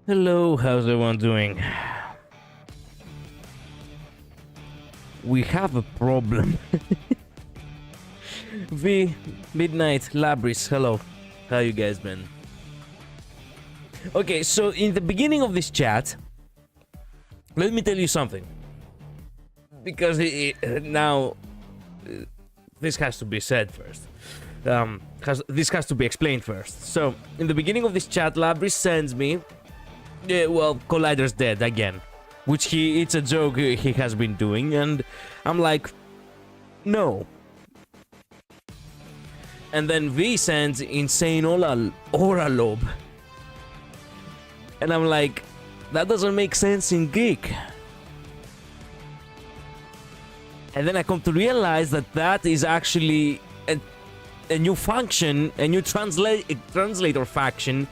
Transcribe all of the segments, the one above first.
Hello, how's everyone doing? We have a problem. V, Midnight, Labris, hello. How you guys been? Okay, so in the beginning of this chat, let me tell you something. Because now, this has to be said first. This has to be explained first. So, in the beginning of this chat, Labris sends me, well, Collider's dead again. Which it's a joke he has been doing, and I'm like, no. And then V sends insane aura lobe. And I'm like, that doesn't make sense in Greek. And then I come to realize that that is actually a new function, a new translator function.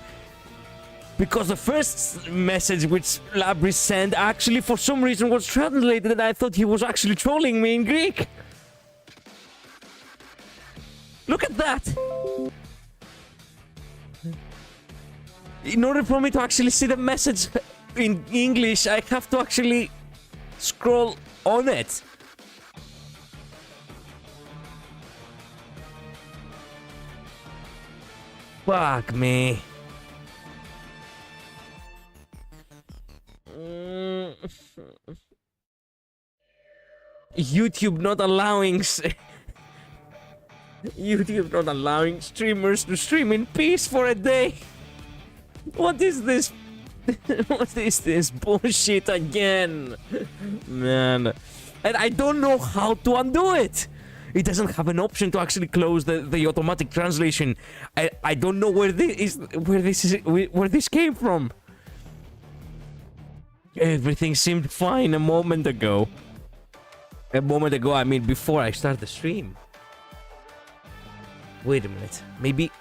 Because the first message which Labris sent actually for some reason was translated, and I thought he was actually trolling me in Greek. Look at that! In order for me to actually see the message in English, I have to actually scroll on it. Fuck me. YouTube not allowing YouTube not allowing streamers to stream in peace for a day. What is this? What is this bullshit again? Man. And I don't know how to undo it. It doesn't have an option to actually close the automatic translation. I don't know where this came from. Everything seemed fine a moment ago. A moment ago, I mean before I start the stream. Wait a minute. Maybe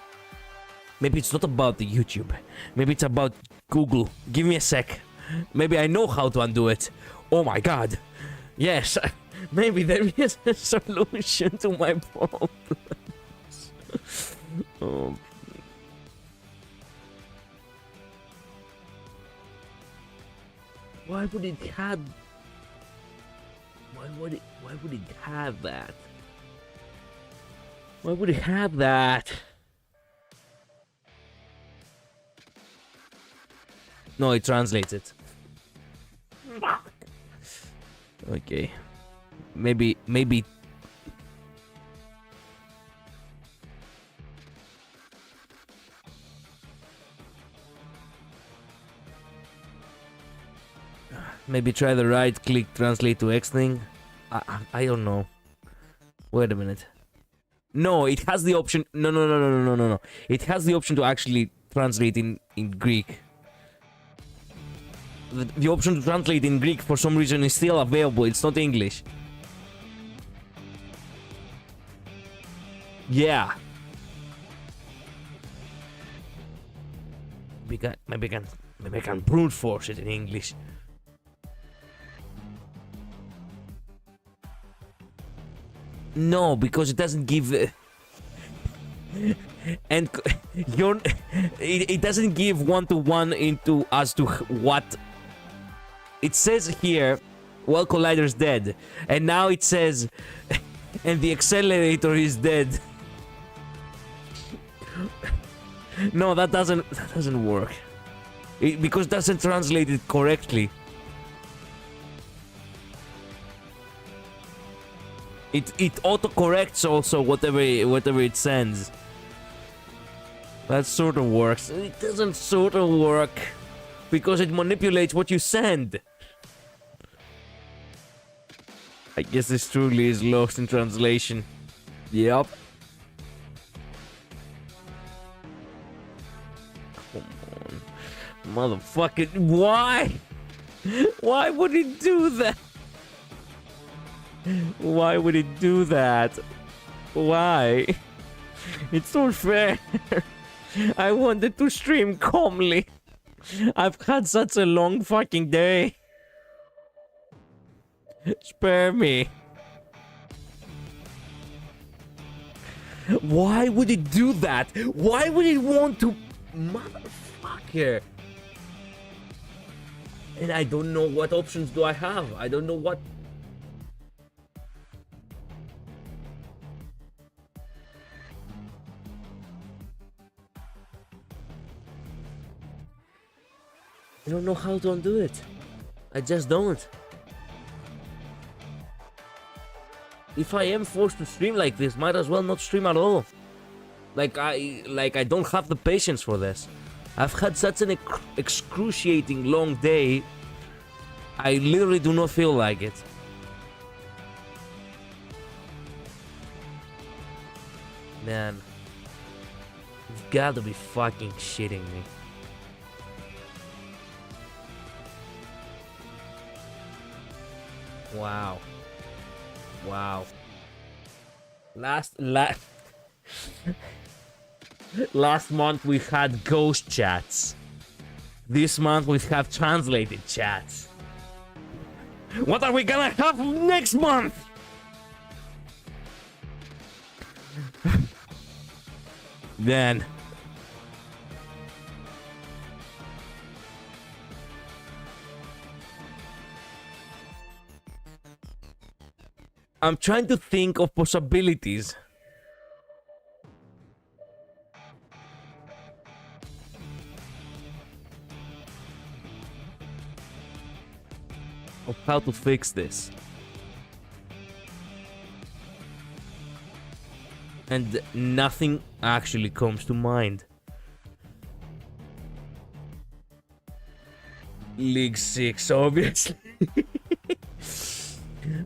it's not about the YouTube. Maybe it's about Google. Give me a sec. Maybe I know how to undo it. Oh my god. Yes. Maybe there is a solution to my problems. Oh. Why would it have that? Why would it have that? No, it translates it. Okay. Maybe try the right click translate to X thing. I don't know. Wait a minute. No, it has the option. No. It has the option to actually translate in Greek. The option to translate in Greek for some reason is still available. It's not English. Yeah. Maybe I can brute force it in English. No, because it doesn't give and it doesn't give one-to-one into as to what it says here. Well, Collider's dead, and now it says and the accelerator is dead. No, that doesn't work. Because it doesn't translate it correctly. It auto-corrects also whatever it sends. That sort of works. It doesn't sort of work because it manipulates what you send. I guess this truly is lost in translation. Yep. Come on. Motherfucker. Why? Why would it do that? Why would it do that? Why? It's not fair. I wanted to stream calmly. I've had such a long fucking day. Spare me. Why would it do that? Why would it want to... Motherfucker. And I don't know what options do I have. I don't know what... I don't know how to undo it. I just don't. If I am forced to stream like this, might as well not stream at all. Like I don't have the patience for this. I've had such an excruciating long day. I literally do not feel like it. Man, you've got to be fucking shitting me. Wow. Wow. Last month we had ghost chats. This month we have translated chats. What are we gonna have next month? Then I'm trying to think of possibilities. Of how to fix this. And nothing actually comes to mind. League 6, obviously.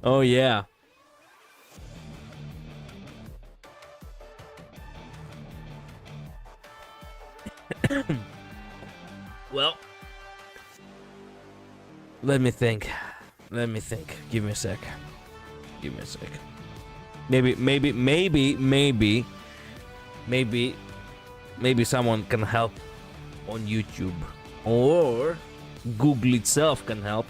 Oh yeah. Well, let me think. Give me a sec. Maybe someone can help on YouTube, or Google itself can help.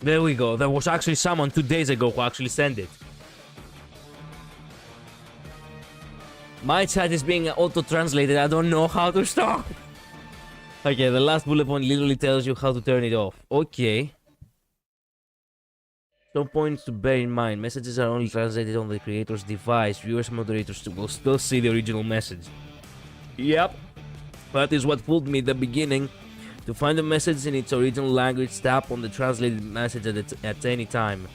There we go. There was actually someone 2 days ago who actually sent it. My chat is being auto-translated. I don't know how to stop. Okay, the last bullet point literally tells you how to turn it off. Okay. Some points to bear in mind. Messages are only translated on the creator's device. Viewers and moderators will still see the original message. Yep. That is what fooled me at the beginning. To find the message in its original language, tap on the translated message at any time.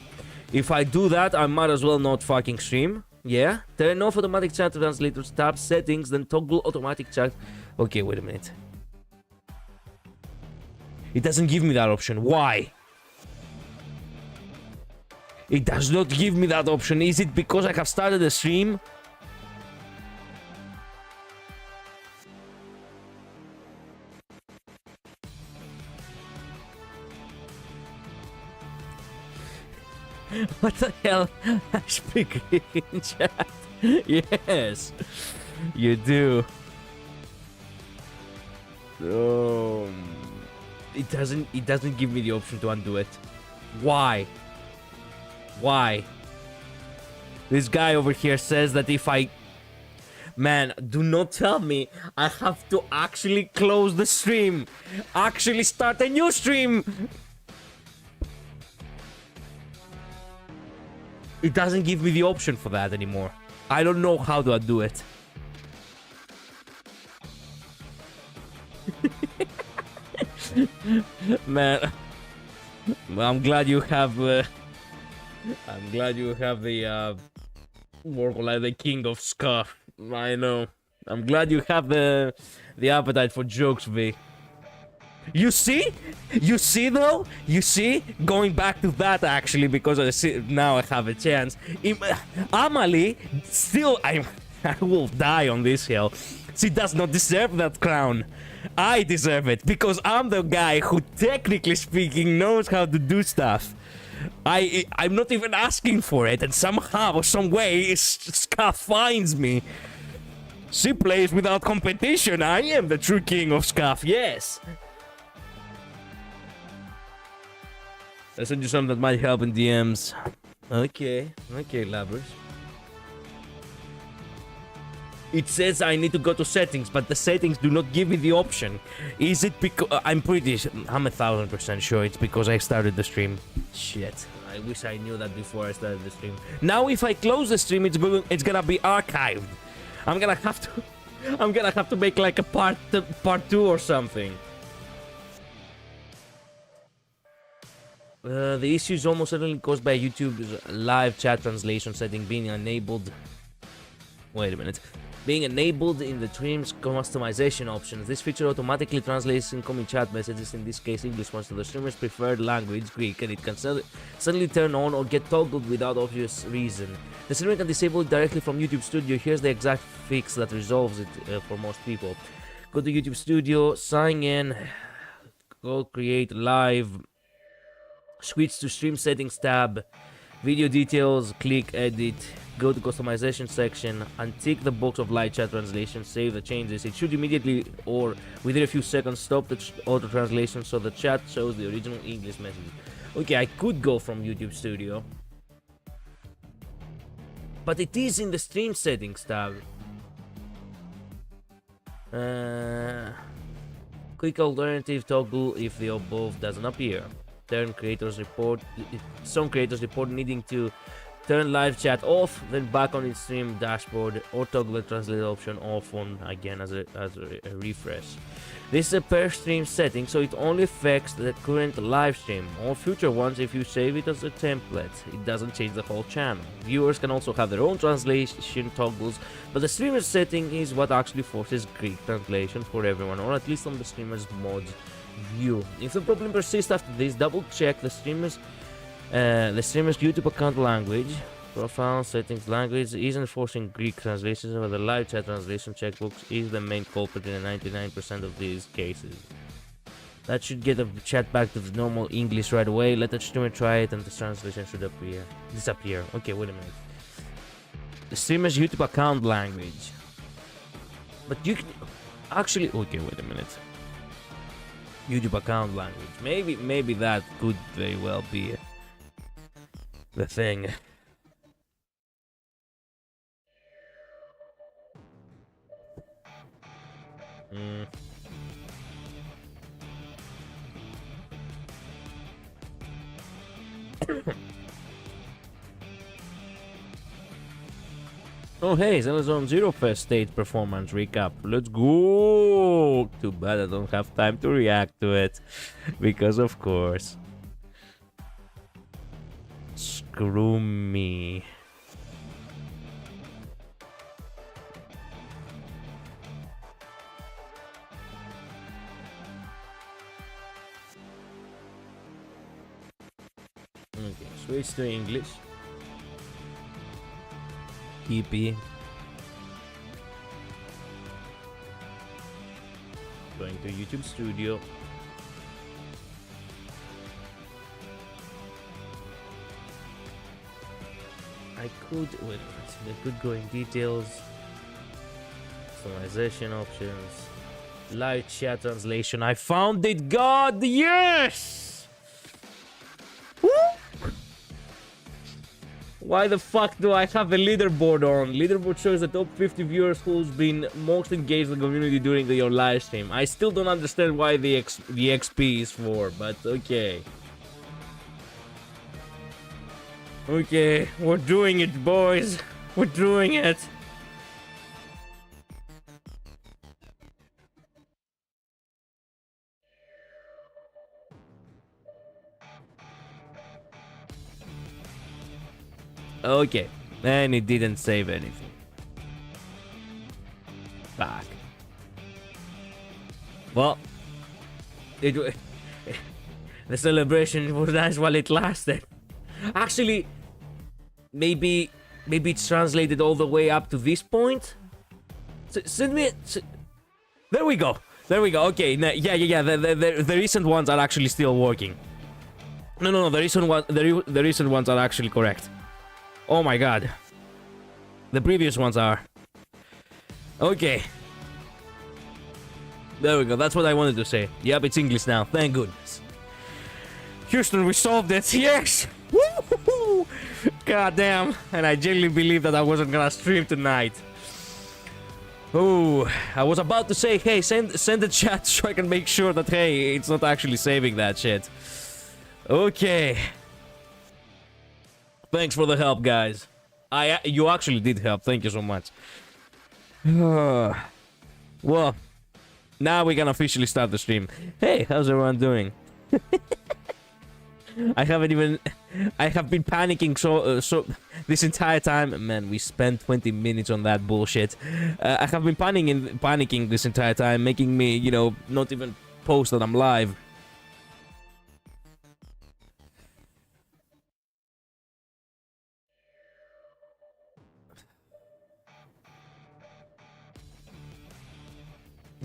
If I do that, I might as well not fucking stream. Yeah? Turn off automatic chat translators, tap settings, then toggle automatic chat. Okay, wait a minute. It doesn't give me that option. Why? It does not give me that option. Is it because I have started a stream? What the hell? I speak in chat. Yes, you do. It doesn't give me the option to undo it. Why? Why? This guy over here says that if I... Man, do not tell me I have to actually close the stream. Actually start a new stream. It doesn't give me the option for that anymore. I don't know how to undo it. Man, I'm glad you have. I'm glad you have the more like the king of scuff. I know. I'm glad you have the appetite for jokes, V. You see? You see though? You see? Going back to that actually, because I see now I have a chance. Amalie, still I will die on this hill. She does not deserve that crown. I deserve it because I'm the guy who, technically speaking, knows how to do stuff. I'm not even asking for it, and somehow or some way Scuff finds me. She plays without competition. I am the true king of Scuff, yes. I sent you something that might help in DMs. Okay, lovers. It says I need to go to settings, but the settings do not give me the option. Is it because... I'm 1000% sure it's because I started the stream. Shit. I wish I knew that before I started the stream. Now if I close the stream, it's gonna be archived. I'm gonna have to make like a part 2 or something. The issue is almost certainly caused by YouTube's live chat translation setting being enabled. Wait a minute. Being enabled in the stream's customization options. This feature automatically translates incoming chat messages, in this case English ones, to the streamer's preferred language, Greek, and it can suddenly turn on or get toggled without obvious reason. The streamer can disable it directly from YouTube Studio. Here's the exact fix that resolves it for most people. Go to YouTube Studio, sign in, go create live, switch to stream settings tab, video details, click edit, go to customization section, untick the box of live chat translation, save the changes. It should immediately or within a few seconds stop the auto translation so the chat shows the original English message. Okay, I could go from YouTube Studio, but it is in the stream settings tab. Quick alternative toggle if the above doesn't appear. Some creators report needing to turn live chat off, then back on its stream dashboard, or toggle the translate option off on again as a refresh. This is a per stream setting, so it only affects the current live stream. All future ones, if you save it as a template, it doesn't change the whole channel. Viewers can also have their own translation toggles, but the streamer's setting is what actually forces Greek translation for everyone, or at least on the streamer's mods view. If the problem persists after this, double check the streamer's YouTube account language. Profile settings language is enforcing Greek translations, but the live chat translation checkbox is the main culprit in 99% of these cases. That should get the chat back to the normal English right away. Let the streamer try it and the translation should disappear. Okay, wait a minute. The streamer's YouTube account language. But you can actually... Okay, wait a minute. YouTube account language. Maybe that could very well be the thing. Oh hey, Zelazone Zero Fest stage performance recap. Let's go! Too bad I don't have time to react to it. Because of course. Screw me. Okay, switch to English. EP. Going to YouTube Studio. I could wait. I could go in details. Customization options. Live chat translation. I found it. God, yes. Woo! Why the fuck do I have a leaderboard on? Leaderboard shows the top 50 viewers who's been most engaged in the community during your live stream. I still don't understand why the XP is for, but okay. Okay, we're doing it, boys. We're doing it. Okay, and it didn't save anything. Fuck. Well, the celebration was nice while it lasted. Actually, maybe it's translated all the way up to this point. Send me. There we go. There we go. Okay, yeah. The recent ones are actually still working. No. The recent ones are actually correct. Oh my god. The previous ones are. Okay. There we go. That's what I wanted to say. Yep, it's English now. Thank goodness. Houston, we solved it. Yes! Woo-hoo-hoo! God damn. And I genuinely believe that I wasn't gonna stream tonight. Oh, I was about to say, hey, send the chat so I can make sure that, hey, it's not actually saving that shit. Okay. Thanks for the help, guys. You actually did help. Thank you so much. Well, now we can officially start the stream. Hey, how's everyone doing? I have been panicking so this entire time. Man, we spent 20 minutes on that bullshit. I have been panicking this entire time, making me, you know, not even post that I'm live.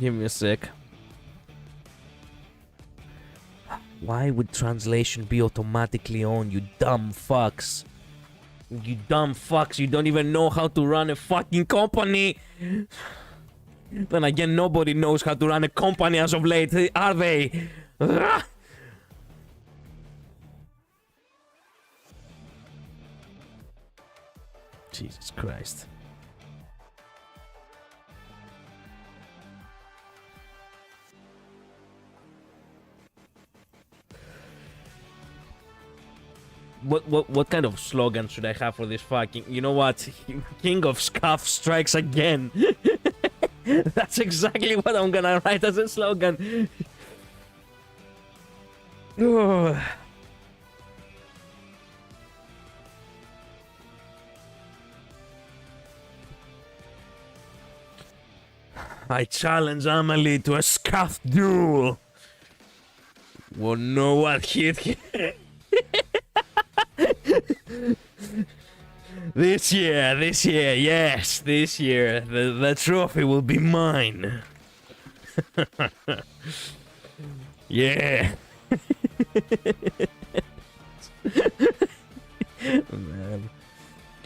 Give me a sec. Why would translation be automatically on, you dumb fucks? You dumb fucks, you don't even know how to run a fucking company! Then again, nobody knows how to run a company as of late, are they? Jesus Christ. What kind of slogan should I have for this fucking... You know what? King of Scuff strikes again. That's exactly what I'm gonna write as a slogan. I challenge Amelie to a scuff duel. Well, no what hit. This year, yes, this year, the trophy will be mine. Yeah. Man,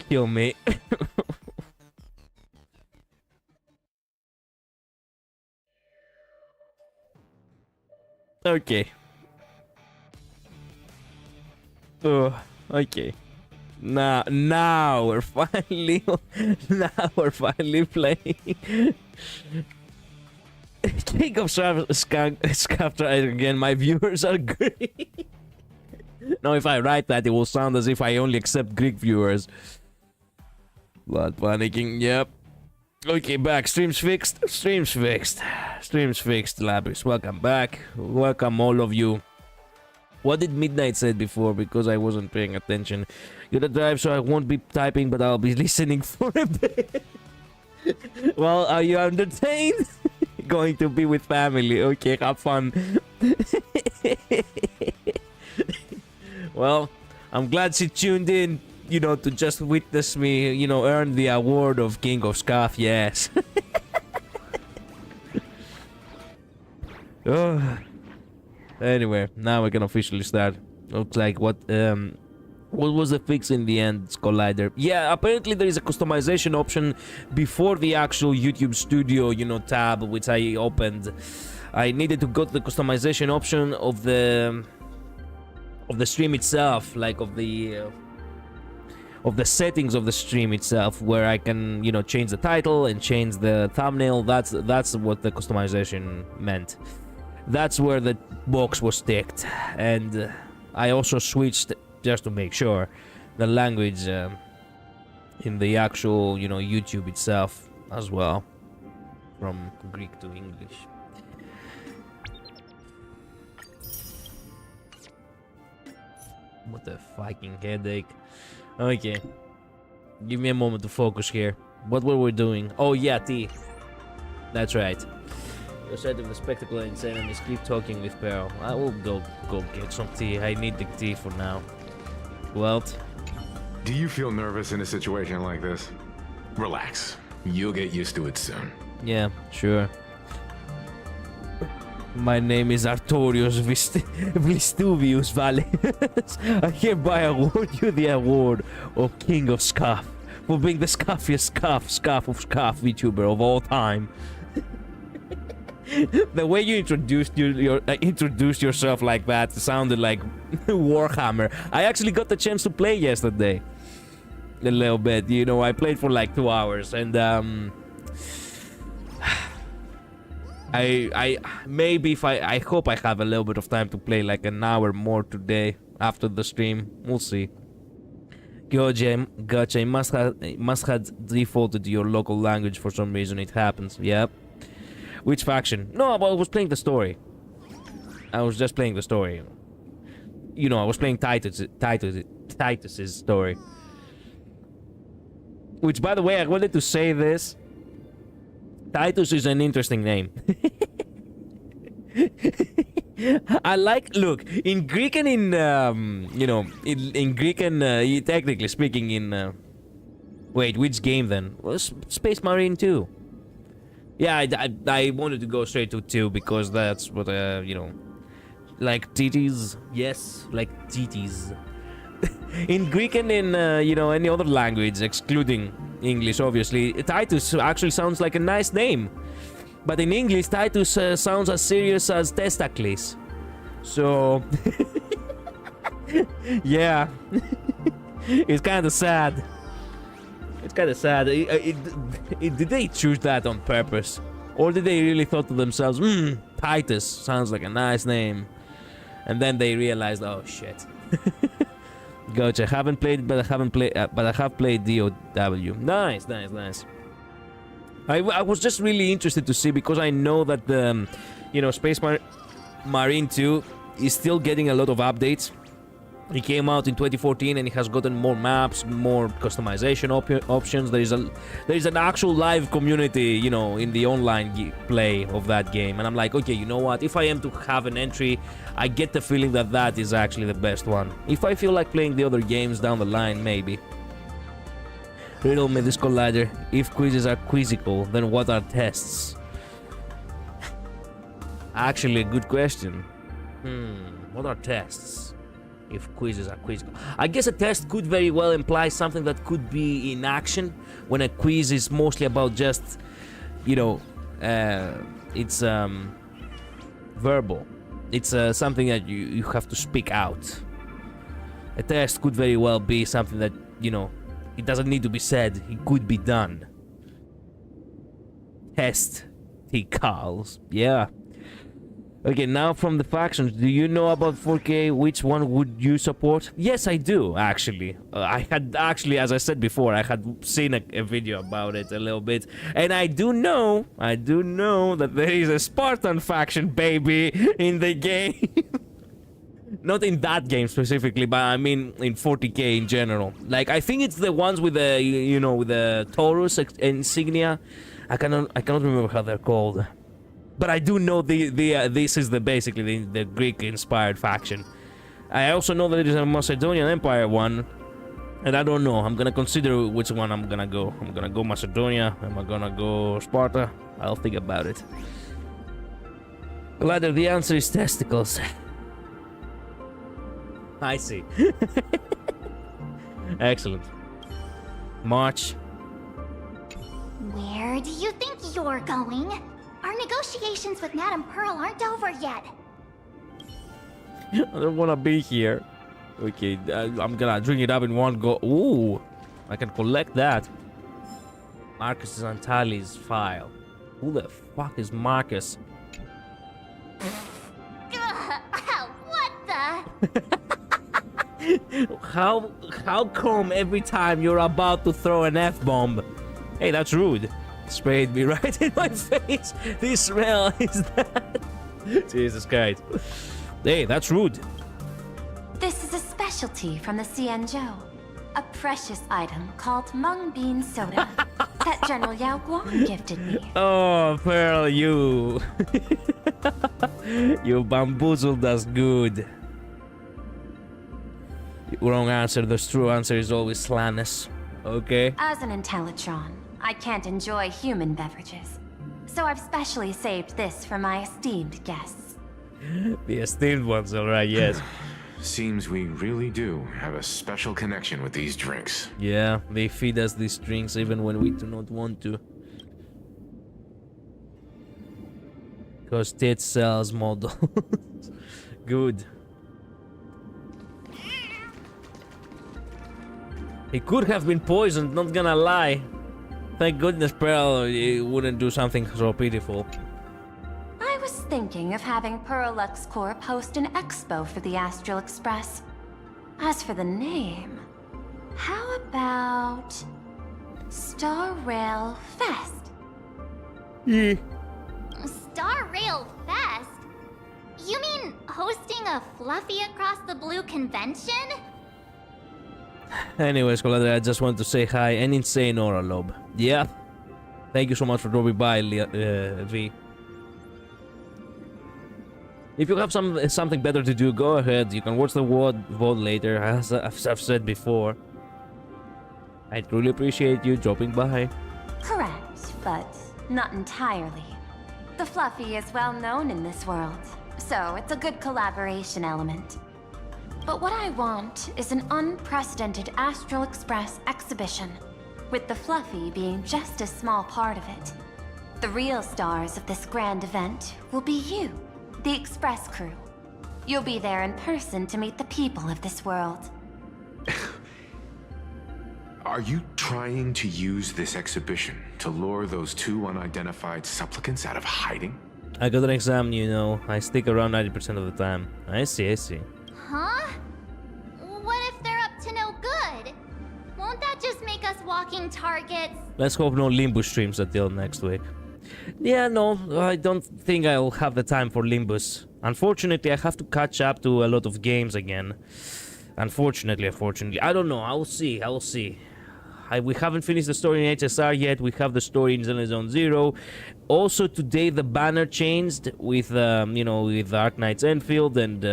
kill me. Okay. Oh, okay. Now we're finally playing. King of Scuff again. My viewers are Greek. Now, if I write that, it will sound as if I only accept Greek viewers. Blood panicking. Yep. Okay, back. Streams fixed. Labris, welcome back. Welcome all of you. What did Midnight said before? Because I wasn't paying attention. Gonna drive, so I won't be typing, but I'll be listening for a bit. Well, are you entertained? Going to be with family. Okay, have fun. Well, I'm glad she tuned in, you know, to just witness me, you know, earn the award of King of Scuff. Yes. Oh. Anyway, now we can officially start. Looks like what was the fix in the end, Collider? Yeah, apparently there is a customization option before the actual YouTube Studio, you know, tab, which I opened. I needed to go to the customization option of the stream itself, like of the settings of the stream itself, where I can, you know, change the title and change the thumbnail. That's what the customization meant. That's where the box was ticked, and I also switched, just to make sure, the language in the actual, you know, YouTube itself as well, from Greek to English. What a fucking headache. Okay, give me a moment to focus here. What were we doing? Oh yeah, tea. That's right. The side of the spectacle and enemies keep talking with Pearl. I will go get some tea. I need the tea for now. Welt. Do you feel nervous in a situation like this? Relax. You'll get used to it soon. Yeah, sure. My name is Artorius Vistuvius Valens. I hereby award you the award of King of Scuff for being the scuffiest scuff of scuff VTuber of all time. The way you introduced introduced yourself like that sounded like Warhammer. I actually got the chance to play yesterday. A little bit, you know, I played for like 2 hours, and I maybe if I hope I have a little bit of time to play like an hour more today after the stream. We'll see. Gotcha. Must have defaulted to your local language for some reason. It happens. Yep. Which faction? No, but I was playing the story. I was just playing the story. You know, I was playing Titus's story. Which, by the way, I wanted to say this. Titus is an interesting name. I like, look, in Greek and in, you know, in Greek and, technically speaking in, wait, which game then? Well, Space Marine 2. Yeah, I wanted to go straight to 2 because that's what, you know, like titties. Yes, like titties. In Greek and in, you know, any other language, excluding English, obviously, Titus actually sounds like a nice name. But in English, Titus sounds as serious as testicles. So, yeah, it's kind of sad. It's kind of sad. Did they choose that on purpose? Or did they really thought to themselves, Titus sounds like a nice name. And then they realized, oh shit. Gotcha. I haven't played, but I have played DOW. Nice. I was just really interested to see, because I know that the, you know, Space Marine 2 is still getting a lot of updates. It came out in 2014 and it has gotten more maps, more customization options. There is an actual live community, you know, in the online play of that game. And I'm like, okay, you know what? If I am to have an entry, I get the feeling that that is actually the best one. If I feel like playing the other games down the line, maybe. Riddle me this, Collider. If quizzes are quizzical, then what are tests? Actually, a good question. What are tests? If quizzes are quizzical. I guess a test could very well imply something that could be in action, when a quiz is mostly about just, you know, it's verbal. It's something that you have to speak out. A test could very well be something that, you know, it doesn't need to be said, it could be done. Test, he calls. Yeah. Okay, now from the factions, do you know about 4K? Which one would you support? Yes, I do, actually. I had actually, as I said before, I had seen a video about it a little bit. And I do know that there is a Spartan faction, baby, in the game. Not in that game specifically, but I mean in 40K in general. Like, I think it's the ones with the, you know, with the Taurus insignia. I cannot remember how they're called. But I do know this is basically the Greek-inspired faction. I also know that it is a Macedonian Empire one, and I don't know. I'm gonna consider which one I'm gonna go. I'm gonna go Macedonia. Am I gonna go Sparta? I'll think about it. Ladder, the answer is testicles. I see. Excellent. March. Where do you think you're going? Our negotiations with Madame Pearl aren't over yet. I don't want to be here. Okay, I'm gonna drink it up in one go. Ooh, I can collect that. Marcus Antali's file. Who the fuck is Marcus? What the? How come every time you're about to throw an F-bomb? Hey, that's rude. Sprayed me right in my face. This smell is that. Jesus Christ. Hey, that's rude. This is a specialty from the Cianzhou. A precious item called mung bean soda that General Yao Guang gifted me. Oh, Pearl, you. You bamboozled us good. Wrong answer. The true answer is always Slanus. Okay? As an Intellitron, I can't enjoy human beverages. So I've specially saved this for my esteemed guests. The esteemed ones, alright, yes. Seems we really do have a special connection with these drinks. Yeah, they feed us these drinks even when we do not want to. Because tits sells model. Good. He could have been poisoned, not gonna lie. Thank goodness Pearl wouldn't do something so pitiful. I was thinking of having Perlux Corp host an expo for the Astral Express. As for the name, how about StarRail Fest? Yeah. Star Rail Fest? You mean hosting a Fluffy Across the Blue convention? Anyways, Colette, I just want to say hi and insane Aura Lob. Yeah. Thank you so much for dropping by, V. If you have something better to do, go ahead. You can watch the VOD later, as I've said before. I truly appreciate you dropping by. Correct, but not entirely. The Fluffy is well known in this world, so it's a good collaboration element. But what I want is an unprecedented Astral Express exhibition, with the Fluffy being just a small part of it. The real stars of this grand event will be you, the Express crew. You'll be there in person to meet the people of this world. Are you trying to use this exhibition to lure those two unidentified supplicants out of hiding? I got an exam, you know. I stick around 90% of the time. I see. Huh? What if they're up to no good? Won't that just make us walking targets? Let's hope no Limbus streams until next week. Yeah, no, I don't think I'll have the time for Limbus. Unfortunately, I have to catch up to a lot of games again. Unfortunately. I don't know, I'll see. We haven't finished the story in HSR yet. We have the story in Zenless Zone Zero. Also today the banner changed with with Dark Knight's Enfield, and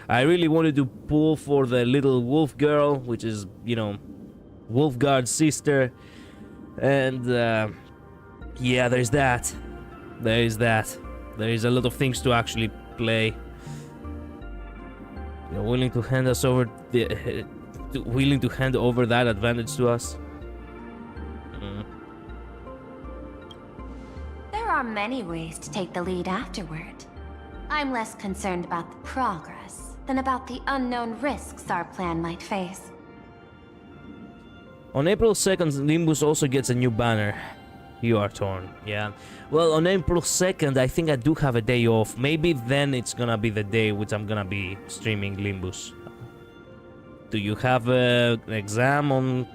I really wanted to pull for the little wolf girl, which is Wolfguard's sister, and yeah, there's that. There is a lot of things to actually play. You're willing to hand us over willing to hand over that advantage to us? There are many ways to take the lead afterward. I'm less concerned about the progress than about the unknown risks our plan might face. On April 2nd, Limbus also gets a new banner. You are torn, yeah. Well, on April 2nd, I think I do have a day off. Maybe then it's gonna be the day which I'm gonna be streaming Limbus. Do you have an exam on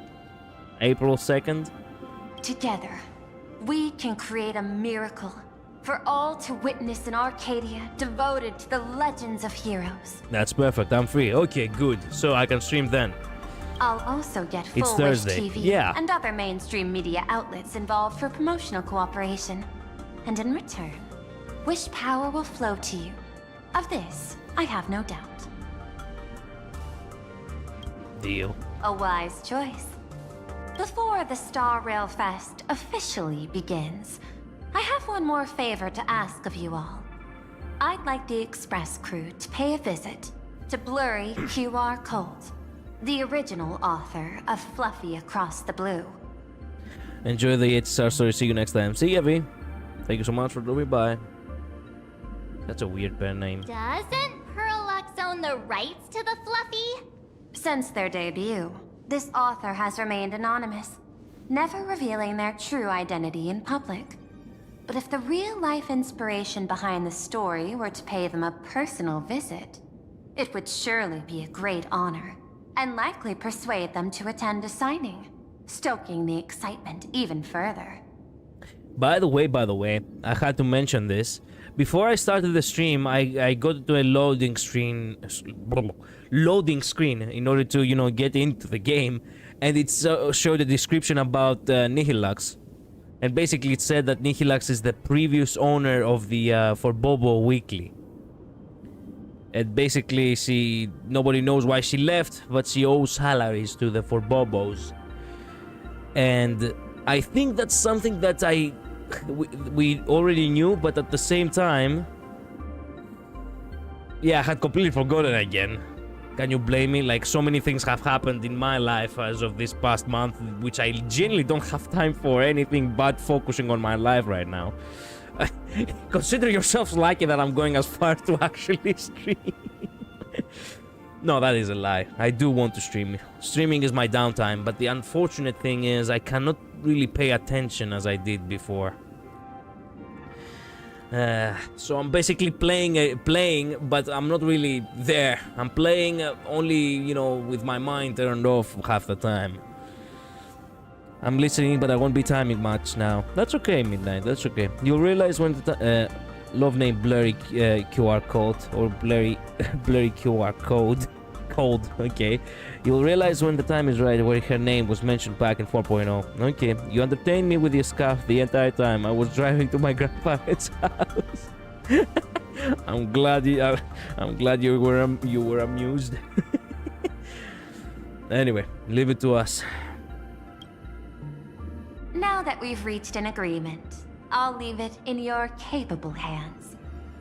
April 2nd? Together, we can create a miracle for all to witness in Arcadia devoted to the legends of heroes. That's perfect, I'm free. Okay, good. So I can stream then. I'll also get It's Full Wish Thursday. TV Yeah. and other mainstream media outlets involved for promotional cooperation. And in return, Wish power will flow to you. Of this, I have no doubt. Deal. A wise choice. Before the StarRail Fest officially begins, I have one more favor to ask of you all. I'd like the Express crew to pay a visit to Blurry QR Colt, the original author of Fluffy Across the Blue. Enjoy the HSR story. See you next time. See ya, V. Thank you so much for dropping by. That's a weird pen name. Doesn't Perlux own the rights to the Fluffy? Since their debut, this author has remained anonymous, never revealing their true identity in public. But if the real-life inspiration behind the story were to pay them a personal visit, it would surely be a great honor, and likely persuade them to attend a signing, stoking the excitement even further. By the way, I had to mention this. Before I started the stream, I got to a loading screen in order to, get into the game, and it showed a description about Nihilux. And basically it said that Nihilux is the previous owner of the For Bobo Weekly. And basically nobody knows why she left, but she owes salaries to the For Bobos. And I think that's something that we already knew, but at the same time, Yeah, I had completely forgotten again. Can you blame me? Like, so many things have happened in my life as of this past month, which I genuinely don't have time for anything but focusing on my life right now. Consider yourselves lucky that I'm going as far to actually stream. No, that is a lie. I do want to stream. Streaming is my downtime, but the unfortunate thing is I cannot really pay attention as I did before. So I'm basically playing, but I'm not really there. I'm playing only, you know, with my mind turned off half the time. I'm listening, but I won't be timing much now. That's okay, Midnight. That's okay. You'll realize when the love name blurry QR code or blurry QR code. Okay. You'll realize when the time is right where her name was mentioned back in 4.0. Okay. You entertained me with your scarf the entire time I was driving to my grandparents' house. I'm glad you were amused. Anyway, leave it to us. Now that we've reached an agreement, I'll leave it in your capable hands.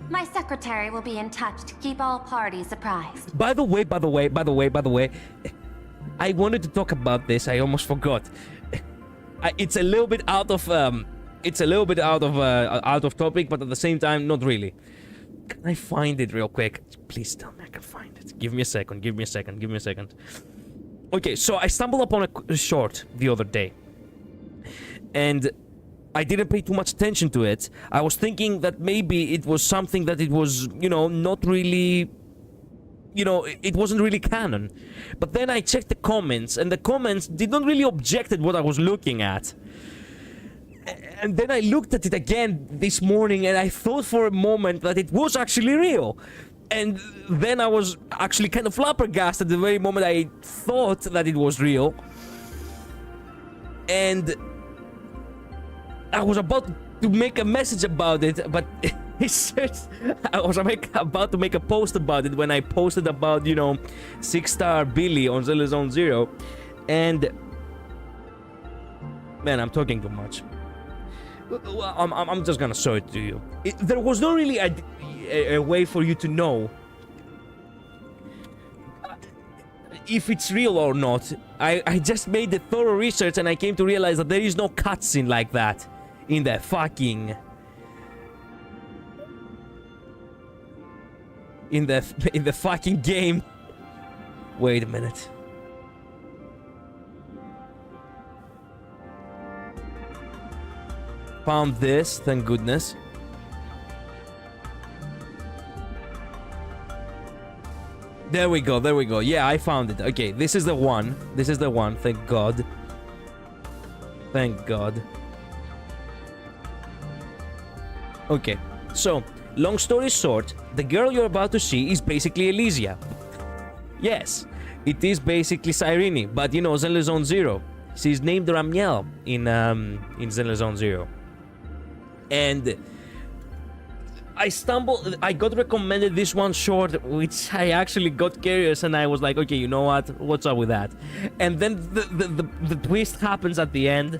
My secretary will be in touch to keep all parties apprised. By the way, I wanted to talk about this. I almost forgot. It's a little bit out of out of topic, but at the same time, not really. Can I find it real quick? Please tell me I can find it. Give me a second. Okay, so I stumbled upon a short the other day, and I didn't pay too much attention to it. I was thinking that maybe it was something that it was, you know, not really, you know, it wasn't really canon. But then I checked the comments, and the comments did not really object at what I was looking at. And then I looked at it again this morning, and I thought for a moment that it was actually real. And then I was actually kind of flabbergasted the very moment I thought that it was real. And I was about to make a message about it, but it says I was about to make a post about it when I posted about, you know, 6-star Billy on Zone Zero. And man, I'm talking too much. I'm just gonna show it to you. There was not really a way for you to know if it's real or not. I just made the thorough research, and I came to realize that there is no cutscene like that in the fucking in the fucking game. Wait a minute. Found this, thank goodness. There we go. Yeah, I found it. Okay, this is the one. Thank God. Okay, so, long story short, the girl you're about to see is basically Elysia. Yes, it is basically Cyrene, but you know, Zone Zero. She's named Ramiel in Zone Zero. And I got recommended this one short, which I actually got curious, and I was like, okay, you know what? What's up with that? And then the twist happens at the end,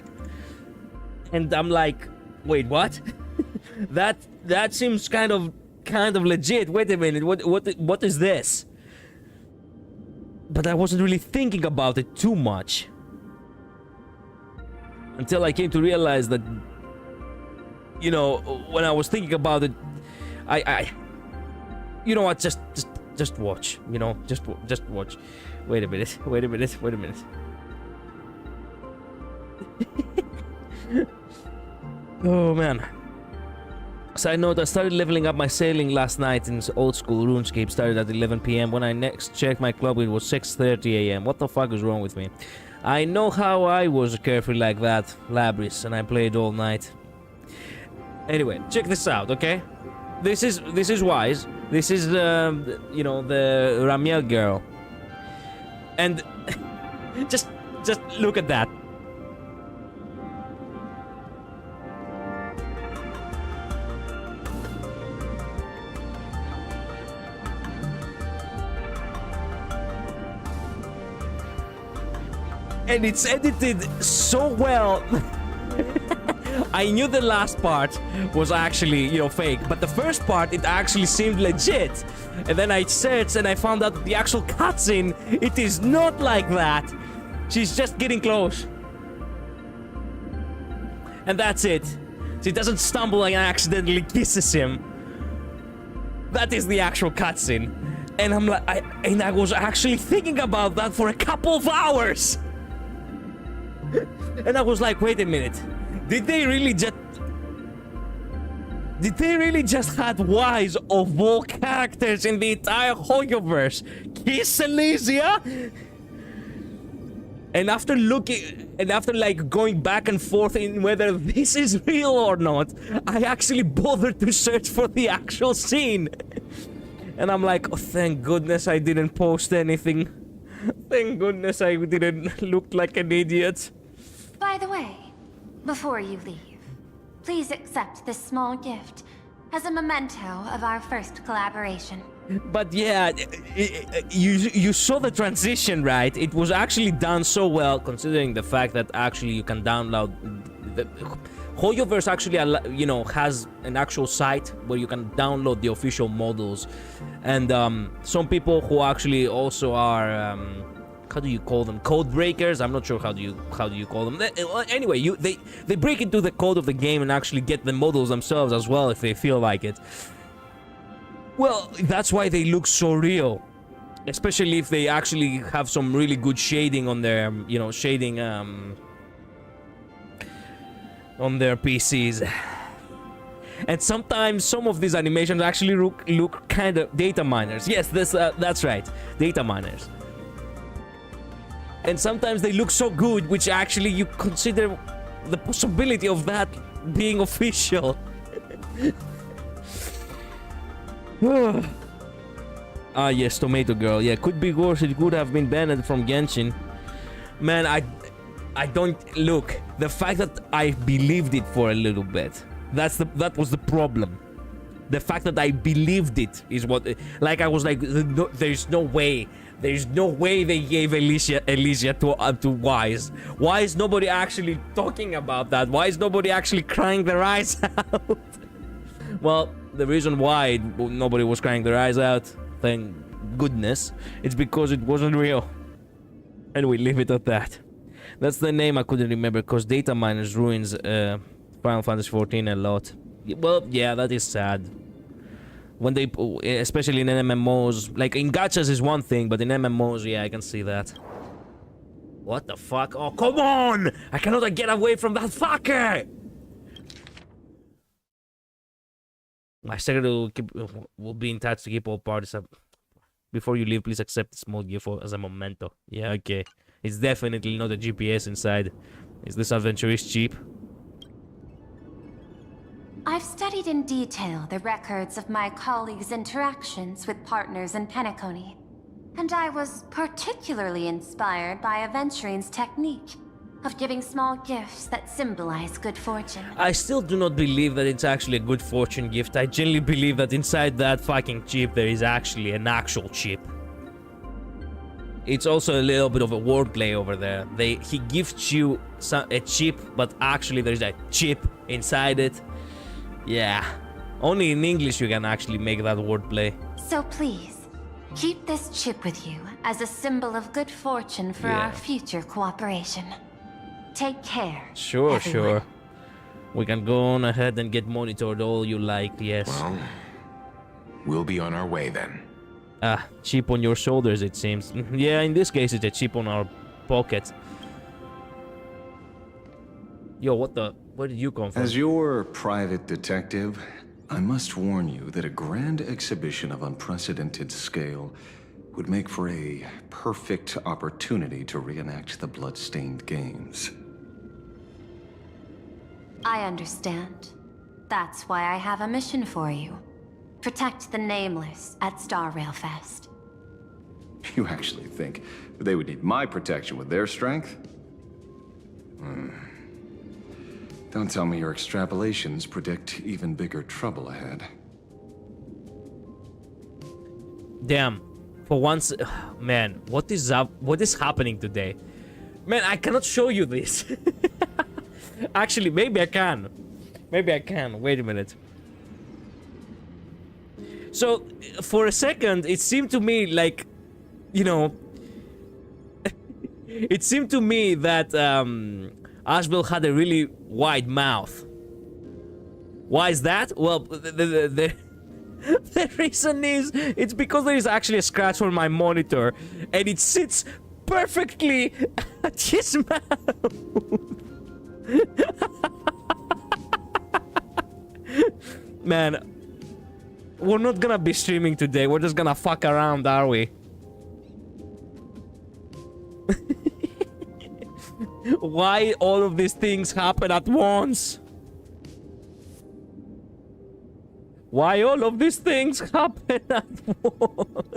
and I'm like, wait, what? that seems kind of legit. Wait a minute, what is this? But I wasn't really thinking about it too much until I came to realize that, you know, when I was thinking about it, I you know what, just watch, you know, just watch. Wait a minute. Oh man. Side note, I started leveling up my sailing last night in old school RuneScape. Started at 11 PM. When I next checked my club, it was 6:30 AM. What the fuck is wrong with me? I know how I was carefree like that, Labris, and I played all night. Anyway, check this out, okay? This is wise. This is you know, the Ramiel girl. And just look at that. And it's edited so well. I knew the last part was actually, you know, fake, but the first part, it actually seemed legit. And then I searched and I found out the actual cutscene, it is not like that. She's just getting close. And that's it. She doesn't stumble and accidentally kisses him. That is the actual cutscene. And I'm like, I was actually thinking about that for a couple of hours. And I was like, wait a minute. Did they really just had wives of all characters in the entire Hoyoverse kiss Elysia? And after looking, and after like going back and forth in whether this is real or not, I actually bothered to search for the actual scene. And I'm like, oh, thank goodness I didn't post anything. Thank goodness I didn't look like an idiot. By the way, before you leave, please accept this small gift as a memento of our first collaboration. But yeah, you saw the transition, right? It was actually done so well, considering the fact that actually you can download the Hoyoverse actually, you know, has an actual site where you can download the official models, and some people who actually also are how do you call them, code breakers? I'm not sure how do you call them. Anyway, they break into the code of the game and actually get the models themselves as well if they feel like it. Well, that's why they look so real, especially if they actually have some really good shading on their, you know, shading on their PCs. And sometimes some of these animations actually look kind of data miners. Yes, that's right, data miners. And sometimes they look so good, which actually you consider the possibility of that being official. Ah, yes, Tomato Girl. Yeah, could be worse. It could have been banned from Genshin. Man, I don't look. The fact that I believed it for a little bit. That was the problem. The fact that I believed it is what. Like I was like, no, there's no way. There's no way they gave Elysia to Wise. Why is nobody actually talking about that? Why is nobody actually crying their eyes out? Well, the reason why nobody was crying their eyes out, thank goodness, it's because it wasn't real. And we leave it at that. That's the name I couldn't remember, because data miners ruins Final Fantasy XIV a lot. Well, yeah, that is sad. When they, especially in MMOs, like in gachas is one thing, but in MMOs, yeah, I can see that. What the fuck? Oh, come on! I cannot get away from that fucker! My secretary will be in touch to keep all parties up. Before you leave, please accept this small gift as a memento. Yeah, okay. It's definitely not a GPS inside. Is this adventurist cheap? I've studied in detail the records of my colleagues' interactions with partners in Penacony, and I was particularly inspired by Aventurine's technique of giving small gifts that symbolize good fortune. I still do not believe that it's actually a good fortune gift. I genuinely believe that inside that fucking chip there is actually an actual chip. It's also a little bit of a wordplay over there. He gifts you a chip, but actually there's a chip inside it. Yeah, only in English you can actually make that wordplay. So please, keep this chip with you as a symbol of good fortune for our future cooperation. Take care. Sure, everyone. sure. We can go on ahead and get monitored all you like, yes. Well, we'll be on our way then. Ah, chip on your shoulders, it seems. Yeah, in this case, it's a chip on our pocket. Yo, what the? Where did you come from? As your private detective, I must warn you that a grand exhibition of unprecedented scale would make for a perfect opportunity to reenact the blood-stained games. I understand. That's why I have a mission for you. Protect the Nameless at StarRail Fest. You actually think they would need my protection with their strength? Don't tell me your extrapolations predict even bigger trouble ahead. Damn. For once, man, what is up? What is happening today? Man, I cannot show you this. Actually, maybe I can. Maybe I can. Wait a minute. So, for a second, it seemed to me like, you know, it seemed to me that Asheville had a really wide mouth. Why is that? Well, the reason is, it's because there is actually a scratch on my monitor, and it sits perfectly at his mouth. Man, we're not gonna be streaming today. We're just gonna fuck around, are we? Why all of these things happen at once? Why all of these things happen at once?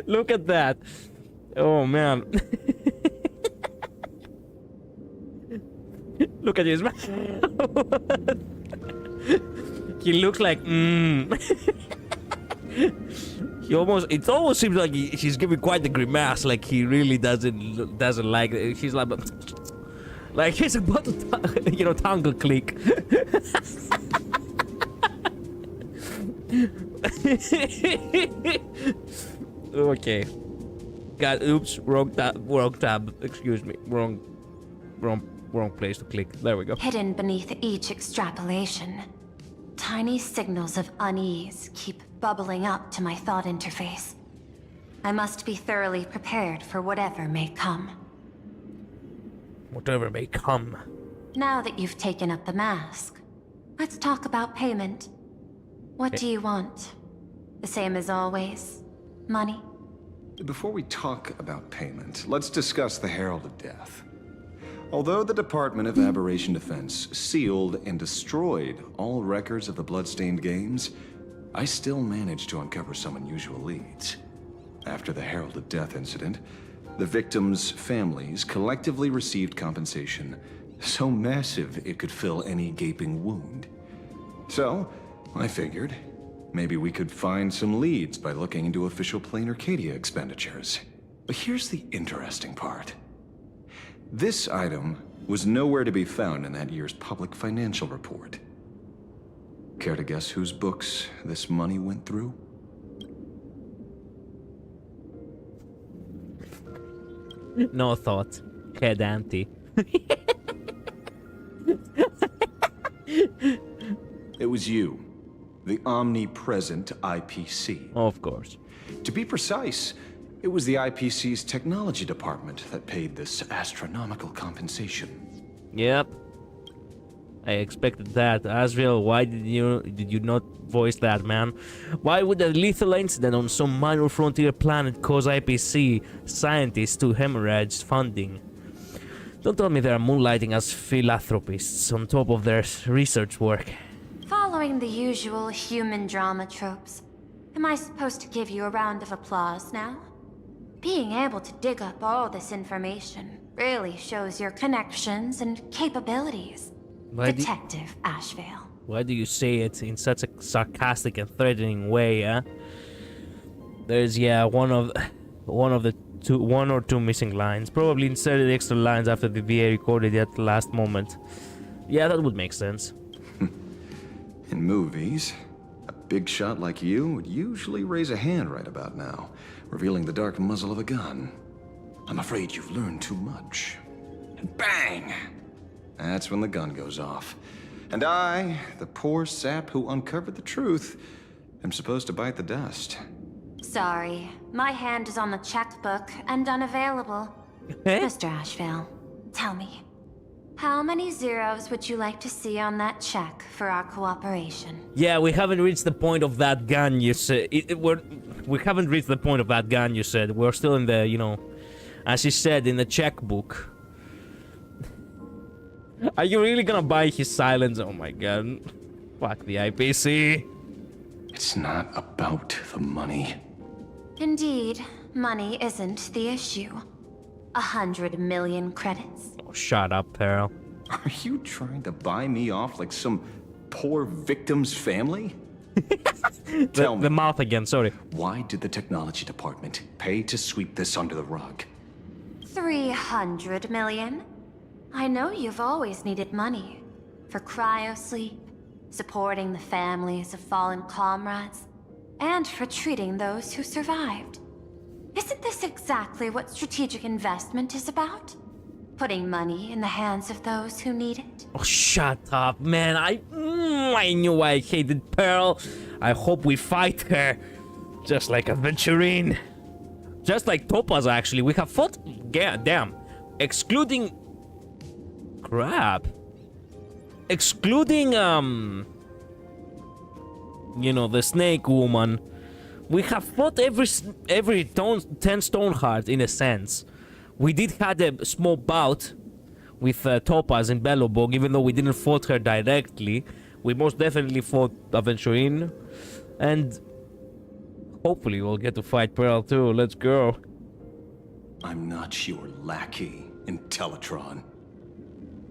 Look at that. Oh, man. Look at his mouth. He looks like He almost, it almost seems like he's giving quite the grimace, like he really doesn't like it. He's like he's about to, you know, tongue click. Okay. God, oops, wrong tab. Excuse me, wrong place to click. There we go. Hidden beneath each extrapolation, tiny signals of unease keep bubbling up to my thought interface. I must be thoroughly prepared for whatever may come. Whatever may come. Now that you've taken up the mask, let's talk about payment. What do you want? The same as always? Money? Before we talk about payment, let's discuss the Herald of Death. Although the Department of Aberration Defense sealed and destroyed all records of the Bloodstained Games, I still managed to uncover some unusual leads. After the Herald of Death incident, the victims' families collectively received compensation so massive it could fill any gaping wound. So, I figured, maybe we could find some leads by looking into official Plain Arcadia expenditures. But here's the interesting part. This item was nowhere to be found in that year's public financial report. Care to guess whose books this money went through? No thought. Head empty. It was you, the omnipresent IPC. Of course. To be precise, it was the IPC's technology department that paid this astronomical compensation. Yep. I expected that. Asriel, why did you not voice that, man? Why would a lethal incident on some minor frontier planet cause IPC scientists to hemorrhage funding? Don't tell me they are moonlighting as philanthropists on top of their research work. Following the usual human drama tropes, am I supposed to give you a round of applause now? Being able to dig up all this information really shows your connections and capabilities. Detective Asheville. Why do you say it in such a sarcastic and threatening way, huh? There's, yeah, one or two missing lines. Probably inserted extra lines after the VA recorded it at the last moment. Yeah, that would make sense. In movies, a big shot like you would usually raise a hand right about now, revealing the dark muzzle of a gun. I'm afraid you've learned too much. And bang! That's when the gun goes off. And I, the poor sap who uncovered the truth, am supposed to bite the dust. Sorry, my hand is on the checkbook and unavailable. Mr. Asheville, tell me, how many zeros would you like to see on that check for our cooperation? Yeah, we haven't reached the point of that gun, you said. We haven't reached the point of that gun, you said. We're still in the, you know, as you said, in the checkbook. Are you really gonna buy his silence? Oh my god. Fuck the IPC. It's not about the money. Indeed, money isn't the issue. 100 million credits. Oh, shut up, Pearl. Are you trying to buy me off like some poor victim's family? Tell me. The mouth again, sorry. Why did the technology department pay to sweep this under the rug? 300 million? I know you've always needed money. For cryosleep, supporting the families of fallen comrades, and for treating those who survived. Isn't this exactly what strategic investment is about? Putting money in the hands of those who need it? Oh, shut up, man. I knew I hated Pearl. I hope we fight her. Just like Aventurine. Just like Topaz, actually. We have fought... Yeah, damn. Excluding... Crap. Excluding, you know, the Snake Woman. We have fought every 10 Stoneheart, in a sense. We did had a small bout with Topaz in Bellowbog, even though we didn't fought her directly. We most definitely fought Aventurine. And... hopefully we'll get to fight Pearl too. Let's go. I'm not your lackey, Intellitron.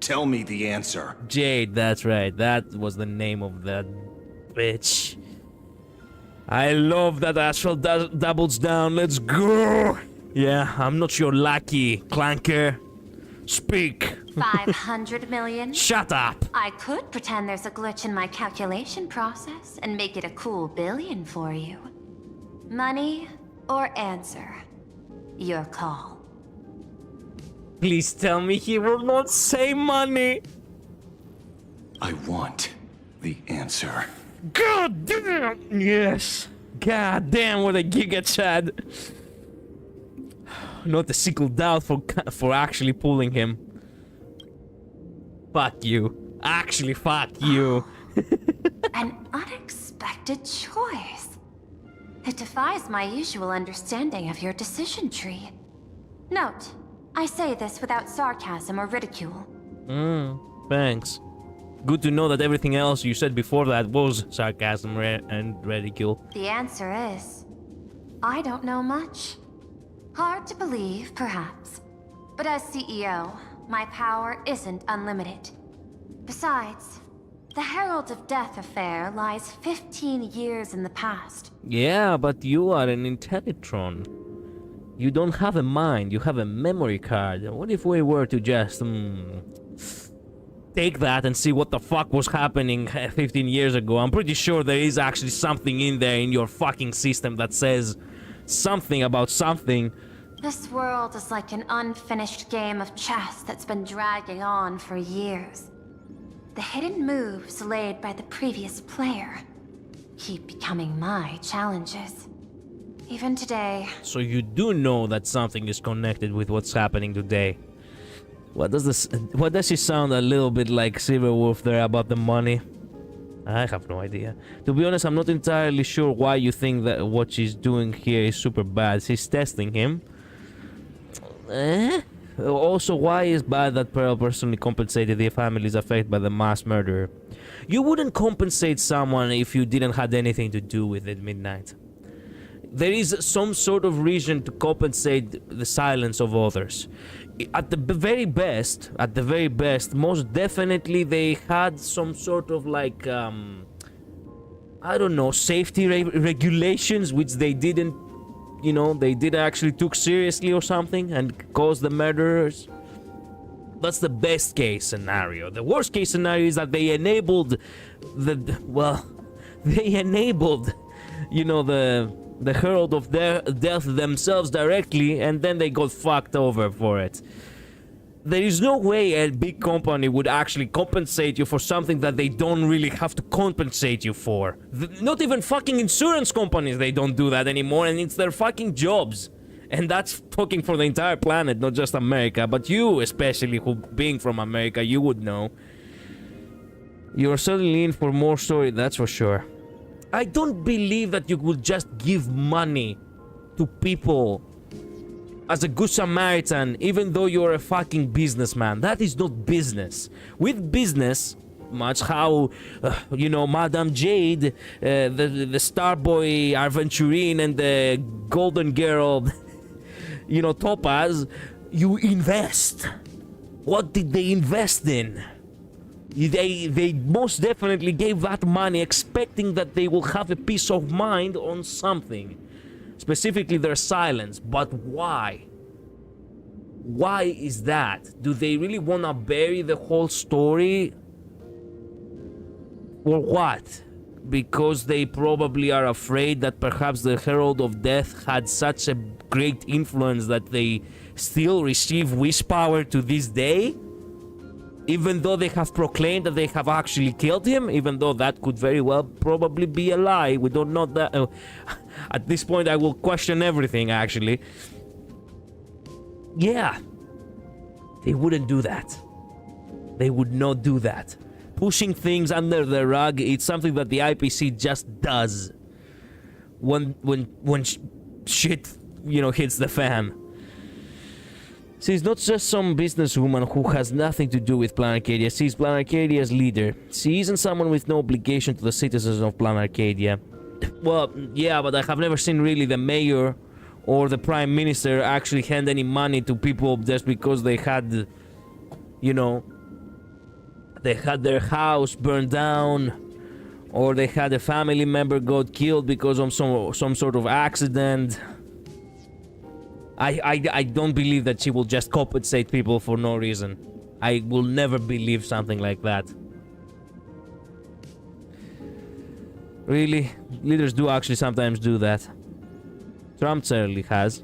Tell me the answer. Jade, that's right. That was the name of that bitch. I love that Astral doubles down. Let's go. Yeah, I'm not your lackey, Clanker. Speak. 500 million? Shut up. I could pretend there's a glitch in my calculation process and make it a cool billion for you. Money or answer? Your call. Please tell me he will not say money. I want the answer. God damn. Yes. God damn, what a giga Chad. Not a single doubt for actually pulling him. Fuck you. Actually, fuck you. An unexpected choice. It defies my usual understanding of your decision tree. Note, I say this without sarcasm or ridicule. Thanks. Good to know that everything else you said before that was sarcasm and ridicule. The answer is... I don't know much. Hard to believe, perhaps. But as CEO, my power isn't unlimited. Besides, the Herald of Death affair lies 15 years in the past. Yeah, but you are an Intellitron. You don't have a mind, you have a memory card. What if we were to just... take that and see what the fuck was happening 15 years ago? I'm pretty sure there is actually something in there in your fucking system that says something about something. This world is like an unfinished game of chess that's been dragging on for years. The hidden moves laid by the previous player keep becoming my challenges. Even today. So you do know that something is connected with what's happening today. What does she sound a little bit like Silverwolf there about the money? I have no idea. To be honest, I'm not entirely sure why you think that what she's doing here is super bad. She's testing him. Also, why is bad that Pearl personally compensated the families affected by the mass murder? You wouldn't compensate someone if you didn't have anything to do with it, Midnight. There is some sort of reason to compensate the silence of others. At the very best, most definitely they had some sort of like, I don't know, safety regulations which they didn't, you know, they didn't actually took seriously or something and caused the murderers. That's the best case scenario. The worst case scenario is that they enabled you know, the Herald of Death themselves directly, and then they got fucked over for it. There is no way a big company would actually compensate you for something that they don't really have to compensate you for. Not even fucking insurance companies, they don't do that anymore, and it's their fucking jobs. And that's talking for the entire planet, not just America, but you especially, who being from America, you would know. You're certainly in for more story, that's for sure. I don't believe that you would just give money to people as a good Samaritan, even though you're a fucking businessman. That is not business. With business, much how, you know, Madame Jade, the Starboy Aventurine, and the Golden Girl, you know, Topaz, you invest. What did they invest in? They most definitely gave that money expecting that they will have a peace of mind on something. Specifically their silence. But why? Why is that? Do they really want to bury the whole story? Or what? Because they probably are afraid that perhaps the Herald of Death had such a great influence that they still receive wish power to this day? Even though they have proclaimed that they have actually killed him, even though that could very well probably be a lie. We don't know that. At this point, I will question everything, actually. Yeah. They wouldn't do that. They would not do that. Pushing things under the rug, it's something that the IPC just does. When shit, hits the fan. She's not just some businesswoman who has nothing to do with Plan Arcadia. She's Plan Arcadia's leader. She isn't someone with no obligation to the citizens of Plan Arcadia. Well, yeah, but I have never seen really the mayor or the prime minister actually hand any money to people just because they had, they had their house burned down, or they had a family member got killed because of some sort of accident. I don't believe that she will just compensate people for no reason. I will never believe something like that. Really? Leaders do actually sometimes do that. Trump certainly has.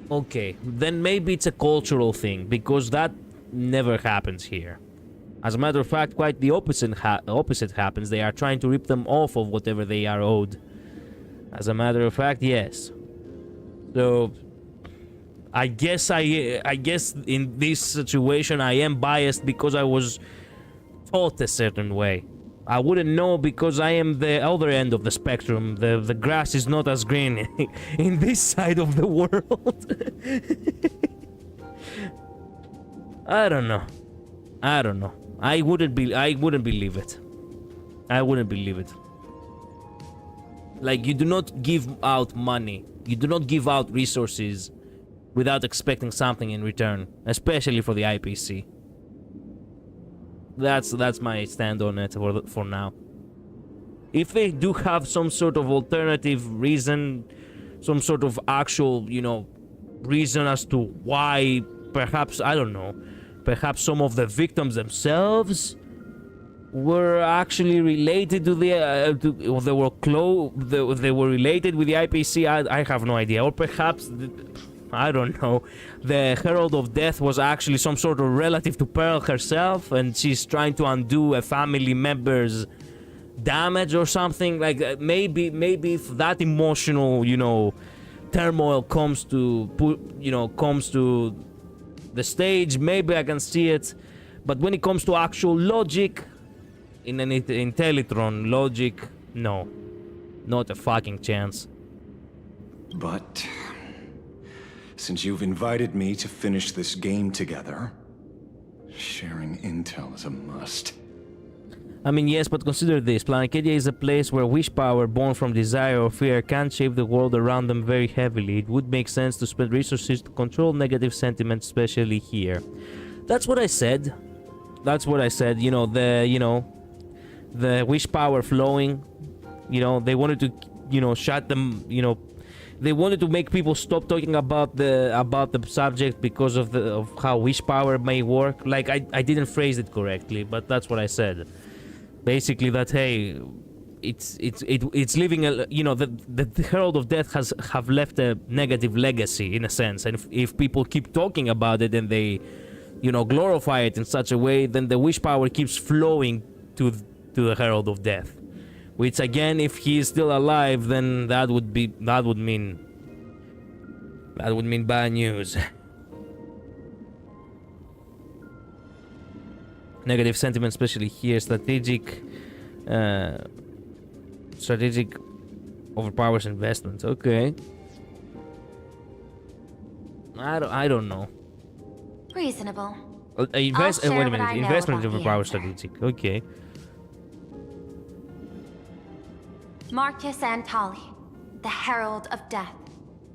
Okay, then maybe it's a cultural thing, because that never happens here. As a matter of fact, quite the opposite happens. They are trying to rip them off of whatever they are owed. As a matter of fact, yes. So, I guess in this situation I am biased because I was taught a certain way. I wouldn't know because I am the other end of the spectrum. The grass is not as green in this side of the world. I don't know. I wouldn't believe it. I wouldn't believe it. Like, you do not give out money. You do not give out resources without expecting something in return, especially for the IPC. That's my stand on it for now. If they do have some sort of alternative reason, some sort of actual, reason as to why, perhaps, I don't know, perhaps some of the victims themselves were actually related to the they were related with the IPC. I have no idea. Or perhaps I don't know, the Herald of Death was actually some sort of relative to Pearl herself, and she's trying to undo a family member's damage or something. Like, maybe if that emotional turmoil comes to the stage, maybe I can see it. But when it comes to actual logic, in an Intellitron logic, no. Not a fucking chance. But since you've invited me to finish this game together, sharing intel is a must. I mean, yes, but consider this. Plan Arcadia is a place where wish power born from desire or fear can shape the world around them very heavily. It would make sense to spend resources to control negative sentiment, especially here. That's what I said. The wish power flowing. They wanted to, shut them, they wanted to make people stop talking about the subject because of how wish power may work. Like, I didn't phrase it correctly, but that's what I said. Basically, that hey, it's leaving a, the Herald of Death have left a negative legacy in a sense, and if people keep talking about it and they, glorify it in such a way, then the wish power keeps flowing to the Herald of Death. Which again, if he is still alive, then that would mean bad news. Negative sentiment, especially here. Strategic overpowers investments. Okay. I don't know. Reasonable. Wait a minute. Investment overpowers strategic. Okay. Marcus Antali, the Herald of Death.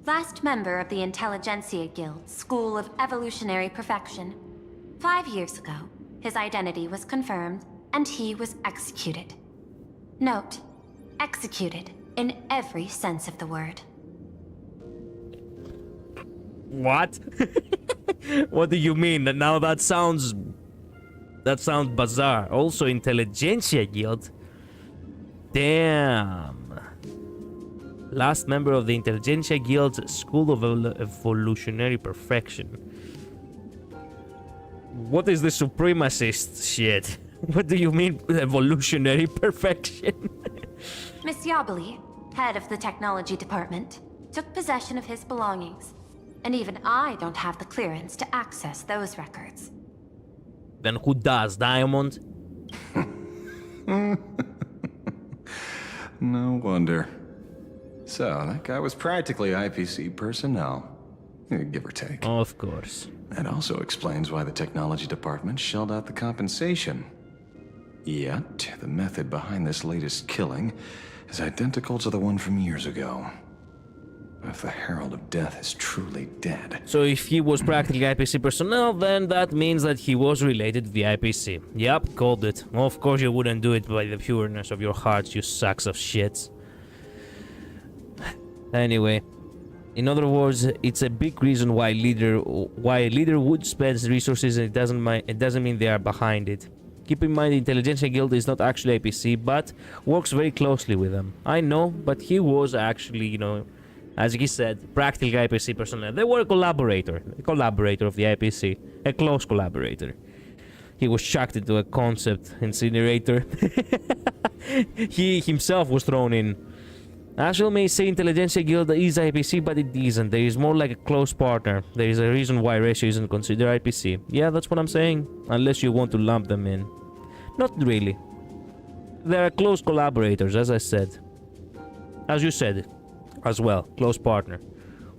Last member of the Intelligentsia Guild, School of Evolutionary Perfection. 5 years ago, his identity was confirmed, and he was executed. Note, executed in every sense of the word. What? What do you mean? Now that sounds bizarre. Also, Intelligentsia Guild. Damn. Last member of the Intelligentsia Guild's School of Evolutionary Perfection. What is the supremacist shit? What do you mean evolutionary perfection? Miss Yabali, head of the technology department, took possession of his belongings. And even I don't have the clearance to access those records. Then who does, Diamond? No wonder. So, that guy was practically IPC personnel. Give or take. Of course. That also explains why the technology department shelled out the compensation. Yet, the method behind this latest killing is identical to the one from years ago. If the Herald of Death is truly dead... So if he was practically IPC personnel, then that means that he was related to the IPC. Yep, called it. Of course you wouldn't do it by the pureness of your hearts, you sacks of shits. Anyway, in other words, it's a big reason why a leader would spend resources, and it doesn't mean they are behind it. Keep in mind the Intelligentsia Guild is not actually IPC, but works very closely with them. I know, but he was actually, you know, as he said, practically IPC personnel. They were a collaborator of the IPC, a close collaborator. He was chucked into a concept incinerator. He himself was thrown in. Ashwell may say Intelligentsia Guild is IPC, but it isn't. There is more like a close partner. There is a reason why Ratio isn't considered IPC. Yeah, that's what I'm saying. Unless you want to lump them in. Not really. They are close collaborators, as I said. As you said, as well. Close partner.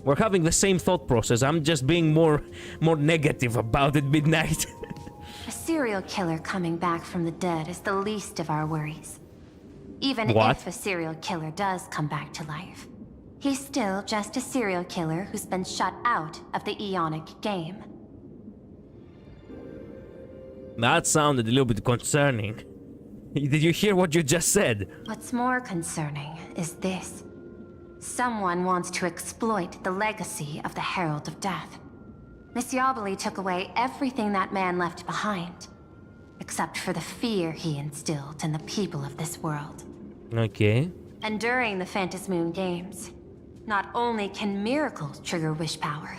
We're having the same thought process. I'm just being more negative about it, Midnight. A serial killer coming back from the dead is the least of our worries. Even What? if a serial killer does come back to life, he's still just a serial killer who's been shut out of the Ionic game. That sounded a little bit concerning. Did you hear what you just said? What's more concerning is this. Someone wants to exploit the legacy of the Herald of Death. Miss Yabali took away everything that man left behind, except for the fear he instilled in the people of this world. Okay. And during the Phantasmoon Games, not only can miracles trigger wish power,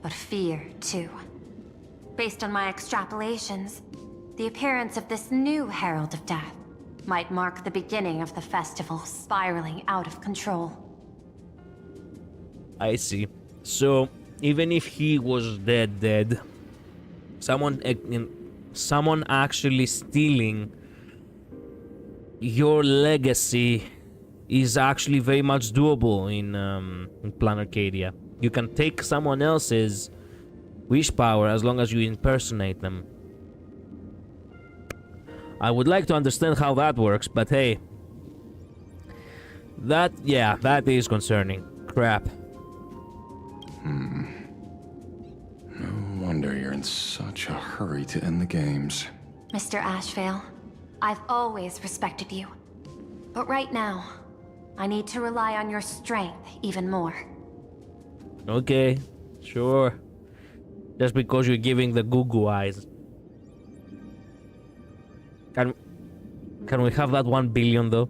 but fear too. Based on my extrapolations, the appearance of this new Herald of Death might mark the beginning of the festival spiraling out of control. I see. So, even if he was dead, someone actually stealing your legacy is actually very much doable in Plan Arcadia. You can take someone else's wish power as long as you impersonate them. I would like to understand how that works, but hey. That is concerning. Crap. No wonder you're in such a hurry to end the games. Mr. Ashvale, I've always respected you. But right now, I need to rely on your strength even more. Okay, sure. Just because you're giving the goo-goo eyes. Can we have that 1 billion though?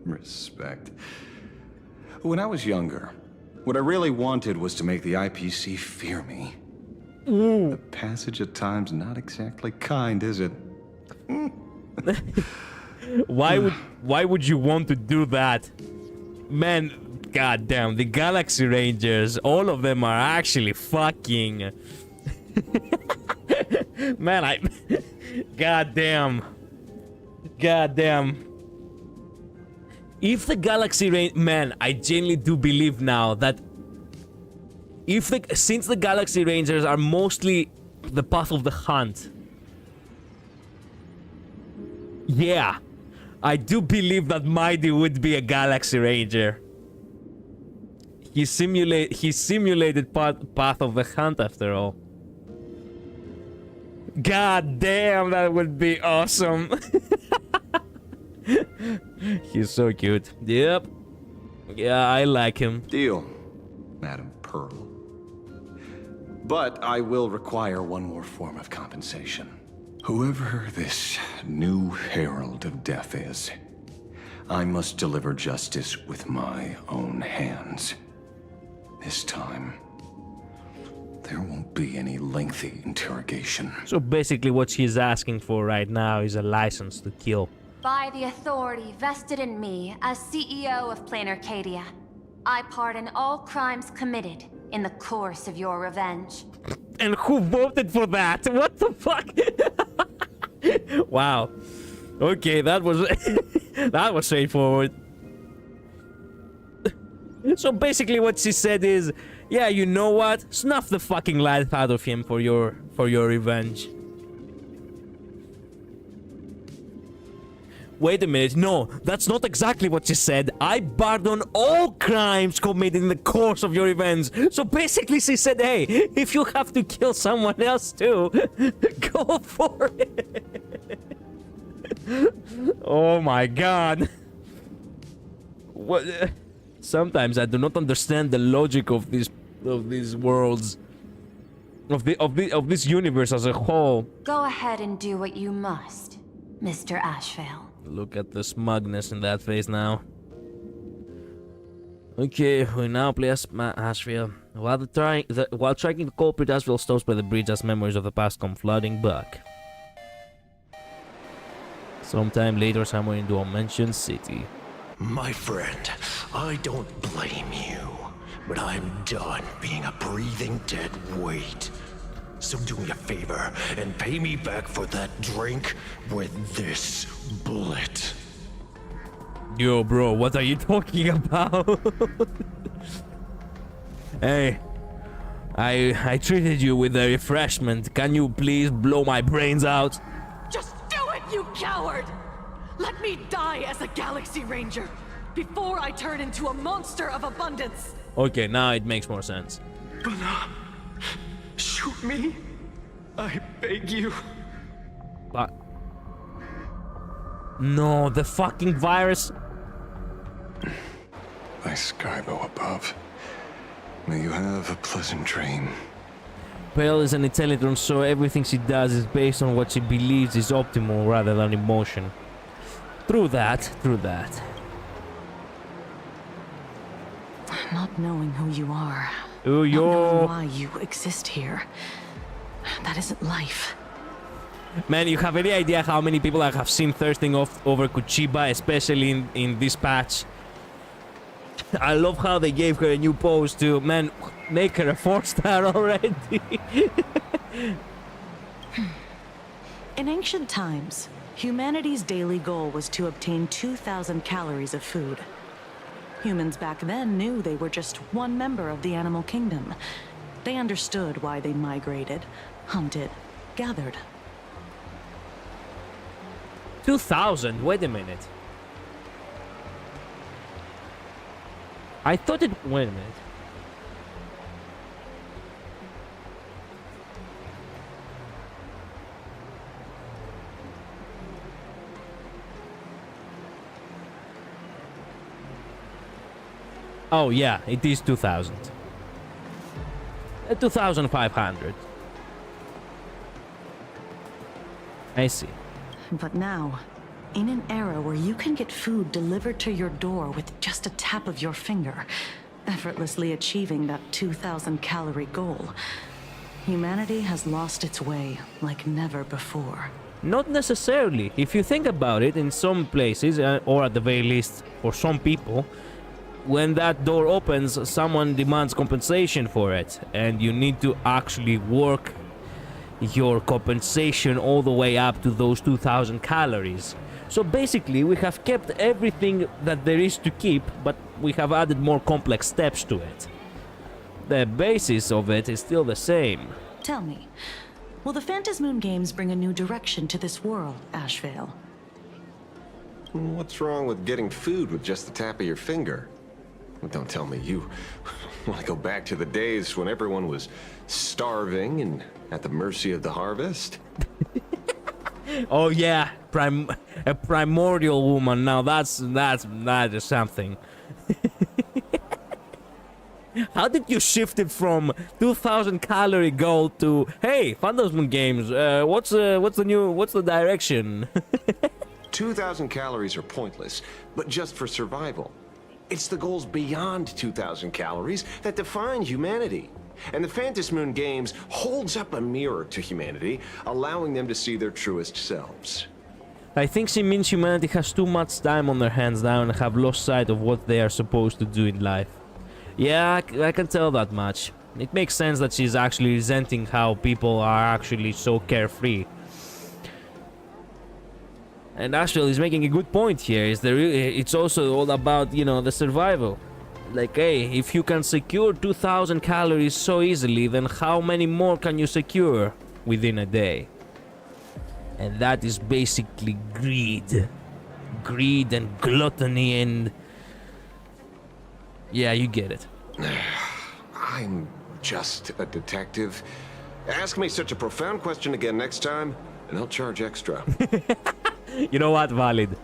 Respect. When I was younger, what I really wanted was to make the IPC fear me. The passage of time's not exactly kind, is it? Why would you want to do that? Man, goddamn, the Galaxy Rangers, all of them are actually fucking... Man, goddamn. If the Galaxy Ranger... Man, I genuinely do believe now that... Since the Galaxy Rangers are mostly the path of the hunt... Yeah. I do believe that Mighty would be a Galaxy Ranger. He simulated path of the hunt after all. God damn, that would be awesome. He's so cute. Yep. Yeah, I like him. Deal, Madam Pearl. But I will require one more form of compensation. Whoever this new herald of death is, I must deliver justice with my own hands. This time, there won't be any lengthy interrogation. So basically what she's asking for right now is a license to kill. By the authority vested in me as CEO of Plain Arcadia, I pardon all crimes committed in the course of your revenge. And who voted for that? What the fuck? Wow. Okay, that was that was straightforward. So basically what she said is, yeah, you know what? Snuff the fucking life out of him for your revenge. Wait a minute, no, that's not exactly what she said. I pardon all crimes committed in the course of your revenge. So basically she said, hey, if you have to kill someone else too, go for it. Oh my god. What? Sometimes I do not understand the logic of these worlds, of this universe as a whole. Go ahead and do what you must, Mr. Ashvale. Look at the smugness in that face now. Okay, we now play as Ashvale. While tracking the culprit, Ashvale stops by the bridge as memories of the past come flooding back. Sometime later, somewhere in the unmentioned city. My friend, I don't blame you, but I'm done being a breathing dead weight. So do me a favor and pay me back for that drink with this bullet. Yo, bro, what are you talking about? Hey, I treated you with a refreshment. Can you please blow my brains out? Just do it, you coward! Let me die as a Galaxy Ranger before I turn into a monster of abundance. Okay, now it makes more sense. Shoot me. I beg you. But no, the fucking virus. My Skybow above. May you have a pleasant dream. Pearl is an intelligent, so everything she does is based on what she believes is optimal rather than emotion. True that, true that. Not knowing who you are. Ooh, Not yo. knowing why you exist here. That isn't life. Man, you have any idea how many people I have seen thirsting over Kuchiba, especially in this patch? I love how they gave her a new pose to, man, make her a 4-star already. In ancient times, humanity's daily goal was to obtain 2,000 calories of food. Humans back then knew they were just one member of the animal kingdom. They understood why they migrated, hunted, gathered. 2,000? Wait a minute. I thought it... Wait a minute. Oh yeah, it is 2,000. 2,500. I see. But now, in an era where you can get food delivered to your door with just a tap of your finger, effortlessly achieving that 2,000 calorie goal, humanity has lost its way like never before. Not necessarily. If you think about it, in some places, or at the very least for some people, when that door opens, someone demands compensation for it, and you need to actually work your compensation all the way up to those 2,000 calories. So basically, we have kept everything that there is to keep, but we have added more complex steps to it. The basis of it is still the same. Tell me, will the Phantasmoon games bring a new direction to this world, Ashvale? What's wrong with getting food with just the tap of your finger? Well, don't tell me you want to go back to the days when everyone was starving and at the mercy of the harvest? Oh yeah, a primordial woman. Now that is something. How did you shift it from 2,000 calorie goal to hey, Phantasm Games? What's the direction? 2,000 calories are pointless, but just for survival. It's the goals beyond 2,000 calories that define humanity. And the Phantasm Games holds up a mirror to humanity, allowing them to see their truest selves. I think she means humanity has too much time on their hands now and have lost sight of what they are supposed to do in life. Yeah, I can tell that much. It makes sense that she's actually resenting how people are actually so carefree. And Astral is making a good point here. It's also all about, you know, the survival. Like, hey, if you can secure 2,000 calories so easily, then how many more can you secure within a day? And that is basically greed. Greed and gluttony and... yeah, you get it. I'm just a detective. Ask me such a profound question again next time, and I'll charge extra. You know what? Valid.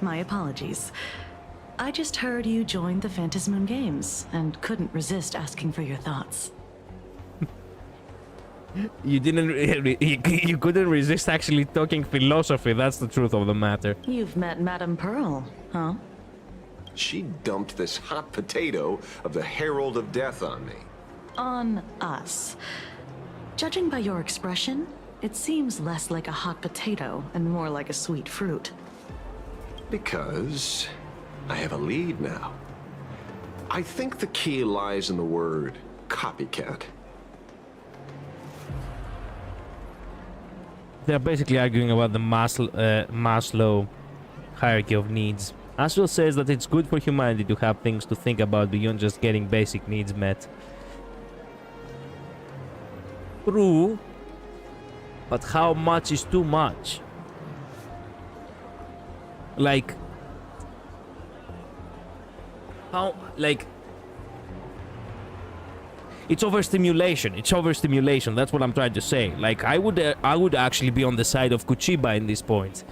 My apologies. I just heard you joined the Phantasm Games and couldn't resist asking for your thoughts. You you couldn't resist actually talking philosophy. That's the truth of the matter. You've met Madame Pearl, huh? She dumped this hot potato of the Herald of Death on me. On us. Judging by your expression, it seems less like a hot potato and more like a sweet fruit. Because I have a lead now. I think the key lies in the word copycat. They're basically arguing about the Maslow hierarchy of needs. Astral says that it's good for humanity to have things to think about beyond just getting basic needs met. True. But how much is too much? Like... how... like... it's overstimulation. It's overstimulation. That's what I'm trying to say. Like, I would actually be on the side of Kuchiba in this point.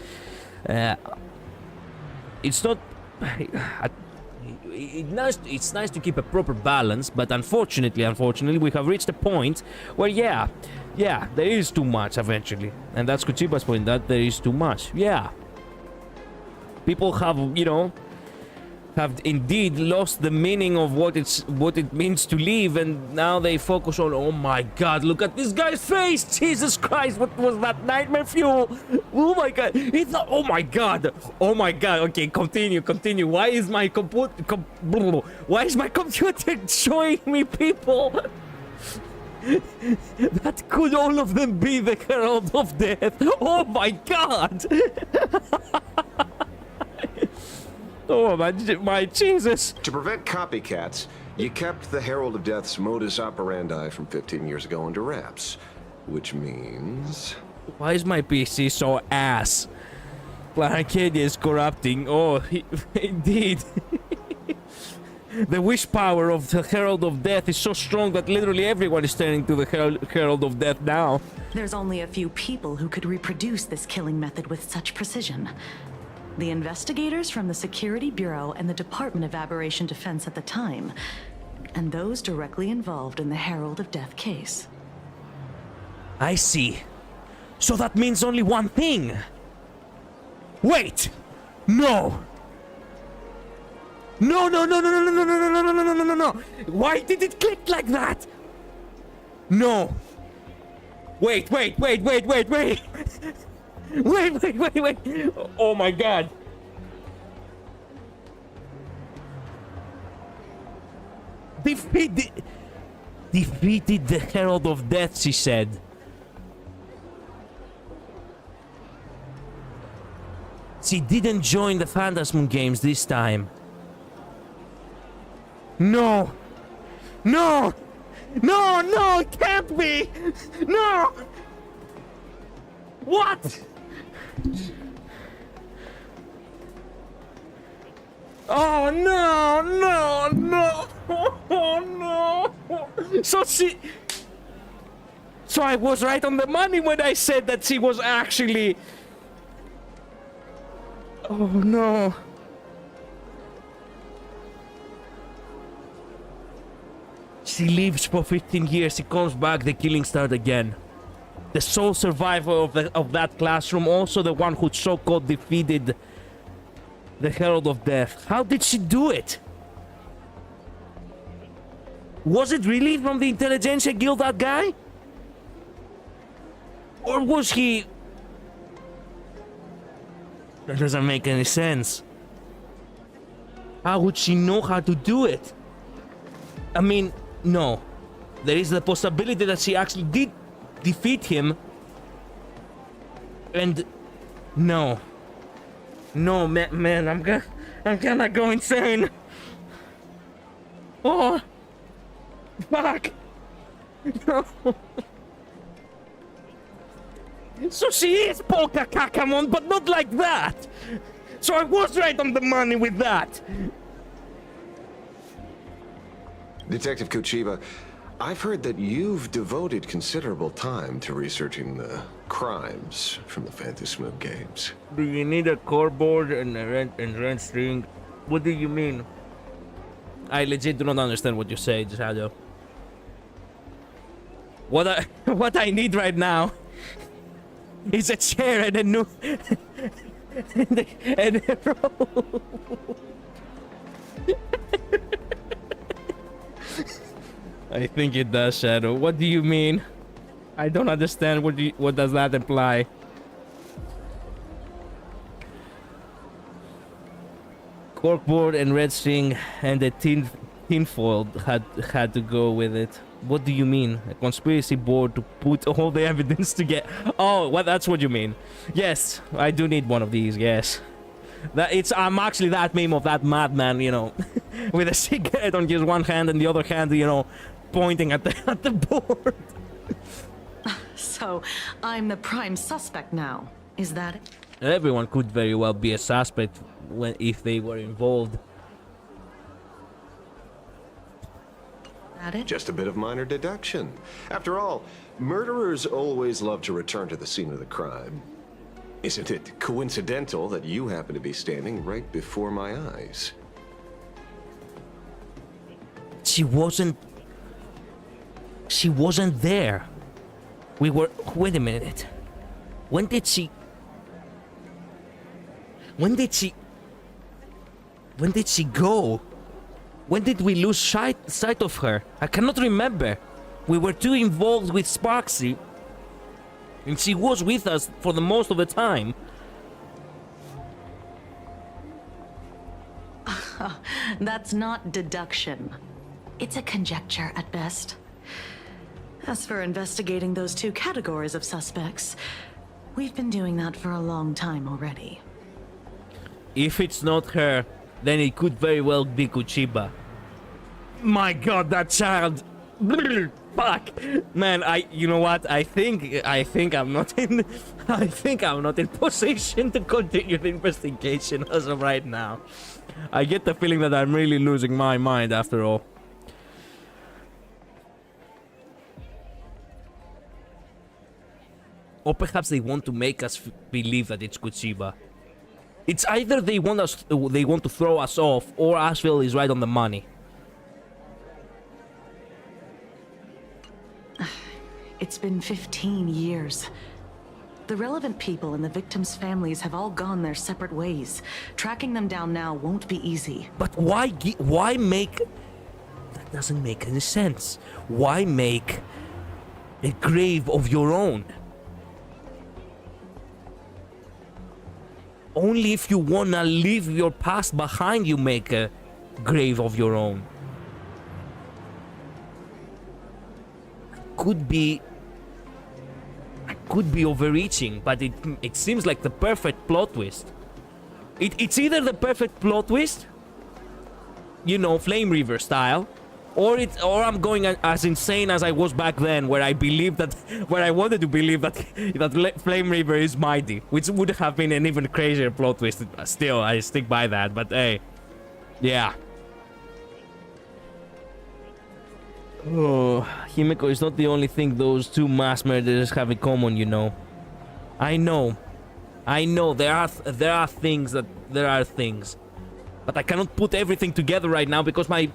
It's not... it's nice to keep a proper balance, but unfortunately, we have reached a point where, yeah, there is too much eventually. And that's Kuchiba's point, that there is too much. Yeah. People have, you know, have indeed lost the meaning of what it means to live, and now they focus on, oh my god, look at this guy's face! Jesus Christ, what was that? Nightmare fuel! Oh my god, it's not, oh my god, okay, continue. Why is my computer showing me people that could all of them be the Herald of Death? Oh my god! Oh my Jesus! To prevent copycats, you kept the Herald of Death's modus operandi from 15 years ago under wraps. Which means... why is my PC so ass? Arcadia is corrupting. Oh, indeed. The wish power of the Herald of Death is so strong that literally everyone is turning to the Herald of Death now. There's only a few people who could reproduce this killing method with such precision. The investigators from the Security Bureau and the Department of Aberration Defense at the time, and those directly involved in the Herald of Death case. I see. So that means only one thing. Wait! No! No! Why did it click like that? No! Wait! Wait! Oh my god! Defeated the Herald of Death, she said. She didn't join the Phantasm Games this time. No! It can't be! No! What? Oh no! Oh no! So So I was right on the money when I said that she was actually... Oh no. She lives for 15 years, she comes back, the killing starts again. The sole survivor of that classroom, also the one who so-called defeated the Herald of Death. How did she do it? Was it really from the Intelligentsia Guild, that guy? Or was he... That doesn't make any sense. How would she know how to do it? I mean, no. There is the possibility that she actually did defeat him. And... No. No, man, I'm gonna go insane. Oh! Fuck! No! So she is Polka Kakamon, but not like that! So I was right on the money with that! Detective Kuchiba, I've heard that you've devoted considerable time to researching the crimes from the Phantasmo games. Do you need a core board and a red string? What do you mean? I legit do not understand what you say, Shadow. What I need right now is a chair and a new and a roll. I think it does, Shadow. What do you mean? I don't understand. What does that imply? Corkboard and red string and a tin foil had to go with it. What do you mean? A conspiracy board to put all the evidence together? Oh, well, that's what you mean. Yes, I do need one of these. Yes, I'm actually that meme of that madman, you know, with a cigarette on his one hand and the other hand, you know, pointing at the board. So, I'm the prime suspect now. Is that it? Everyone could very well be a suspect if they were involved. That it? Just a bit of minor deduction. After all, murderers always love to return to the scene of the crime. Isn't it coincidental that you happen to be standing right before my eyes? She wasn't there. We were... Wait a minute. When did she go? When did we lose sight of her? I cannot remember. We were too involved with Sparksy. And she was with us for the most of the time. That's not deduction. It's a conjecture at best. As for investigating those two categories of suspects, we've been doing that for a long time already. If it's not her, then it could very well be Kuchiba. My god, that child! Fuck! Man, you know what? I think I'm not in position to continue the investigation as of right now. I get the feeling that I'm really losing my mind after all. Or perhaps they want to make us believe that it's Kuchiba. It's either they want to throw us off, or Asheville is right on the money. It's been 15 years. The relevant people and the victims' families have all gone their separate ways. Tracking them down now won't be easy. But why make... That doesn't make any sense. Why make a grave of your own? Only if you wanna leave your past behind you make a grave of your own. Could be overreaching, but it seems like the perfect plot twist. It's either the perfect plot twist, you know, Flame Reaver style, or I'm going as insane as I was back then, where I wanted to believe that Flame Reaver is mighty, which would have been an even crazier plot twist. Still, I stick by that, but hey, yeah. Oh, Himeko is not the only thing those two mass murderers have in common, you know. I know. There are things. But I cannot put everything together right now because my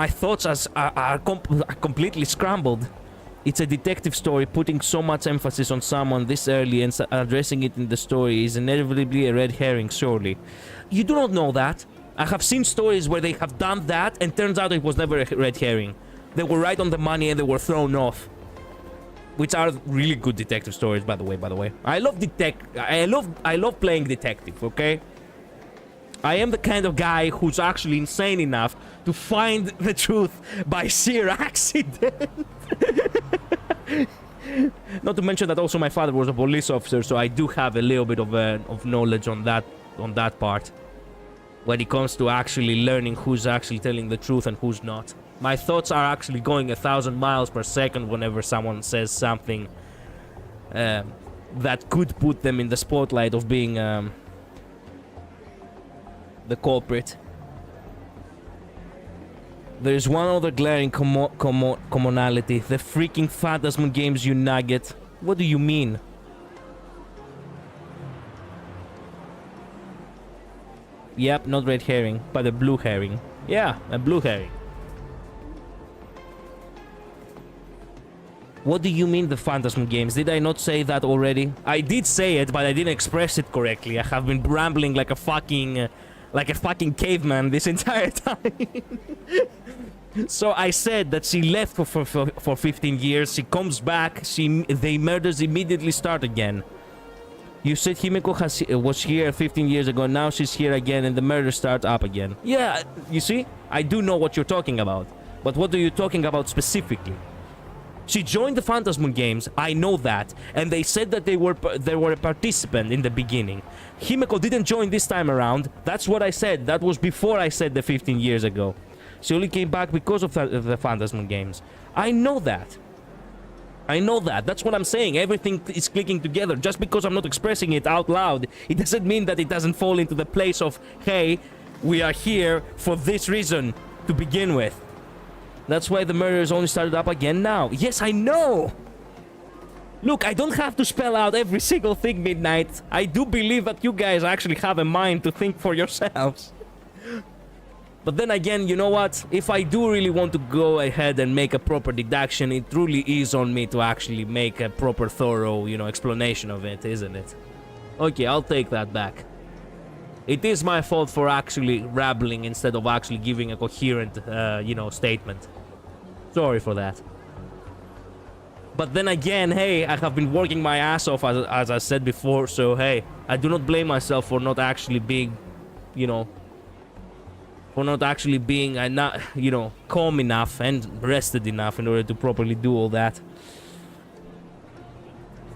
thoughts are completely scrambled. It's a detective story. Putting so much emphasis on someone this early and addressing it in the story is inevitably a red herring, surely. You do not know that. I have seen stories where they have done that and turns out it was never a red herring. They were right on the money and they were thrown off. Which are really good detective stories, by the way. I love playing detective, okay? I am the kind of guy who's actually insane enough to find the truth by sheer accident. Not to mention that also my father was a police officer, so I do have a little bit of knowledge on that part. When it comes to actually learning who's actually telling the truth and who's not. My thoughts are actually going 1,000 miles per second whenever someone says something that could put them in the spotlight of being the culprit. There is one other glaring commonality. The freaking Phantasm games, you nugget. What do you mean? Yep, not red herring, but a blue herring. Yeah, a blue herring. What do you mean the Phantasm games? Did I not say that already? I did say it, but I didn't express it correctly. I have been rambling like a fucking caveman this entire time. So I said that she left for 15 years. She comes back. The murders immediately start again. You said Himeko was here 15 years ago. Now she's here again, and the murders start up again. Yeah, you see, I do know what you're talking about. But what are you talking about specifically? She joined the Phantasm games, I know that, and they said that they were a participant in the beginning. Himeko didn't join this time around. That's what I said. That was before I said the 15 years ago. She only came back because of the Phantasm games. I know that. That's what I'm saying. Everything is clicking together. Just because I'm not expressing it out loud, it doesn't mean that it doesn't fall into the place of, hey, we are here for this reason to begin with. That's why the murders only started up again now. Yes, I know! Look, I don't have to spell out every single thing, Midnight. I do believe that you guys actually have a mind to think for yourselves. But then again, you know what? If I do really want to go ahead and make a proper deduction, it truly is on me to actually make a proper, thorough, explanation of it, isn't it? Okay, I'll take that back. It is my fault for actually rambling instead of actually giving a coherent, statement. Sorry for that. But then again, hey, I have been working my ass off, as I said before, so hey, I do not blame myself for not actually being, calm enough and rested enough in order to properly do all that.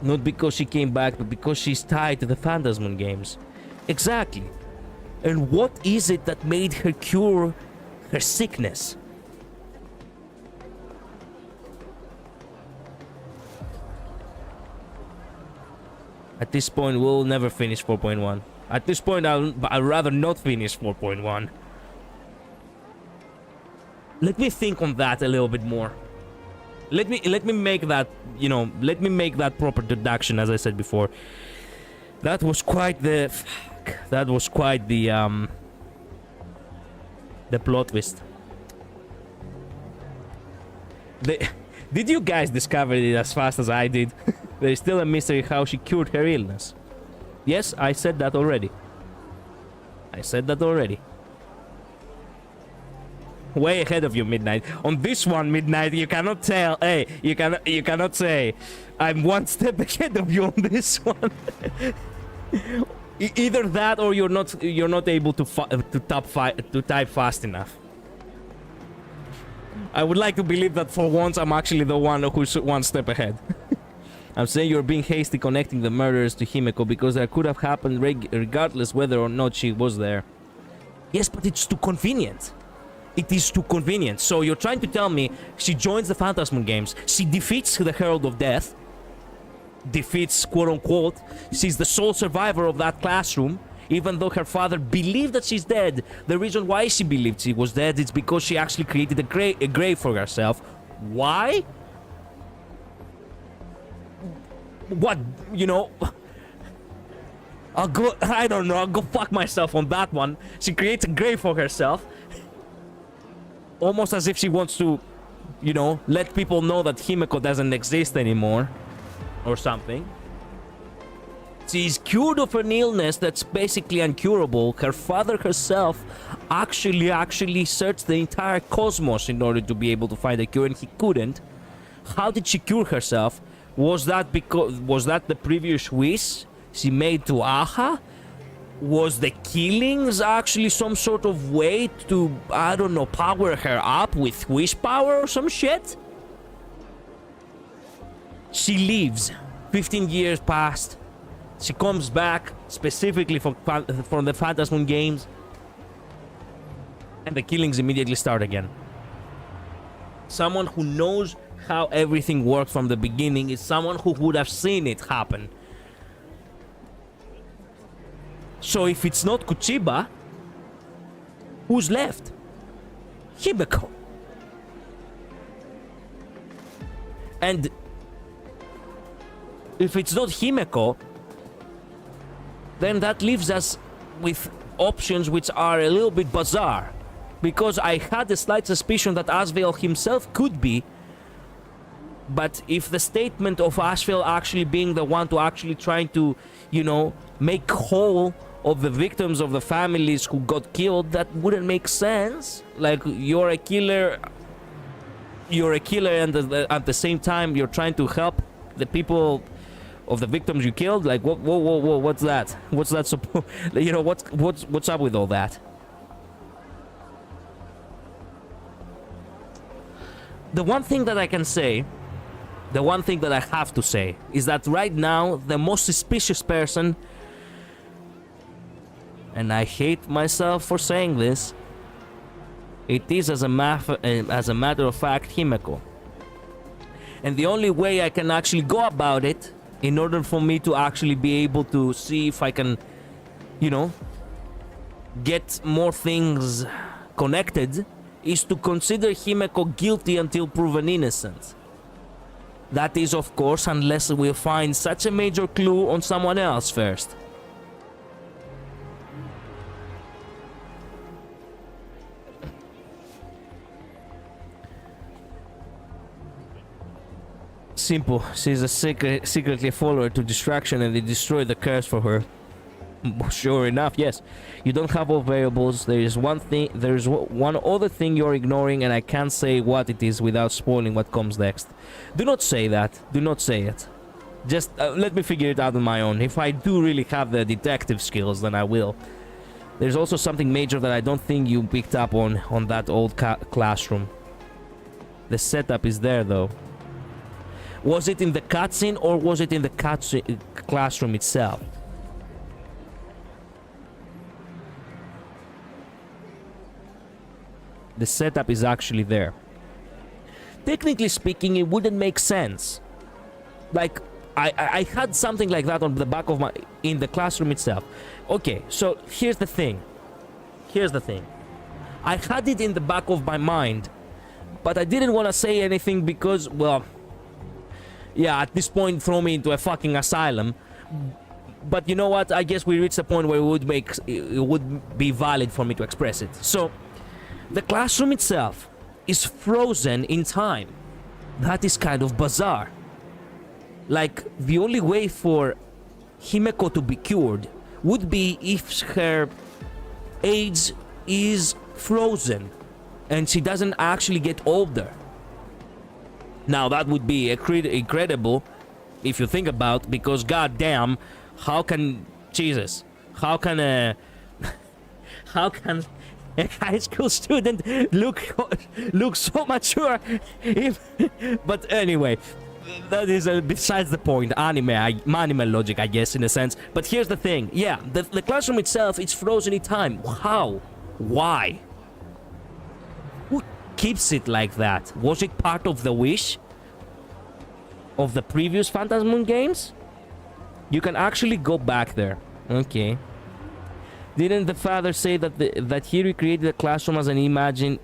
Not because she came back, but because she's tied to the Phantasm games. Exactly. And what is it that made her cure her sickness? At this point, we'll never finish 4.1. At this point, I'd rather not finish 4.1. Let me think on that a little bit more. Let me make that, let me make that proper deduction, as I said before. That was quite the... That was quite the plot twist. Did you guys discover it as fast as I did? There is still a mystery how she cured her illness. Yes, I said that already. Way ahead of you, Midnight. On this one, Midnight, you cannot tell. Hey, you cannot say I'm one step ahead of you on this one. Either that, or you're not able to type fast enough. I would like to believe that for once I'm actually the one who's one step ahead. I'm saying you're being hasty connecting the murders to Himeko because that could have happened regardless whether or not she was there. Yes, but it's too convenient. It is too convenient. So you're trying to tell me she joins the Phantasm games, she defeats the Herald of Death, defeats quote-unquote, she's the sole survivor of that classroom, Even though her father believed that she's dead, the reason why she believed she was dead is because she actually created a grave for herself. Why? What, you know? I don't know, I'll go fuck myself on that one. She creates a grave for herself. Almost as if she wants to, you know, let people know that Himeko doesn't exist anymore. Or something. She's cured of an illness that's basically incurable. Her father herself actually searched the entire cosmos in order to be able to find a cure, and he couldn't. How did she cure herself? Was that the previous wish she made to Aha? Was the killings actually some sort of way to, I don't know, power her up with wish power or some shit? She leaves. 15 years passed. She comes back specifically from the Phantasm games, and the killings immediately start again. Someone who knows how everything worked from the beginning is someone who would have seen it happen. So if it's not Kuchiba, who's left? Himeko. And if it's not Himeko, then that leaves us with options which are a little bit bizarre. Because I had a slight suspicion that Asvel himself could be. But if the statement of Asvel actually being the one to actually trying to, you know, make whole of the victims of the families who got killed, that wouldn't make sense. Like, you're a killer, and at the same time you're trying to help the people of the victims you killed. Like, whoa, what's that? What's that supposed? You know, what's up with all that? The one thing that I can say, the one thing that I have to say, is that right now the most suspicious person, and I hate myself for saying this, it is as a matter of fact Himeko. And the only way I can actually go about it, in order for me to actually be able to see if I can, you know, get more things connected, is to consider Himeko guilty until proven innocent. That is, of course, unless we find such a major clue on someone else first. Simple. She's a secretly follower to distraction, and they destroy the curse for her. Sure enough, yes. You don't have all variables. There is one other thing you're ignoring, and I can't say what it is without spoiling what comes next. Do not say that. Do not say it. Just let me figure it out on my own. If I do really have the detective skills, then I will. There's also something major that I don't think you picked up on that old classroom. The setup is there, though. Was it in the cutscene, or was it in the classroom itself? The setup is actually there. Technically speaking, it wouldn't make sense. Like, I had something like that on the back of in the classroom itself. Okay, so here's the thing. I had it in the back of my mind, but I didn't want to say anything because, well, yeah, at this point throw me into a fucking asylum. But you know what? I guess we reached a point where it would be valid for me to express it. So, the classroom itself is frozen in time. That is kind of bizarre. Like, the only way for Himeko to be cured would be if her age is frozen and she doesn't actually get older. Now, that would be incredible if you think about, because goddamn, how can a high school student look so mature? But anyway, that is besides the point. Anime logic, I guess, in a sense. But here's the thing. Yeah, the classroom itself, it's frozen in time. How? Why? Who keeps it like that? Was it part of the wish of the previous Phantasm games? You can actually go back there. Okay. Didn't the father say that that he recreated the classroom as an imagine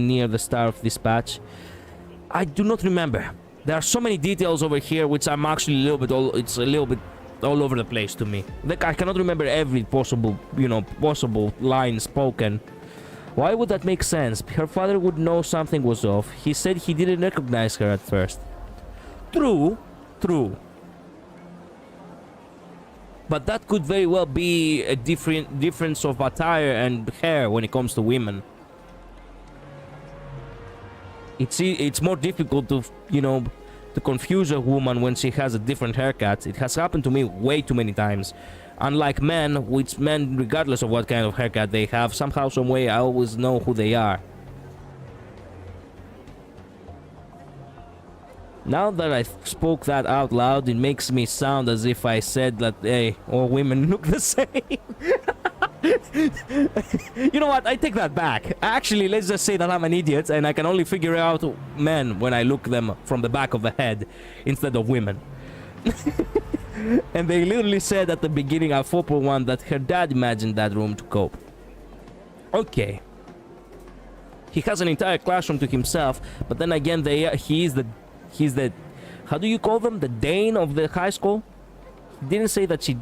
near the Star of Dispatch? I do not remember. There are so many details over here which I'm actually a little bit all over the place to me. Like, I cannot remember every possible, possible line spoken. Why would that make sense? Her father would know something was off. He said he didn't recognize her at first. True. But that could very well be a difference of attire and hair when it comes to women. It's more difficult to, to confuse a woman when she has a different haircut. It has happened to me way too many times. Unlike men, which men, regardless of what kind of haircut they have, somehow, some way, I always know who they are. Now that I spoke that out loud, it makes me sound as if I said that, hey, all women look the same. You know what? I take that back. Actually, let's just say that I'm an idiot and I can only figure out men when I look them from the back of the head instead of women. And they literally said at the beginning of 4.1 that her dad imagined that room to cope. Okay. He has an entire classroom to himself, but then again, he's the how do you call them? The Dane of the high school? He didn't say that she's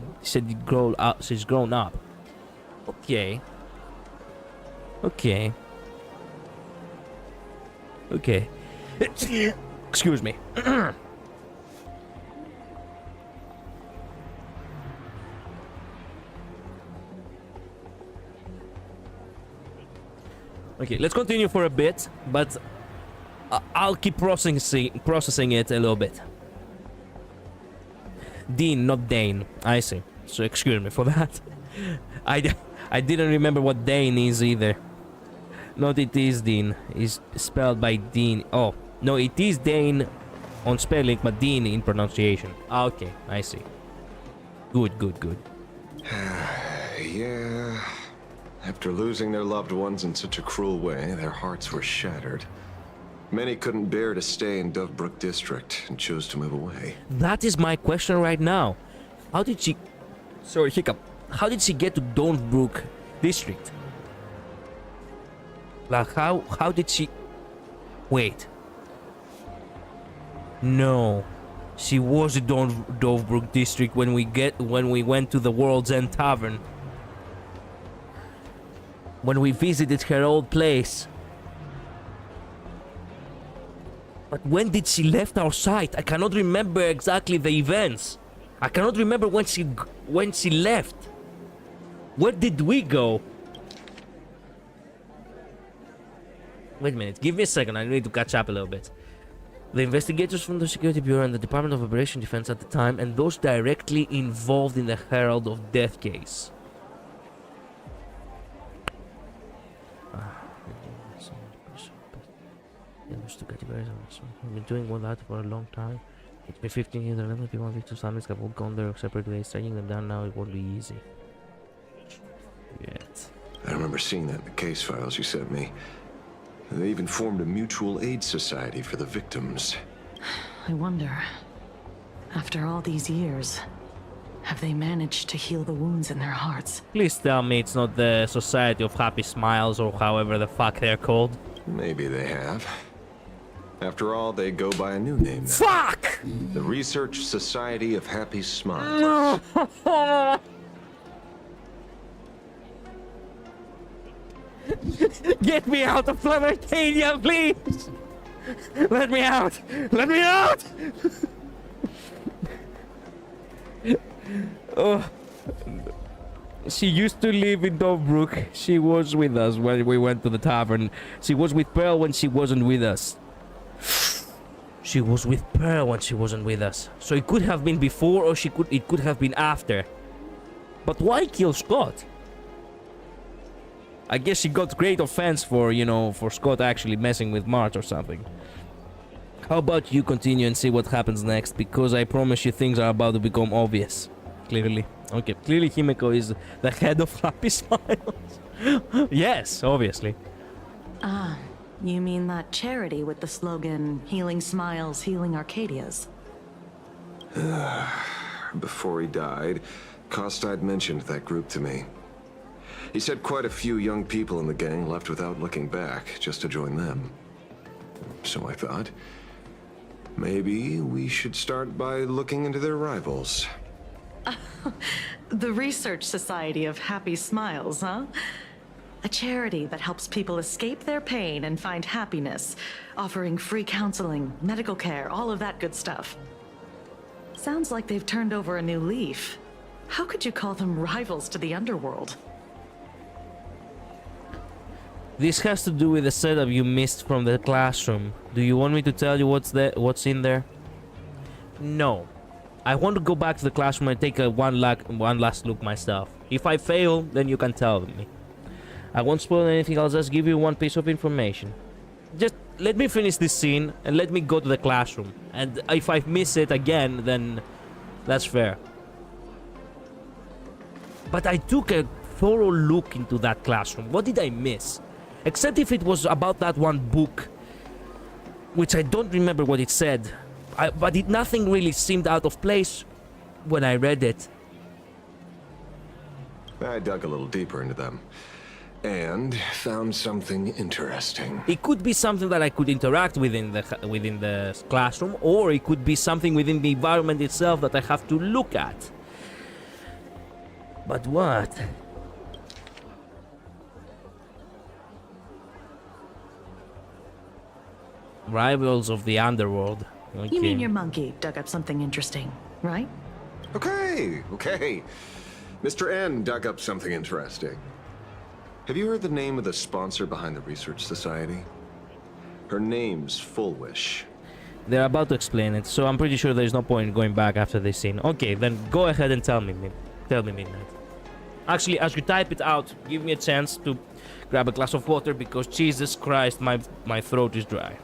grown up. Okay. Excuse me. Okay, let's continue for a bit, but I'll keep processing it a little bit. Dean, not Dane. I see. So excuse me for that. I didn't remember what Dane is either. Not it is Dean. It's spelled by Dean. Oh, no, it is Dane on spelling, but Dean in pronunciation. Okay, I see. Good. Yeah. After losing their loved ones in such a cruel way, their hearts were shattered. Many couldn't bear to stay in Dovebrook District and chose to move away. That is my question right now. How did she... Sorry, hiccup. How did she get to Dovebrook District? Like, how did she... Wait. No. She was in Dovebrook District when we went to the World's End Tavern. When we visited her old place. But when did she left our sight? I cannot remember exactly the events. I cannot remember when she left. Where did we go? Wait a minute, give me a second, I need to catch up a little bit. The investigators from the Security Bureau and the Department of Operation Defense at the time, and those directly involved in the Herald of Death case. I've been doing all that for a long time. It's been 15 years. 11 people, victims, families have all gone their separate ways. Tracking them down now, it won't be easy. Yet. I remember seeing that in the case files you sent me. They even formed a mutual aid society for the victims. I wonder, after all these years, have they managed to heal the wounds in their hearts? Please tell me it's not the Society of Happy Smiles or however the fuck they're called. Maybe they have. After all, they go by a new name now. Fuck! The Research Society of Happy Smiles. Get me out of Flamencania, please! Let me out! Let me out! Oh. She used to live in Dovebrook. She was with us when we went to the tavern. She was with Pearl when she wasn't with us. She was with Pearl when she wasn't with us. So it could have been before or it could have been after. But why kill Scott? I guess she got great offense for, for Scott actually messing with March or something. How about you continue and see what happens next, because I promise you things are about to become obvious. Clearly. Okay, clearly Himeko is the head of Happy Smiles. Yes, obviously. Ah, you mean that charity with the slogan, Healing Smiles, Healing Arcadias? Before he died, Kostad mentioned that group to me. He said quite a few young people in the gang left without looking back, just to join them. So I thought, maybe we should start by looking into their rivals. The Research Society of Happy Smiles, huh? A charity that helps people escape their pain and find happiness, offering free counseling, medical care, all of that good stuff. Sounds like they've turned over a new leaf. How could you call them rivals to the underworld? This has to do with the setup you missed from the classroom. Do you want me to tell you what's in there? No. I want to go back to the classroom and take one last look myself. If I fail, then you can tell me. I won't spoil anything, I'll just give you one piece of information. Just let me finish this scene and let me go to the classroom. And if I miss it again, then that's fair. But I took a thorough look into that classroom. What did I miss? Except if it was about that one book, which I don't remember what it said. But nothing really seemed out of place when I read it. I dug a little deeper into them and found something interesting. It could be something that I could interact within the classroom, or it could be something within the environment itself that I have to look at. But what? Rivals of the underworld. Okay. You mean your monkey dug up something interesting, right? Okay. Mr. N dug up something interesting. Have you heard the name of the sponsor behind the Research Society? Her name's Fullwish. They're about to explain it, so I'm pretty sure there's no point in going back after this scene. Okay, then go ahead and tell me, Midnight. Actually, as you type it out, give me a chance to grab a glass of water because Jesus Christ, my throat is dry.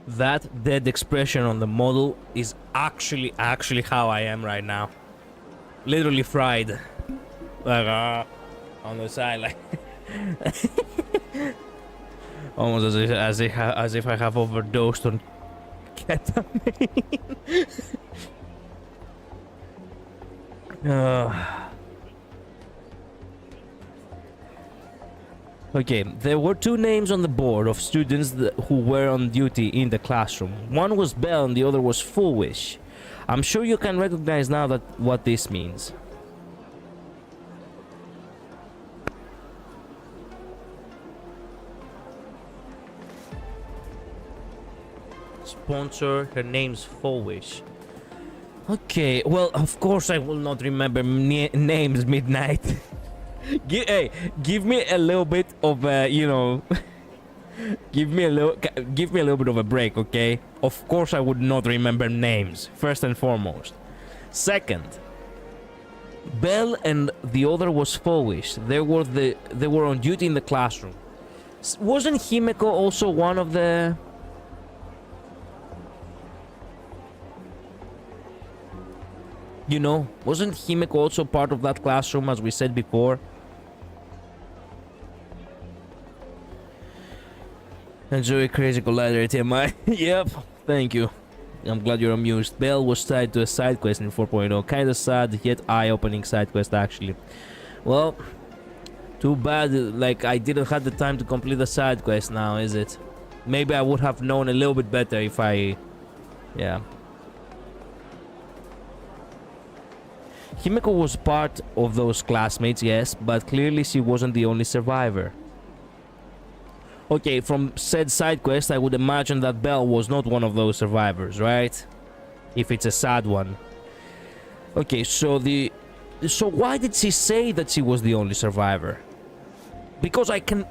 That dead expression on the model is actually how I am right now. Literally fried. Like, on the side, like... Almost as if I have overdosed on ketamine. Okay, there were two names on the board of students who were on duty in the classroom. One was Bell and the other was Fullwish. I'm sure you can recognize now what this means. Sponsor, her name's Fullwish. Okay, well, of course I will not remember names, Midnight. Give me a little bit of give me a little bit of a break, okay? Of course I would not remember names, first and foremost. Second, Bell and the other was Fullwish. They were on duty in the classroom. Wasn't Himeko also one of the... You know, wasn't Himeko also part of that classroom, as we said before? Enjoy Crazy Collider, TMI. Yep, thank you. I'm glad you're amused. Bell was tied to a side quest in 4.0. Kinda sad, yet eye-opening side quest, actually. Well, too bad, like, I didn't have the time to complete the side quest now, is it? Maybe I would have known a little bit better if I... Yeah. Himeko was part of those classmates, yes, but clearly she wasn't the only survivor. Okay, from said side quest, I would imagine that Belle was not one of those survivors, right? If it's a sad one. Okay, so why did she say that she was the only survivor? Because I can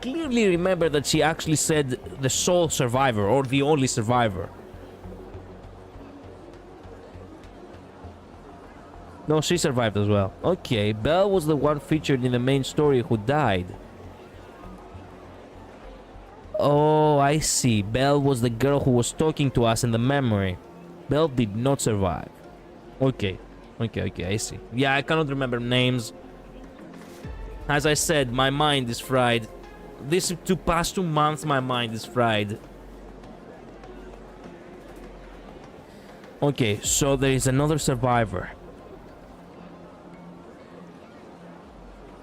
clearly remember that she actually said the sole survivor or the only survivor. No, she survived as well. Okay, Belle was the one featured in the main story who died. Oh, I see. Belle was the girl who was talking to us in the memory. Belle did not survive. Okay, I see. Yeah, I cannot remember names. As I said, my mind is fried. These past 2 months, my mind is fried. Okay, so there is another survivor.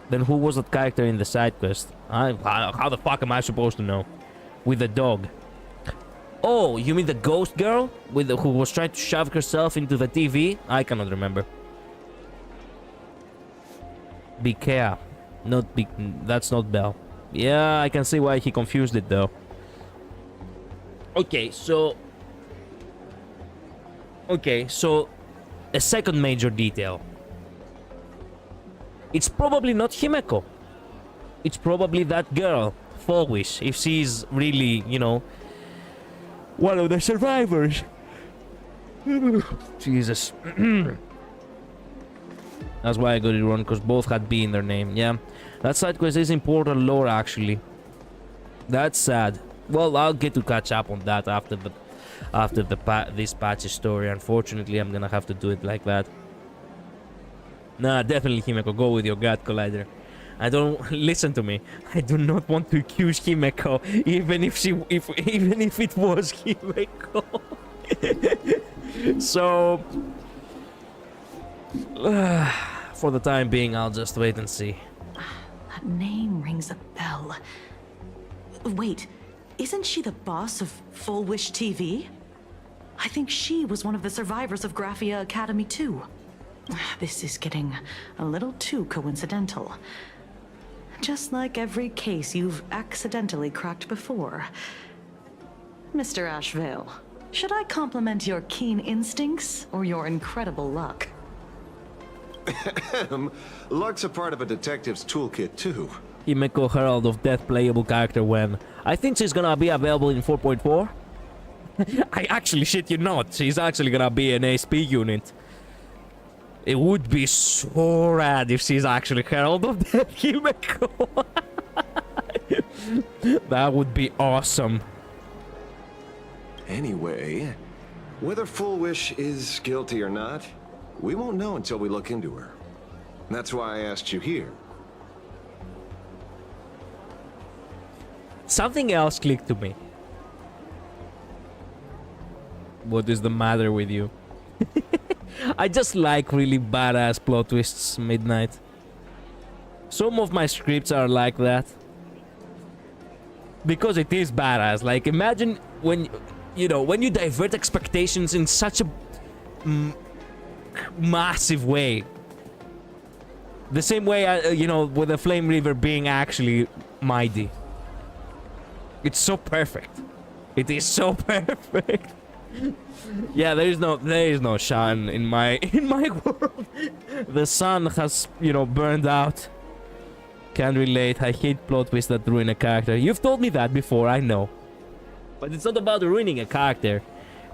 Then who was that character in the side quest? How the fuck am I supposed to know? With the dog. Oh, you mean the ghost girl? Who was trying to shove herself into the TV? I cannot remember. Bikea. That's not Belle. Yeah, I can see why he confused it though. Okay, so a second major detail. It's probably not Himeko. It's probably that girl, Folwish, if she's really, you know, one of the survivors. Jesus. That's why I got it wrong, because both had B in their name, yeah. That side quest is important lore, actually. That's sad. Well, I'll get to catch up on that after this patch's story. Unfortunately, I'm gonna have to do it like that. Nah, definitely Himeko, go with your gut collider. I don't listen to me. I do not want to accuse Himeko, even if it was Himeko. So for the time being, I'll just wait and see. That name rings a bell. Wait, isn't she the boss of Full Wish TV? I think she was one of the survivors of Graphia Academy too. This is getting a little too coincidental. Just like every case you've accidentally cracked before. Mr. Ashvale, should I compliment your keen instincts or your incredible luck? Luck's a part of a detective's toolkit too. Himeko Herald of Death playable character when? I think she's gonna be available in 4.4. I actually shit you not. She's actually gonna be an ASP unit. It would be so rad if she's actually Herald of Death Himeko. That would be awesome. Anyway, whether Full Wish is guilty or not, we won't know until we look into her. That's why I asked you here. Something else clicked to me. What is the matter with you? I just like really badass plot twists, Midnight. Some of my scripts are like that. Because it is badass. Like, imagine when you divert expectations in such a massive way. The same way, with the Flame River being actually mighty. It's so perfect. It is so perfect. Yeah, there is no sun in my world. The sun has, burned out. Can't relate. I hate plot twists that ruin a character. You've told me that before, I know. But it's not about ruining a character.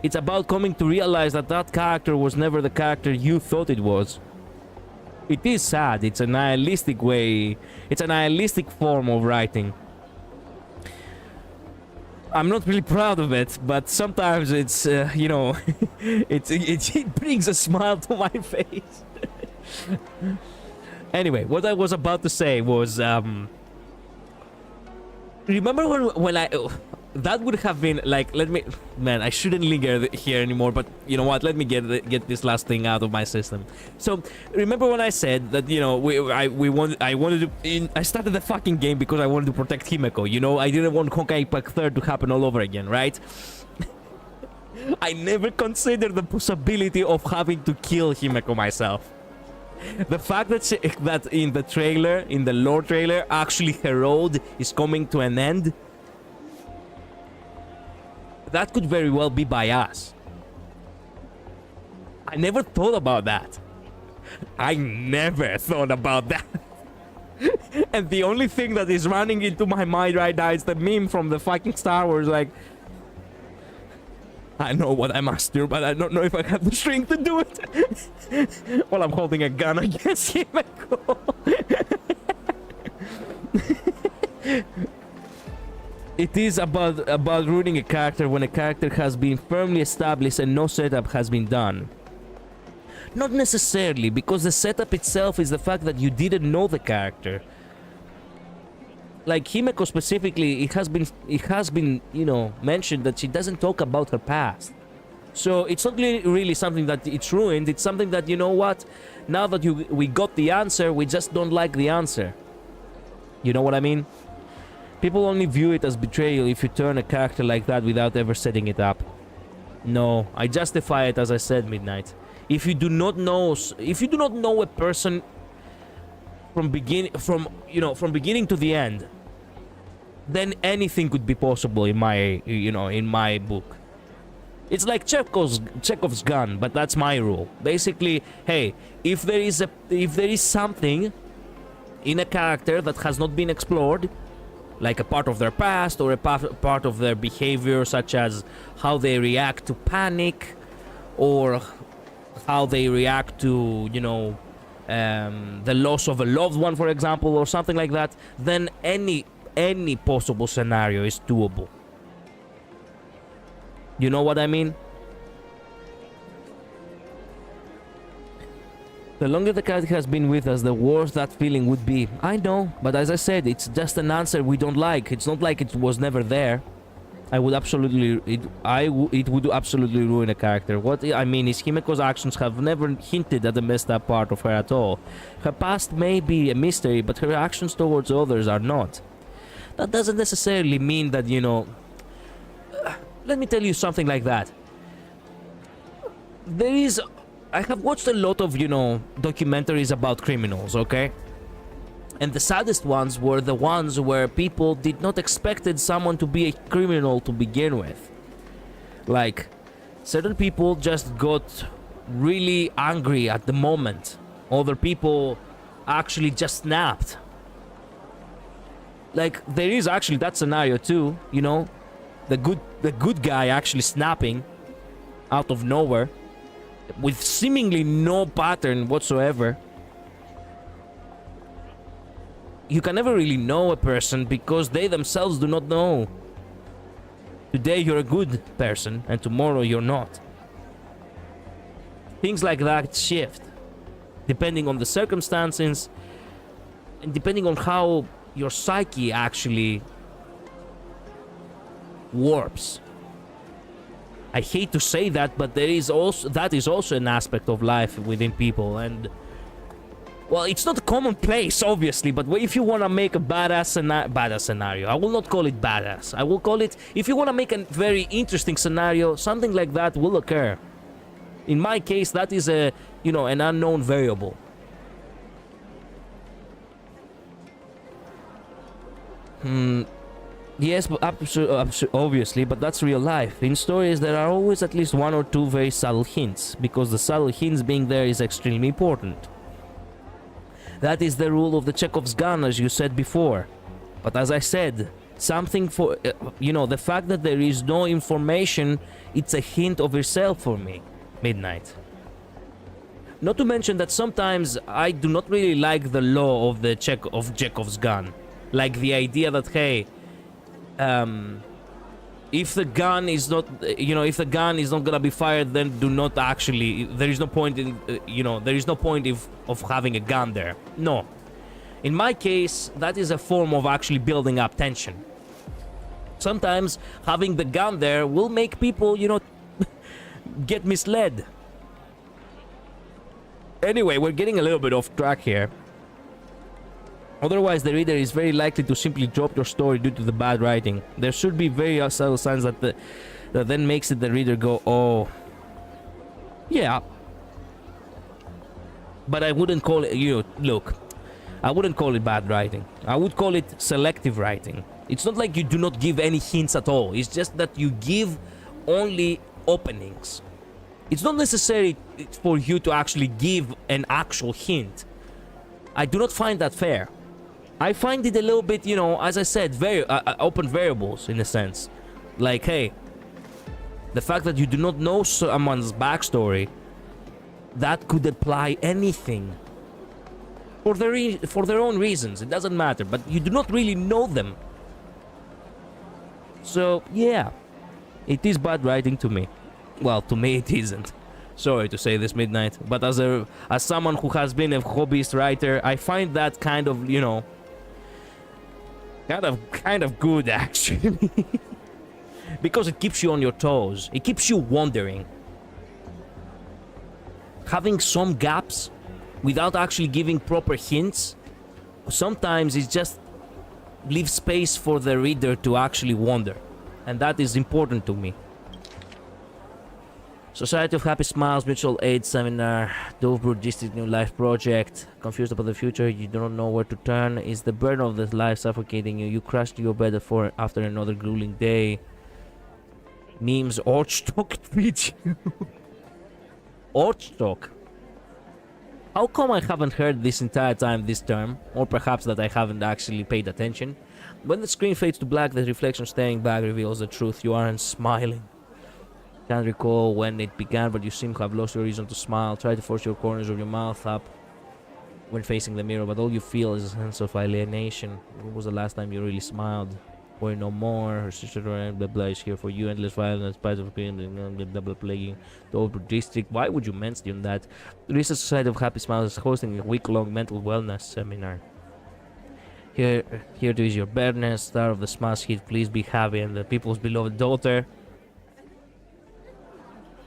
It's about coming to realize that that character was never the character you thought it was. It is sad. It's a nihilistic way. It's a nihilistic form of writing. I'm not really proud of it, but sometimes it's, it brings a smile to my face. Anyway, what I was about to say was, remember when that would have been like, man, I shouldn't linger here anymore, but you know what, let me get this last thing out of my system. So, remember when I said that, I started the fucking game because I wanted to protect Himeko, I didn't want Honkai Pack 3 to happen all over again, right? I never considered the possibility of having to kill Himeko myself. The fact that that in the trailer, in the lore trailer, actually her road is coming to an end, that could very well be by us. I never thought about that. I never thought about that. And the only thing that is running into my mind right now is the meme from the fucking Star Wars, like, I know what I must do, but I don't know if I have the strength to do it. While I'm holding a gun against him. It is about ruining a character when a character has been firmly established and no setup has been done. Not necessarily, because the setup itself is the fact that you didn't know the character. Like Himeko specifically, it has been, you know, mentioned that she doesn't talk about her past. So it's not really something that it's ruined. It's something that, you know what, now that we got the answer, we just don't like the answer. You know what I mean? People only view it as betrayal if you turn a character like that without ever setting it up. No, I justify it as I said, Midnight. If you do not know a person from beginning to the end, then anything could be possible in my book. It's like Chekhov's gun, but that's my rule. Basically, hey, if there is something in a character that has not been explored, like a part of their past or a part of their behavior, such as how they react to panic or how they react to, you know, the loss of a loved one, for example, or something like that, then any possible scenario is doable. You know what I mean? The longer the character has been with us, the worse that feeling would be. I know, but as I said, it's just an answer we don't like. It's not like it was never there. It would absolutely ruin a character. What I mean is Himeko's actions have never hinted at the messed up part of her at all. Her past may be a mystery, but her actions towards others are not. That doesn't necessarily mean that, you know... let me tell you something like that. I have watched a lot of, you know, documentaries about criminals, okay? And the saddest ones were the ones where people did not expected someone to be a criminal to begin with. Like, certain people just got really angry at the moment. Other people actually just snapped. Like, there is actually that scenario too, you know? The good guy actually snapping out of nowhere with seemingly no pattern whatsoever. You can never really know a person because they themselves do not know. Today you're a good person and tomorrow you're not. Things like that shift depending on the circumstances and depending on how your psyche actually warps. I hate to say that, but that is also an aspect of life within people. And well, it's not commonplace, obviously, but if you want to make a badass scenario, I will not call it badass. I will call it, if you want to make a very interesting scenario, something like that will occur. In my case, that is an unknown variable. Yes, but obviously, but that's real life. In stories, there are always at least one or two very subtle hints, because the subtle hints being there is extremely important. That is the rule of the Chekhov's gun, as you said before. But as I said, something for, the fact that there is no information, it's a hint of yourself for me, Midnight. Not to mention that sometimes I do not really like the law of the Chekhov's gun. Like the idea that, hey, if the gun is not, gonna be fired, then do not actually. There is no point in, of having a gun there. No, in my case, that is a form of actually building up tension. Sometimes having the gun there will make people, get misled. Anyway, we're getting a little bit off track here. Otherwise, the reader is very likely to simply drop your story due to the bad writing. There should be very subtle signs that then makes it the reader go, oh, yeah. But I wouldn't call it, look, I wouldn't call it bad writing. I would call it selective writing. It's not like you do not give any hints at all. It's just that you give only openings. It's not necessary for you to actually give an actual hint. I do not find that fair. I find it a little bit, as I said, very open variables in a sense. Like, hey, the fact that you do not know someone's backstory, that could apply anything. For their own reasons, it doesn't matter, but you do not really know them. So, yeah, it is bad writing to me. Well, to me it isn't. Sorry to say this, Midnight, but as someone who has been a hobbyist writer, I find that kind of, kind of good actually. Because it keeps you on your toes. It keeps you wondering. Having some gaps without actually giving proper hints, sometimes it just leaves space for the reader to actually wonder. And that is important to me. Society of Happy Smiles, Mutual Aid Seminar, Dovebrook District New Life Project. Confused about the future, you do not know where to turn. Is the burden of this life suffocating you? You crash to your bed after another grueling day. Memes, Orchstock tweet you. Orchstock? How come I haven't heard this entire time this term? Or perhaps that I haven't actually paid attention? When the screen fades to black, the reflection staring back reveals the truth. You aren't smiling. Can't recall when it began, but you seem to have lost your reason to smile. Try to force your corners of your mouth up when facing the mirror, but all you feel is a sense of alienation. When was the last time you really smiled? Worry no more. Her sister blah blah is here for you. Endless violence, spite of being blah blah plaguing the old district. Why would you mention that? The Research Society of Happy Smiles is hosting a week-long mental wellness seminar. Here to is your badness, star of the smash hit. Please be happy, and the people's beloved daughter.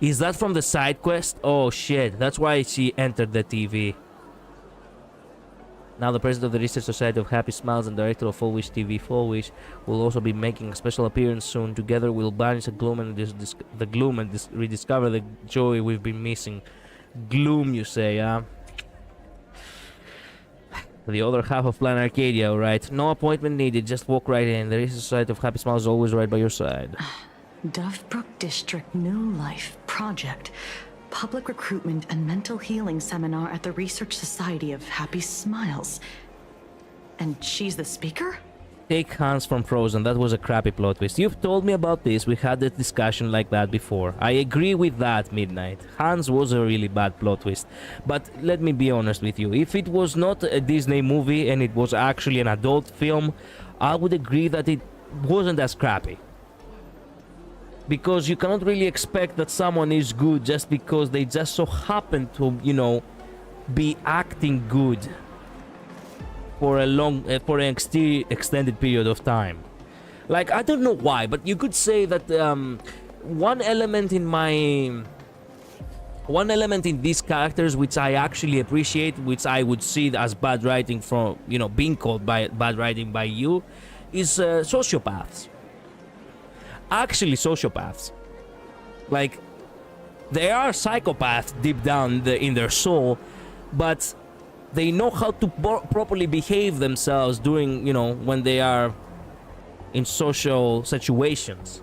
Is that from the side quest? Oh shit, that's why she entered the TV. Now the president of the Research Society of Happy Smiles and director of Full Wish TV, Full Wish, will also be making a special appearance soon. Together we'll banish the gloom and rediscover the joy we've been missing. Gloom, you say, huh? The other half of Plan Arcadia, alright. No appointment needed, just walk right in. The Research Society of Happy Smiles is always right by your side. Dovebrook District New Life Project. Public Recruitment and Mental Healing Seminar at the Research Society of Happy Smiles. And she's the speaker? Take Hans from Frozen, that was a crappy plot twist. You've told me about this, we had a discussion like that before. I agree with that, Midnight. Hans was a really bad plot twist. But let me be honest with you, if it was not a Disney movie and it was actually an adult film, I would agree that it wasn't as crappy. Because you cannot really expect that someone is good just because they just so happen to, be acting good for an extended period of time. Like, I don't know why, but you could say that one element in these characters which I actually appreciate, which I would see as bad writing from, being called bad writing by you, is sociopaths. Actually sociopaths. Like, they are psychopaths deep down in their soul, but they know how to properly behave themselves during, when they are in social situations.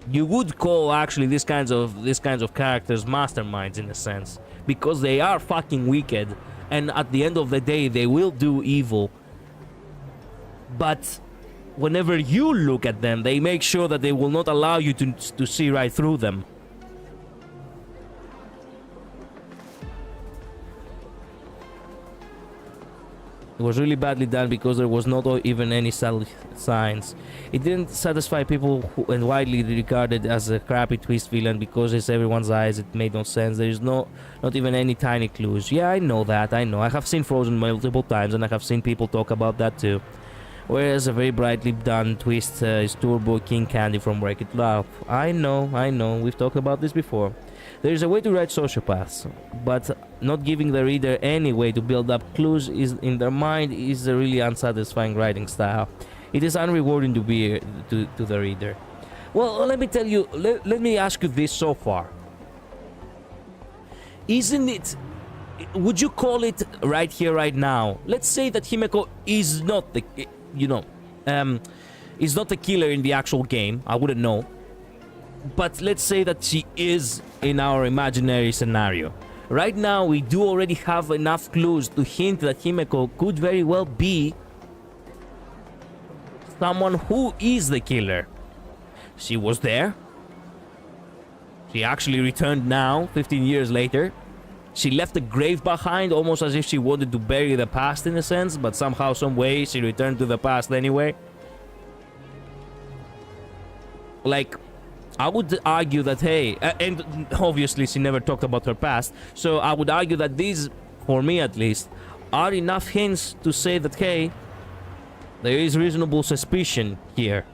You would call actually these kinds of characters masterminds in a sense, because they are fucking wicked, and at the end of the day they will do evil. But whenever you look at them, they make sure that they will not allow you to see right through them. It was really badly done because there was not even any subtle signs. It didn't satisfy people and widely regarded as a crappy twist villain because it's everyone's eyes. It made no sense. There is not even any tiny clues. Yeah, I know that. I know. I have seen Frozen multiple times and I have seen people talk about that too. Whereas a very brightly done twist is Turbo King Candy from Wreck-It Ralph. I know. We've talked about this before. There is a way to write sociopaths, but not giving the reader any way to build up clues in their mind is a really unsatisfying writing style. It is unrewarding to the reader. Well, let me tell you, let me ask you this so far. isn't it... Would you call it right here, right now? Let's say that Himeko is not the... You know... is not the killer in the actual game. I wouldn't know. But let's say that she is in our imaginary scenario. Right now, we do already have enough clues to hint that Himeko could very well be someone who is the killer. She was there. She actually returned now, 15 years later. She left a grave behind, almost as if she wanted to bury the past in a sense, but somehow, some way, she returned to the past anyway. Like, I would argue that, hey, and obviously she never talked about her past, so I would argue that these, for me at least, are enough hints to say that, hey, there is reasonable suspicion here.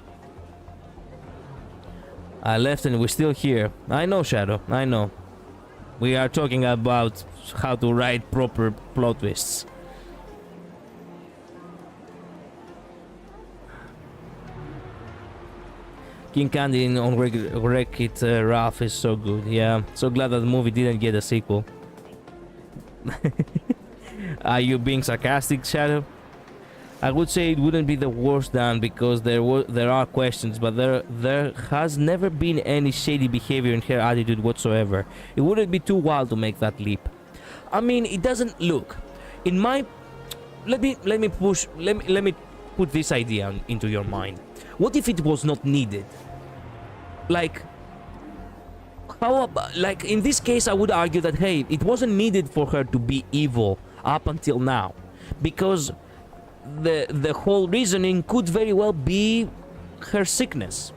I left and we're still here. I know, Shadow, I know. We are talking about how to write proper plot twists. King Candy on Wreck-It Ralph is so good. Yeah, so glad that the movie didn't get a sequel. Are you being sarcastic, Shadow? I would say it wouldn't be the worst done because there are questions, but there has never been any shady behavior in her attitude whatsoever. It wouldn't be too wild to make that leap. I mean, it doesn't look. In my, let me put this idea into your mind. What if it was not needed? Like, how about, like in this case, I would argue that hey, it wasn't needed for her to be evil up until now, because the whole reasoning could very well be her sickness.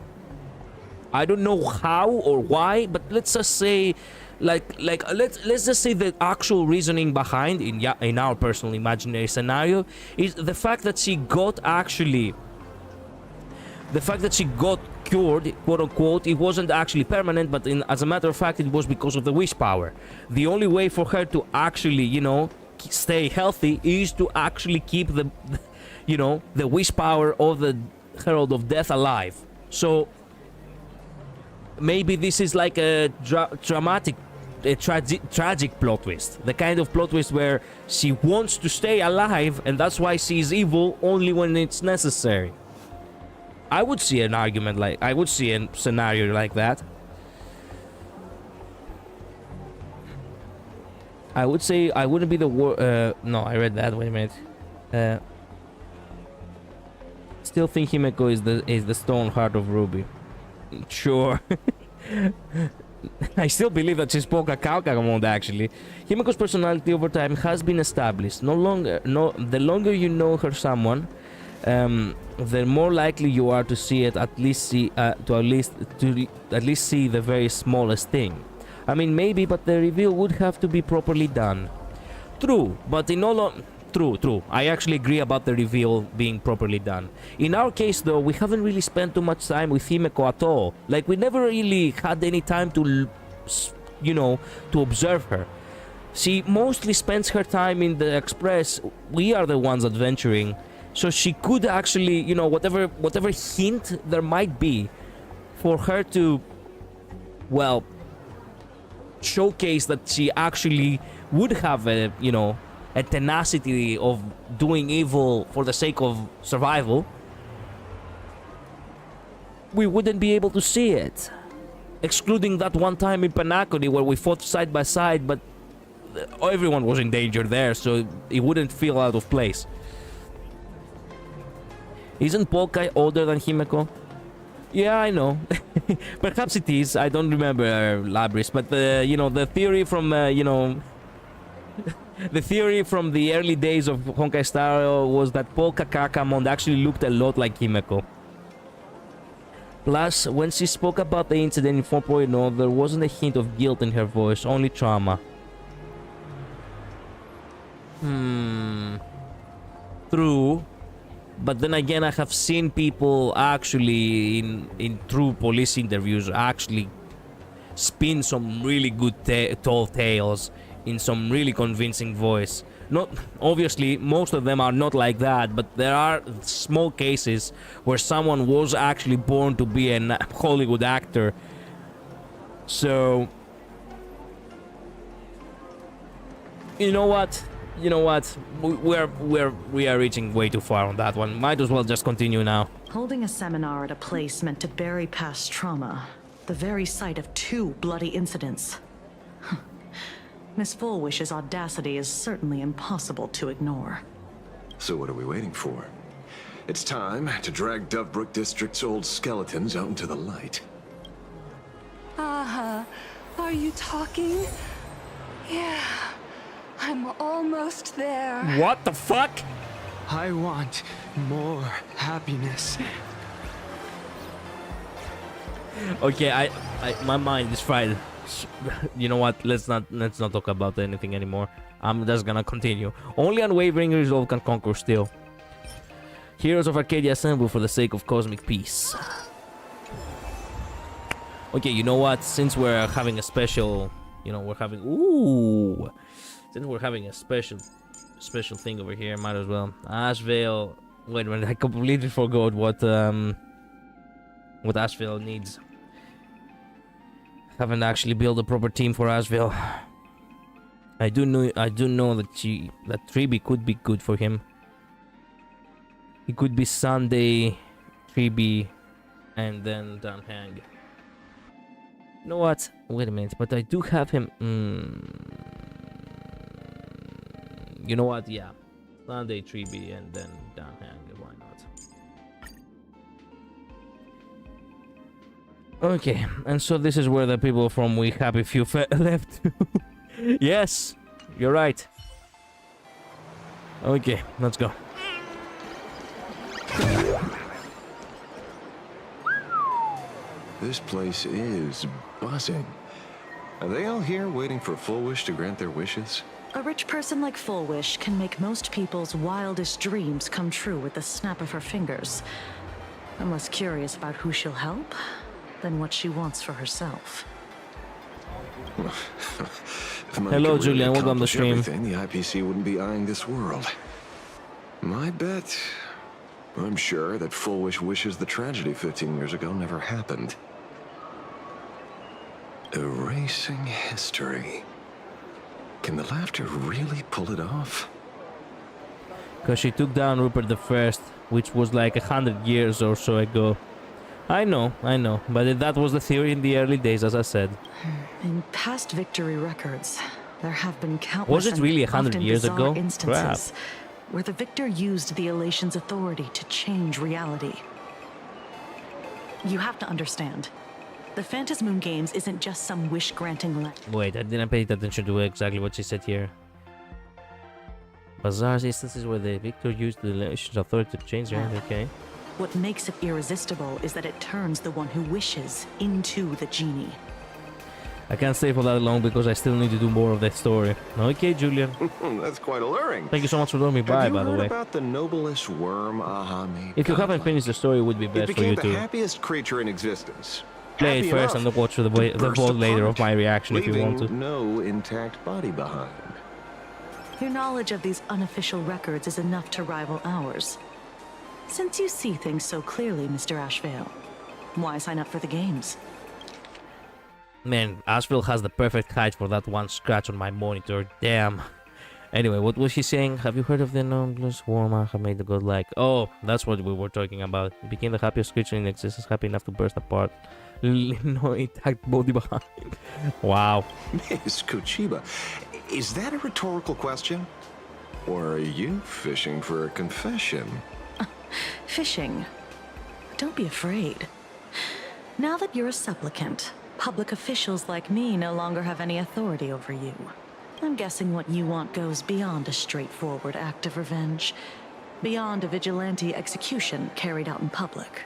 I don't know how or why, but let's just say, let's just say the actual reasoning behind in our personal imaginary scenario is the fact that she got cured, quote unquote. It wasn't actually permanent, but as a matter of fact, it was because of the wish power. The only way for her to actually, you know, stay healthy is to actually keep the wish power of the Herald of Death alive. So maybe this is like a tragic plot twist, the kind of plot twist where she wants to stay alive and that's why she's evil only when it's necessary. I would see an argument like, I would see a scenario like that. I would say I wouldn't be the no, I read that. Wait a minute. Still think Himeko is the stone heart of Ruby. Sure. I still believe that she spoke a Kauka mode actually. Himeko's personality over time has been established. The longer you know her someone, the more likely you are to see it, at least see the very smallest thing. I mean, maybe, but the reveal would have to be properly done. True, but in all... True. I actually agree about the reveal being properly done. In our case, though, we haven't really spent too much time with Himeko at all. Like, we never really had any time to, you know, to observe her. She mostly spends her time in the Express. We are the ones adventuring. So she could actually, you know, whatever hint there might be for her to, well, showcase that she actually would have a, you know, a tenacity of doing evil for the sake of survival, we wouldn't be able to see it. Excluding that one time in Panacony where we fought side by side, but everyone was in danger there, so it wouldn't feel out of place. Isn't Honkai older than Himeko? Yeah, I know. Perhaps it is. I don't remember Labris, but you know, the theory from you know, the theory from the early days of HonkaiStarRail was that Polka Kakamond actually looked a lot like Himeko. Plus, when she spoke about the incident in 4.0, there wasn't a hint of guilt in her voice, only trauma. True. But then again, I have seen people actually in true police interviews actually spin some really good tall tales in some really convincing voice. Not obviously, most of them are not like that, but there are small cases where someone was actually born to be a Hollywood actor. So You know what? You know what? We are reaching way too far on that one. Might as well just continue now. Holding a seminar at a place meant to bury past trauma. The very site of 2 bloody incidents. Miss Fullwish's audacity is certainly impossible to ignore. So what are we waiting for? It's time to drag Dovebrook District's old skeletons out into the light. Are you talking? Yeah, I'm almost there. What the fuck? I want more happiness. Okay, my mind is fried. You know what? Let's not talk about anything anymore. I'm just gonna continue. Only unwavering resolve can conquer still. Heroes of Arcadia assemble for the sake of cosmic peace. Okay, you know what? Since we're having a special, since we're having a special thing over here, might as well. Ashvale. Wait a minute, I completely forgot what Ashvale needs. Haven't actually built a proper team for Ashvale. I do know that Treeby could be good for him. It could be Sunday, Treeby, and then Danhang. You know what? Wait a minute, but I do have him. You know what? Yeah, Sunday, Treeby, and then Danhang. Why not? Okay, and so this is where the people from We Happy Few left. Yes, you're right. Okay, let's go. This place is buzzing. Are they all here waiting for Fullwish to grant their wishes? A rich person like Fullwish can make most people's wildest dreams come true with the snap of her fingers. I'm less curious about who she'll help than what she wants for herself. Hello, Julian. Welcome to the stream. The IPC wouldn't be eyeing this world. My bet, I'm sure that Fullwish wishes the tragedy 15 years ago never happened. Erasing history. Can the laughter really pull it off? Because she took down Rupert the First, which was like 100 years or so ago. I know, but that was the theory in the early days, as I said. In past victory records, there have been countless Was it really 100 years ago? Instances where the victor used the Elation's authority to change reality. You have to understand, the Phantasmoon Games isn't just some wish-granting Wait, I didn't pay attention to exactly what she said here. Bizarre instances where the victor used the Elation's authority to change reality, okay. What makes it irresistible is that it turns the one who wishes into the genie. I can't stay for that long because I still need to do more of that story. Okay, Julian. That's quite alluring. Thank you so much for letting me by the way. Have you heard about the noblest worm Aha made? If you haven't finished the story, it would be best for you It became to the happiest creature in existence. play it Happy first and enough, then watch the to burst vote later of apart, my reaction if you want to. leaving no intact body behind. Your knowledge of these unofficial records is enough to rival ours. Since you see things so clearly, Mr. Ashvale, why sign up for the games? Man, Asheville has the perfect height for that one scratch on my monitor. Damn. Anyway, what was she saying? Have you heard of the noblest worm I have made the god like? Oh, that's what we were talking about. It became the happiest creature in existence, happy enough to burst apart. No intact body behind. Wow. Miss Kochiba, is that a rhetorical question? Or are you fishing for a confession? Fishing. Don't be afraid. Now that you're a supplicant, public officials like me no longer have any authority over you. I'm guessing what you want goes beyond a straightforward act of revenge, beyond a vigilante execution carried out in public.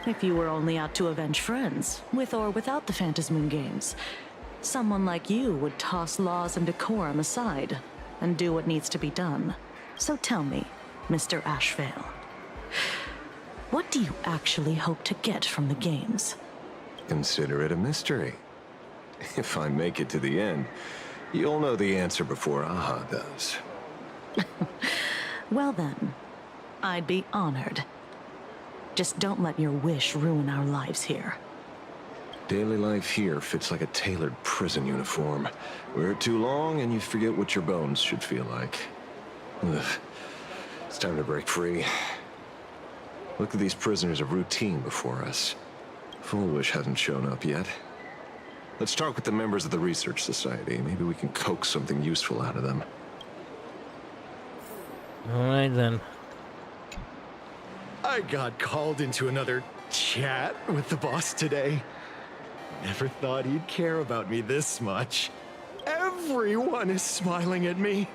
If you were only out to avenge friends, with or without the Phantasmoon Games, someone like you would toss laws and decorum aside and do what needs to be done. So tell me, Mr. Ashvale, what do you actually hope to get from the games? Consider it a mystery. If I make it to the end, you'll know the answer before Aha does. Well then, I'd be honored. Just don't let your wish ruin our lives here. Daily life here fits like a tailored prison uniform. Wear it too long and you forget what your bones should feel like. Ugh. It's time to break free. Look at these prisoners of routine before us. Foolish hasn't shown up yet. Let's talk with the members of the Research Society. Maybe we can coax something useful out of them. Alright then. I got called into another chat with the boss today. Never thought he'd care about me this much. Everyone is smiling at me.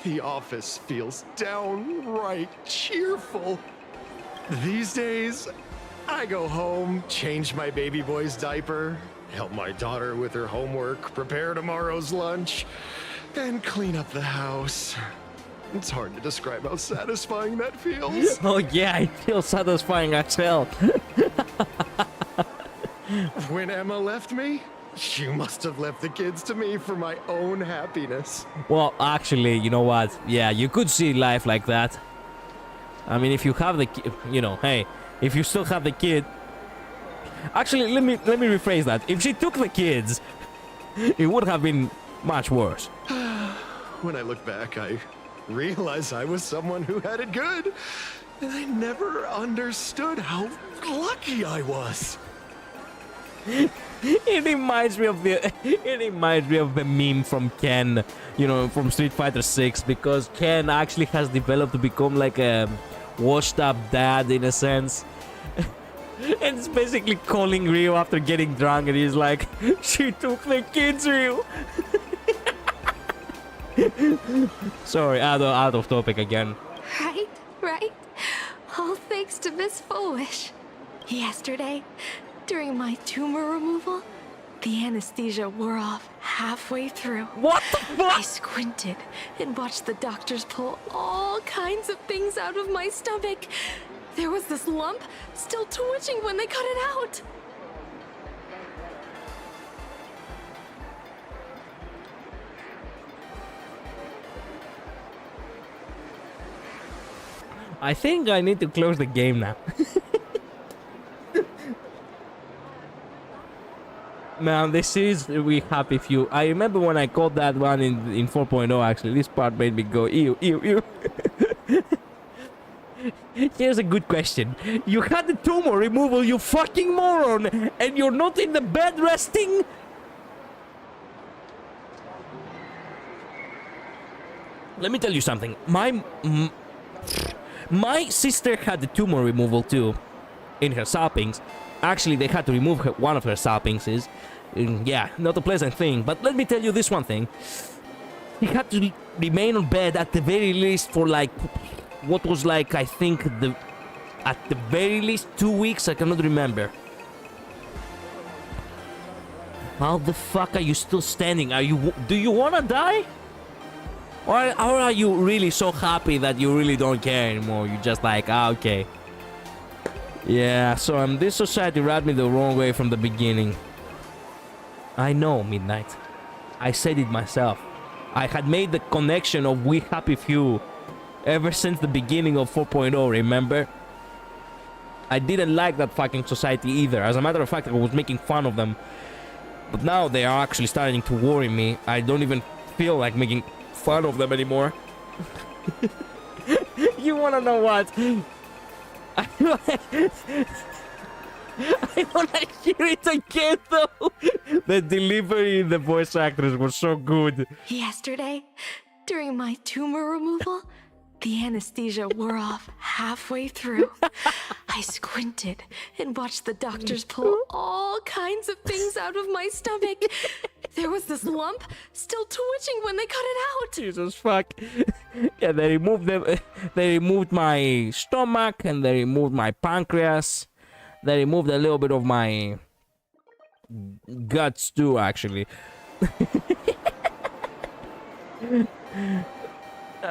The office feels downright cheerful. These days, I go home, change my baby boy's diaper, help my daughter with her homework, prepare tomorrow's lunch, and clean up the house. It's hard to describe how satisfying that feels. Oh yeah, it feels satisfying as hell. When Emma left me, she must have left the kids to me for my own happiness. Well, actually, you know what? Yeah, you could see life like that. I mean, if you have the, hey, if you still have the kid. Actually, let me rephrase that. If she took the kids, it would have been much worse. When I look back, I realize I was someone who had it good, and I never understood how lucky I was. It reminds me of the meme from Ken, from Street Fighter 6, because Ken actually has developed to become like a washed up dad in a sense. And it's basically calling Ryu after getting drunk, and he's like, "She took the kids, Ryu." Sorry, out of topic again. Right. All thanks to Miss Foolish. Yesterday, during my tumor removal, the anesthesia wore off halfway through. What the fuck? I squinted and watched the doctors pull all kinds of things out of my stomach. There was this lump still twitching when they cut it out. I think I need to close the game now. Man, this is really happy few. I remember when I called that one in 4.0 actually. This part made me go ew, ew, ew. Here's a good question. You had the tumor removal, you fucking moron, and you're not in the bed resting? Let me tell you something. My sister had the tumor removal too, in her salpings. Actually, they had to remove one of her salpingses. Yeah, not a pleasant thing. But let me tell you this one thing. He had to remain on bed at the very least for like, what was like, I think, at the very least 2 weeks. I cannot remember. How the fuck are you still standing? Do you wanna die? Or are you really so happy that you really don't care anymore? You're just like, okay. Yeah, so this society rubbed me the wrong way from the beginning. I know, Midnight. I said it myself. I had made the connection of We Happy Few ever since the beginning of 4.0, remember? I didn't like that fucking society either. As a matter of fact, I was making fun of them. But now they are actually starting to worry me. I don't even feel like making fun of them anymore. You wanna know what? I wanna hear it again though. The delivery in the voice actors was so good. Yesterday, during my tumor removal, the anesthesia wore off halfway through. I squinted and watched the doctors pull all kinds of things out of my stomach. There was this lump still twitching when they cut it out. Jesus fuck. Yeah, they removed my stomach, and they removed my pancreas. They removed a little bit of my guts too, actually.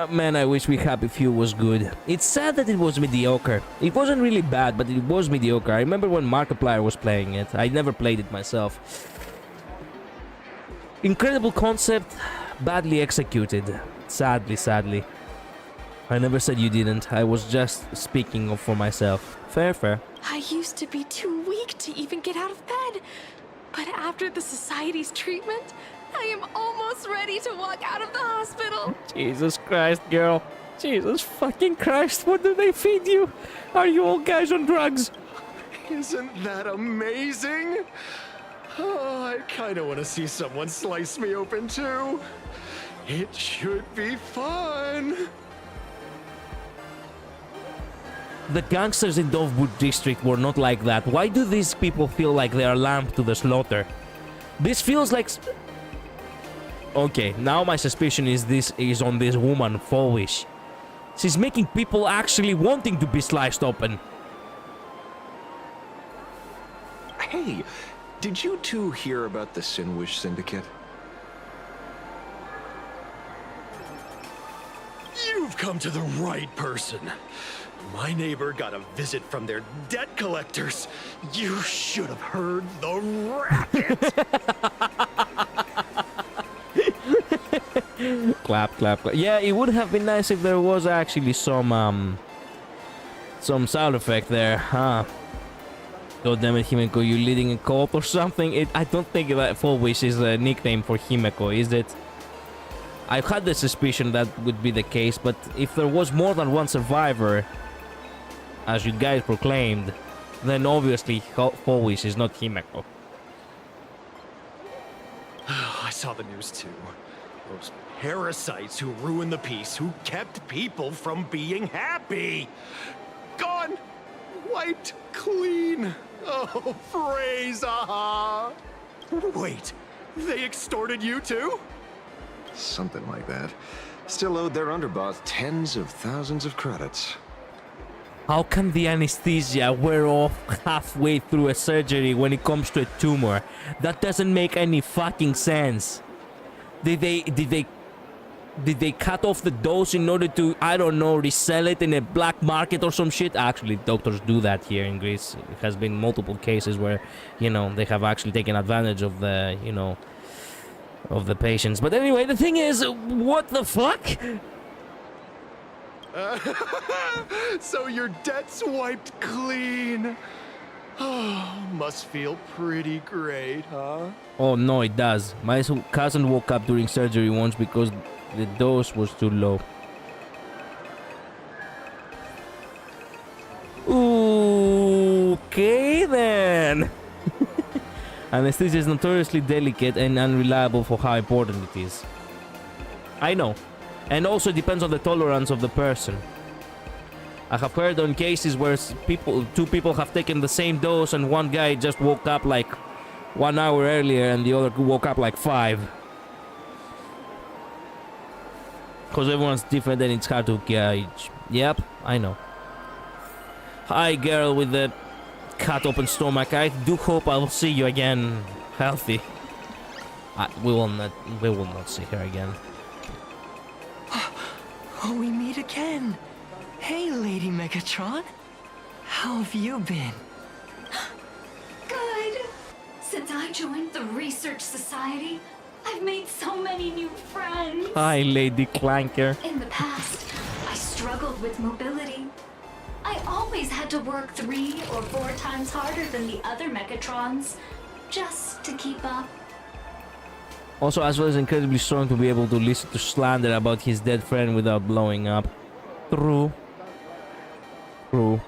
Man, I wish We Happy Few was good. It's sad that it was mediocre. It wasn't really bad, but it was mediocre. I remember when Markiplier was playing it. I never played it myself. Incredible concept, badly executed. Sadly. I never said you didn't. I was just speaking for myself. Fair. I used to be too weak to even get out of bed. But after the society's treatment, I am almost ready to walk out of the hospital. Jesus Christ, girl. Jesus fucking Christ, what do they feed you? Are you all guys on drugs? Isn't that amazing? Oh, I kind of want to see someone slice me open too. It should be fun. The gangsters in Dovewood district were not like that. Why do these people feel like they are lamb to the slaughter? This feels like... Okay, now my suspicion is on this woman, Fowish. She's making people actually wanting to be sliced open. Hey, did you two hear about the Sinwish Syndicate? You've come to the right person. My neighbor got a visit from their debt collectors. You should have heard the racket. Clap, clap, clap. Yeah, it would have been nice if there was actually some sound effect there, huh? God damn it, Himeko, you leading a cult or something? I don't think that Fowish is a nickname for Himeko, is it? I've had the suspicion that would be the case, but if there was more than one survivor, as you guys proclaimed, then obviously Fowish is not Himeko. I saw the news too. Those parasites who ruined the peace, who kept people from being happy. Gone! Wiped clean! Oh, praise, aha! Wait, they extorted you too? Something like that. Still owed their underboss tens of thousands of credits. How can the anesthesia wear off halfway through a surgery when it comes to a tumor? That doesn't make any fucking sense. Did they cut off the dose in order to, I don't know, resell it in a black market or some shit? Actually, doctors do that here in Greece. It has been multiple cases where, you know, they have actually taken advantage of the, you know, of the patients. But anyway, the thing is, what the fuck? So your debt's wiped clean. Oh, must feel pretty great, huh? Oh no, it does. My cousin woke up during surgery once because the dose was too low. Okay then. Anesthesia is notoriously delicate and unreliable for how important it is. I know. And also depends on the tolerance of the person. I have heard on cases where two people have taken the same dose and one guy just woke up like 1 hour earlier and the other woke up like 5. Because everyone's different and it's hard to gauge. Yep, I know. Hi girl with the cut open stomach. I do hope I will see you again healthy. We will not see her again. Oh, we meet again. Hey, Lady Megatron. How have you been? Good. Since I joined the Research Society, I've made so many new friends. Hi, Lady Clanker. In the past, I struggled with mobility. I always had to work 3 or 4 times harder than the other Megatrons, just to keep up. Also, Aswell is incredibly strong to be able to listen to slander about his dead friend without blowing up. True. True.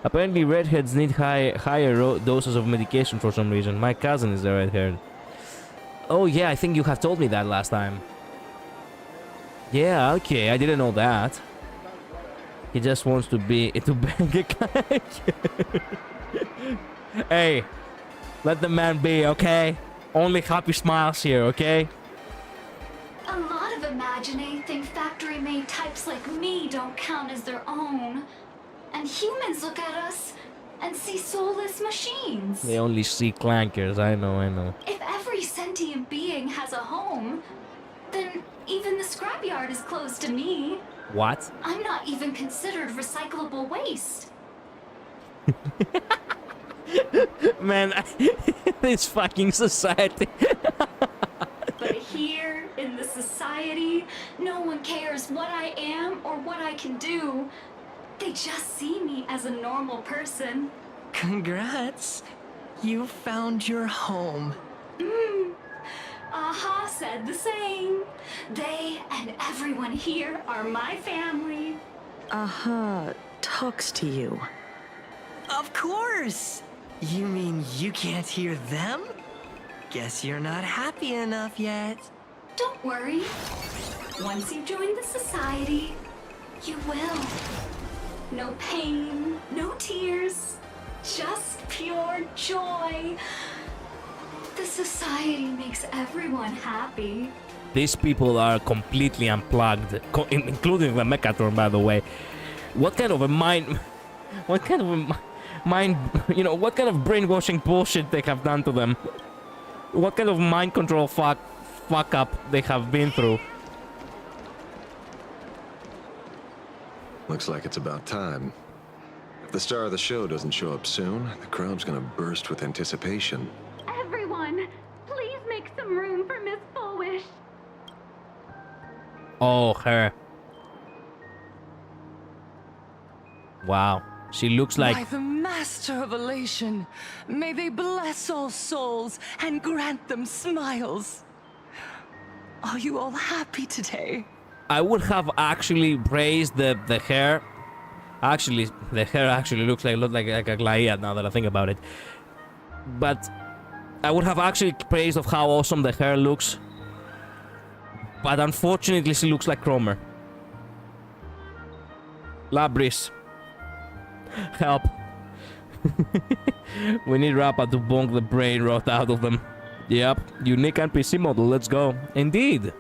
Apparently, redheads need higher doses of medication for some reason. My cousin is a redhead. Oh yeah, I think you have told me that last time. Yeah, okay, I didn't know that. He just wants to bang a guy. Hey, let the man be, okay? Only happy smiles here, okay? A lot of Imaginae think factory-made types like me don't count as their own. And humans look at us and see soulless machines. They only see clankers, I know. If every sentient being has a home, then even the scrapyard is closed to me. What? I'm not even considered recyclable waste. Man, this fucking society. But here, in the society, no one cares what I am or what I can do. They just see me as a normal person. Congrats. You found your home. Aha said the same. They and everyone here are my family. Aha talks to you. Of course. You mean you can't hear them? Guess you're not happy enough yet. Don't worry. Once you join the society, you will. No pain, no tears, just pure joy. The society makes everyone happy. These people are completely unplugged, including the Mechatron, by the way. What kind of a mind... What kind of a mind... You know, what kind of brainwashing bullshit they have done to them? What kind of mind control fuck up they have been through? Looks like it's about time. If the star of the show doesn't show up soon, the crowd's gonna burst with anticipation. Everyone, please make some room for Miss Fullwish. Oh, her. Wow. She looks like... By the Master of Elation, may they bless all souls and grant them smiles. Are you all happy today? I would have actually praised the hair. Actually, the hair actually looks like a Glaia now that I think about it. But I would have actually praised of how awesome the hair looks. But unfortunately, she looks like Cromer. Labris. Help. We need Rappa to bonk the brain rot out of them. Yep, unique NPC model, let's go. Indeed.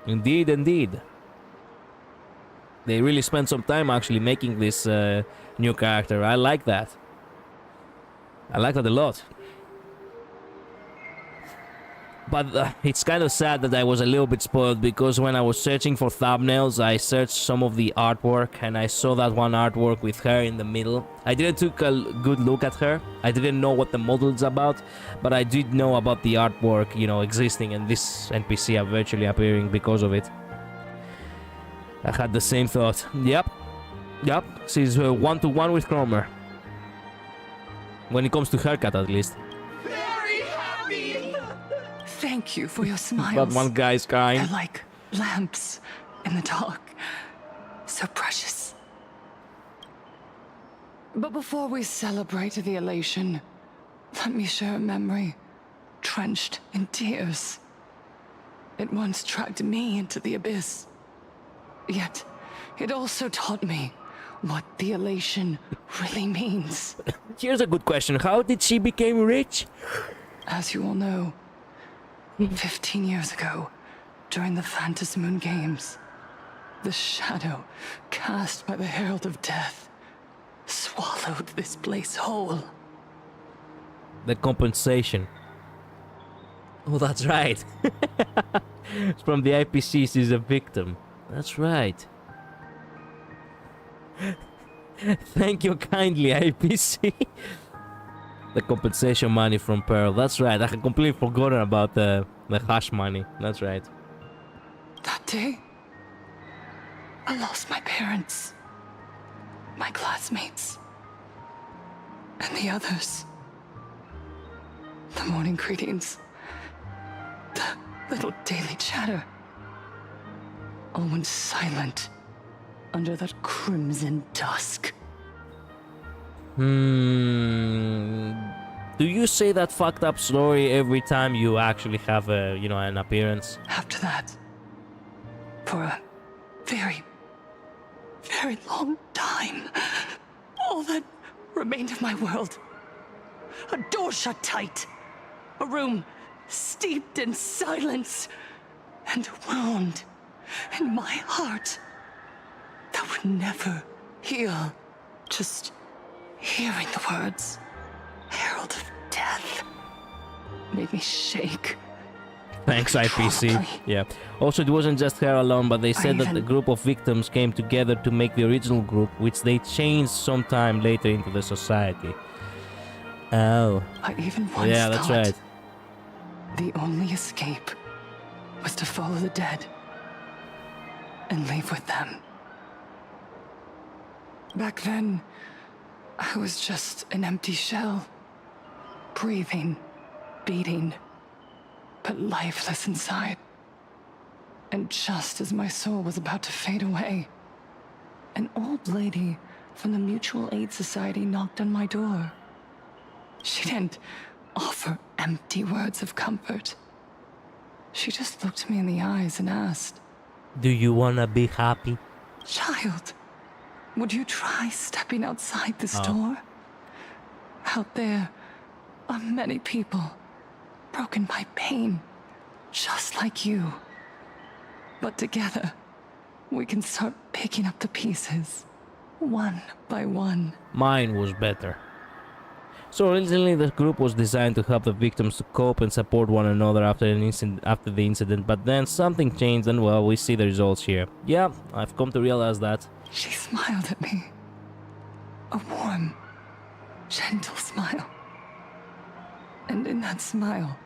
Indeed, indeed. They really spent some time actually making this new character. I like that. I like that a lot. But it's kind of sad that I was a little bit spoiled, because when I was searching for thumbnails, I searched some of the artwork and I saw that one artwork with her in the middle. I didn't take a good look at her. I didn't know what the model is about, but I did know about the artwork, you know, existing, and this NPC are virtually appearing because of it. I had the same thought. Yep. Yep. She's one-to-one with Cromer. When it comes to haircut, at least. Thank you for your smiles. But one guy's crying. They're like lamps in the dark. So precious. But before we celebrate the elation, let me share a memory drenched in tears. It once dragged me into the abyss. Yet, it also taught me what the elation really means. Here's a good question. How did she become rich? As you all know, 15 years ago, during the Phantasmoon Games, the shadow cast by the Herald of Death swallowed this place whole. The compensation. Oh, that's right. From the IPC, she's a victim. That's right. Thank you kindly, IPC. The compensation money from Pearl. That's right. I had completely forgotten about the hash money. That's right. That day, I lost my parents, my classmates, and the others. The morning greetings, the little daily chatter. All went silent under that crimson dusk. Do you say that fucked up story every time you actually have a, you know, an appearance? After that, for a very, very long time, all that remained of my world, a door shut tight, a room steeped in silence, and a wound in my heart that would never heal. Just hearing the words, Herald of Death, made me shake. Thanks, IPC. Yeah. Also, it wasn't just her alone, but they said that the group of victims came together to make the original group, which they changed sometime later into the society. Oh. I even once yeah, that's thought right. the only escape was to follow the dead and leave with them. Back then, I was just an empty shell. Breathing, beating, but lifeless inside. And just as my soul was about to fade away, an old lady from the Mutual Aid Society knocked on my door. She didn't offer empty words of comfort. She just looked me in the eyes and asked, "Do you wanna be happy?" "Child, would you try stepping outside this door? Out there are many people broken by pain, just like you. But together, we can start picking up the pieces, one by one." Mine was better. So originally the group was designed to help the victims to cope and support one another after the incident, but then something changed and well, we see the results here. Yeah, I've come to realize that. She smiled at me. A warm, gentle smile. And in that smile,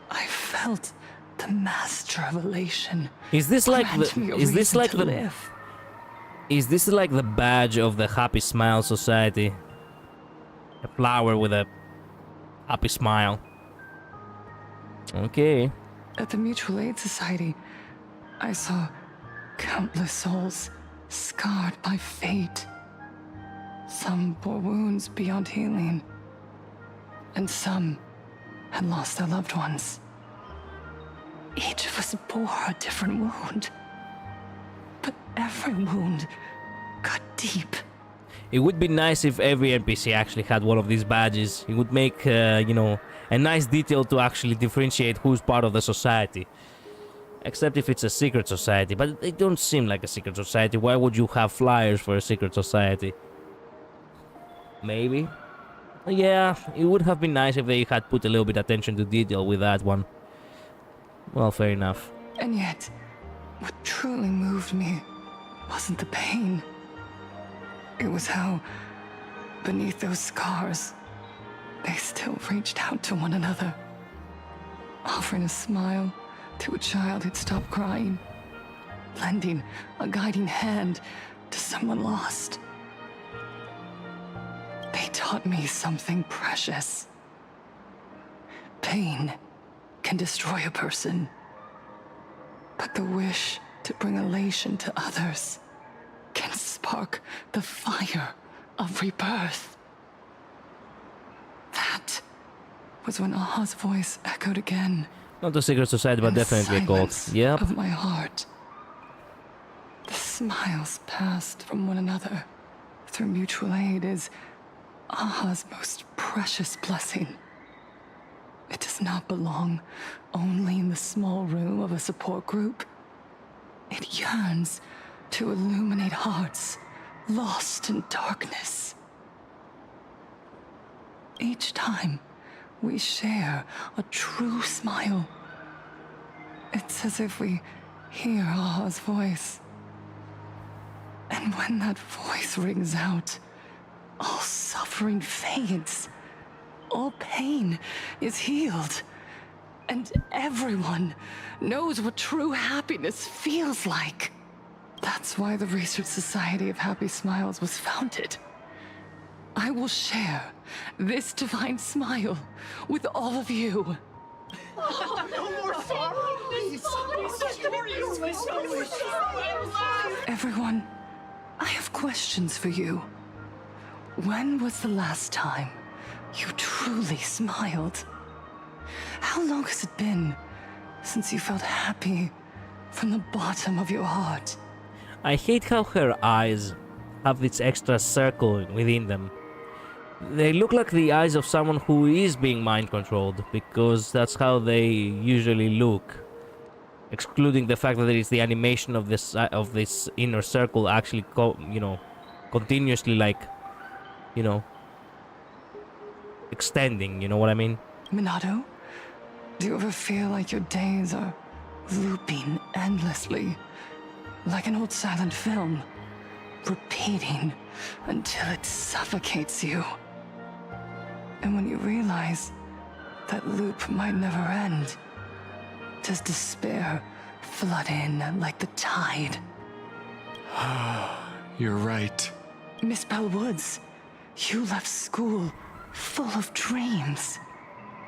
I felt the master of elation. Is this like grant me the a is this reason like to the live. is this like the badge of the Happy Smile Society? A flower with a happy smile. Okay. At the Mutual Aid Society, I saw countless souls scarred by fate. Some bore wounds beyond healing, and some had lost their loved ones. Each of us bore a different wound, but every wound cut deep. It would be nice if every NPC actually had one of these badges. It would make, you know, a nice detail to actually differentiate who's part of the society. Except if it's a secret society, but they don't seem like a secret society. Why would you have flyers for a secret society? Maybe. Yeah, it would have been nice if they had put a little bit attention to detail with that one. Well, fair enough. And yet, what truly moved me wasn't the pain. It was how, beneath those scars, they still reached out to one another, offering a smile to a child who'd stopped crying, lending a guiding hand to someone lost. They taught me something precious. Pain can destroy a person, but the wish to bring elation to others can spark the fire of rebirth. That was when Aha's voice echoed again. Not a secret society, but definitely a cult. Yep. Of my heart. The smiles passed from one another through mutual aid is Aha's most precious blessing. It does not belong only in the small room of a support group. It yearns to illuminate hearts lost in darkness. Each time we share a true smile, it's as if we hear Aha's voice. And when that voice rings out, all suffering fades, all pain is healed, and everyone knows what true happiness feels like. That's why the Research Society of Happy Smiles was founded. I will share this divine smile with all of you. Everyone, I have questions for you. When was the last time you truly smiled? How long has it been since you felt happy from the bottom of your heart? I hate how her eyes have this extra circle within them. They look like the eyes of someone who is being mind controlled, because that's how they usually look. Excluding the fact that there is the animation of this inner circle actually, continuously, like, extending. You know what I mean? Minato, do you ever feel like your days are looping endlessly, like an old silent film, repeating until it suffocates you? And when you realize that loop might never end, does despair flood in like the tide? You're right. Miss Bell Woods, You left school full of dreams,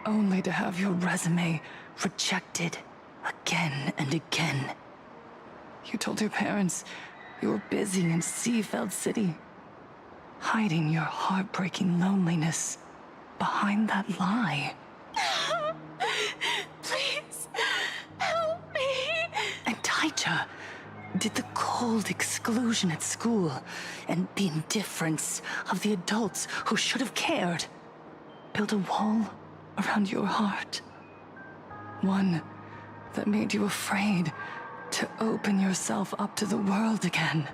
only to have your resume rejected again and again. You told your parents you were busy in Seafeld City, hiding your heartbreaking loneliness behind that lie. Please, help me. And Taija did the cold exclusion at school and the indifference of the adults who should have cared build a wall around your heart. One that made you afraid to open yourself up to the world again.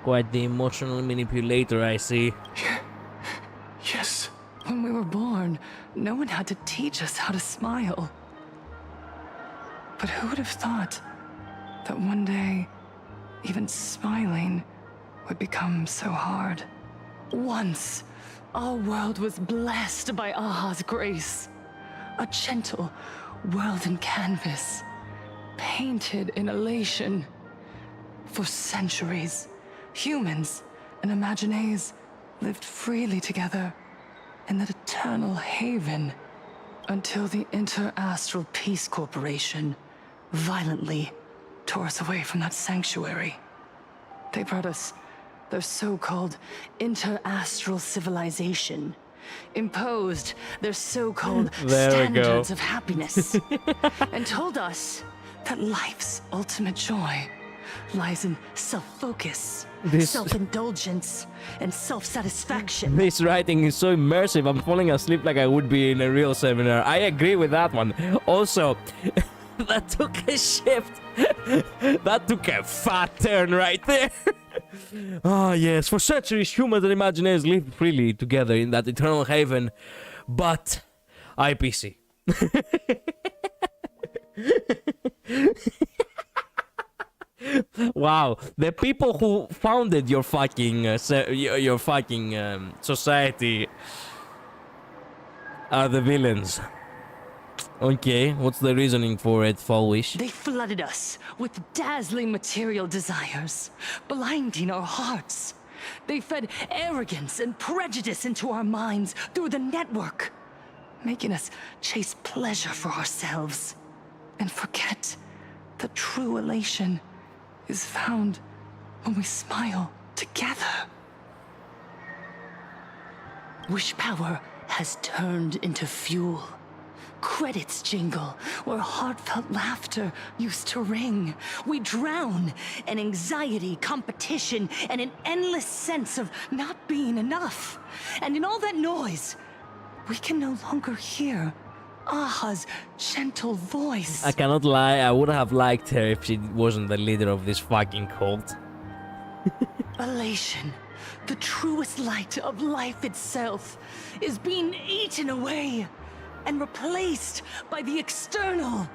Quite the emotional manipulator, I see. Yes. When we were born, no one had to teach us how to smile. But who would have thought that one day, even smiling would become so hard? Once, our world was blessed by Aha's grace. A gentle world in canvas, painted in elation. For centuries, humans and Imaginaes lived freely together in that eternal haven until the Inter-Astral Peace Corporation violently tore us away from that sanctuary. They brought us their so-called inter-astral civilization, imposed their so-called standards of happiness, and told us that life's ultimate joy lies in self-focus, self-indulgence, and self-satisfaction. This writing is so immersive, I'm falling asleep like I would be in a real seminar. I agree with that one. Also, that took a shift. That took a fat turn right there. Ah, yes. For centuries, humans and Imaginaes lived freely together in that eternal haven. But IPC. Wow, the people who founded your fucking society are the villains. Okay, what's the reasoning for it, Fallwish? They flooded us with dazzling material desires, blinding our hearts. They fed arrogance and prejudice into our minds through the network, making us chase pleasure for ourselves and forget that true elation is found when we smile together. Wish power has turned into fuel. Credits jingle where heartfelt laughter used to ring. We drown in anxiety, competition, and an endless sense of not being enough. And in all that noise, we can no longer hear Aha's gentle voice. I cannot lie, I would have liked her if she wasn't the leader of this fucking cult. Elation, the truest light of life itself, is being eaten away and replaced by the external.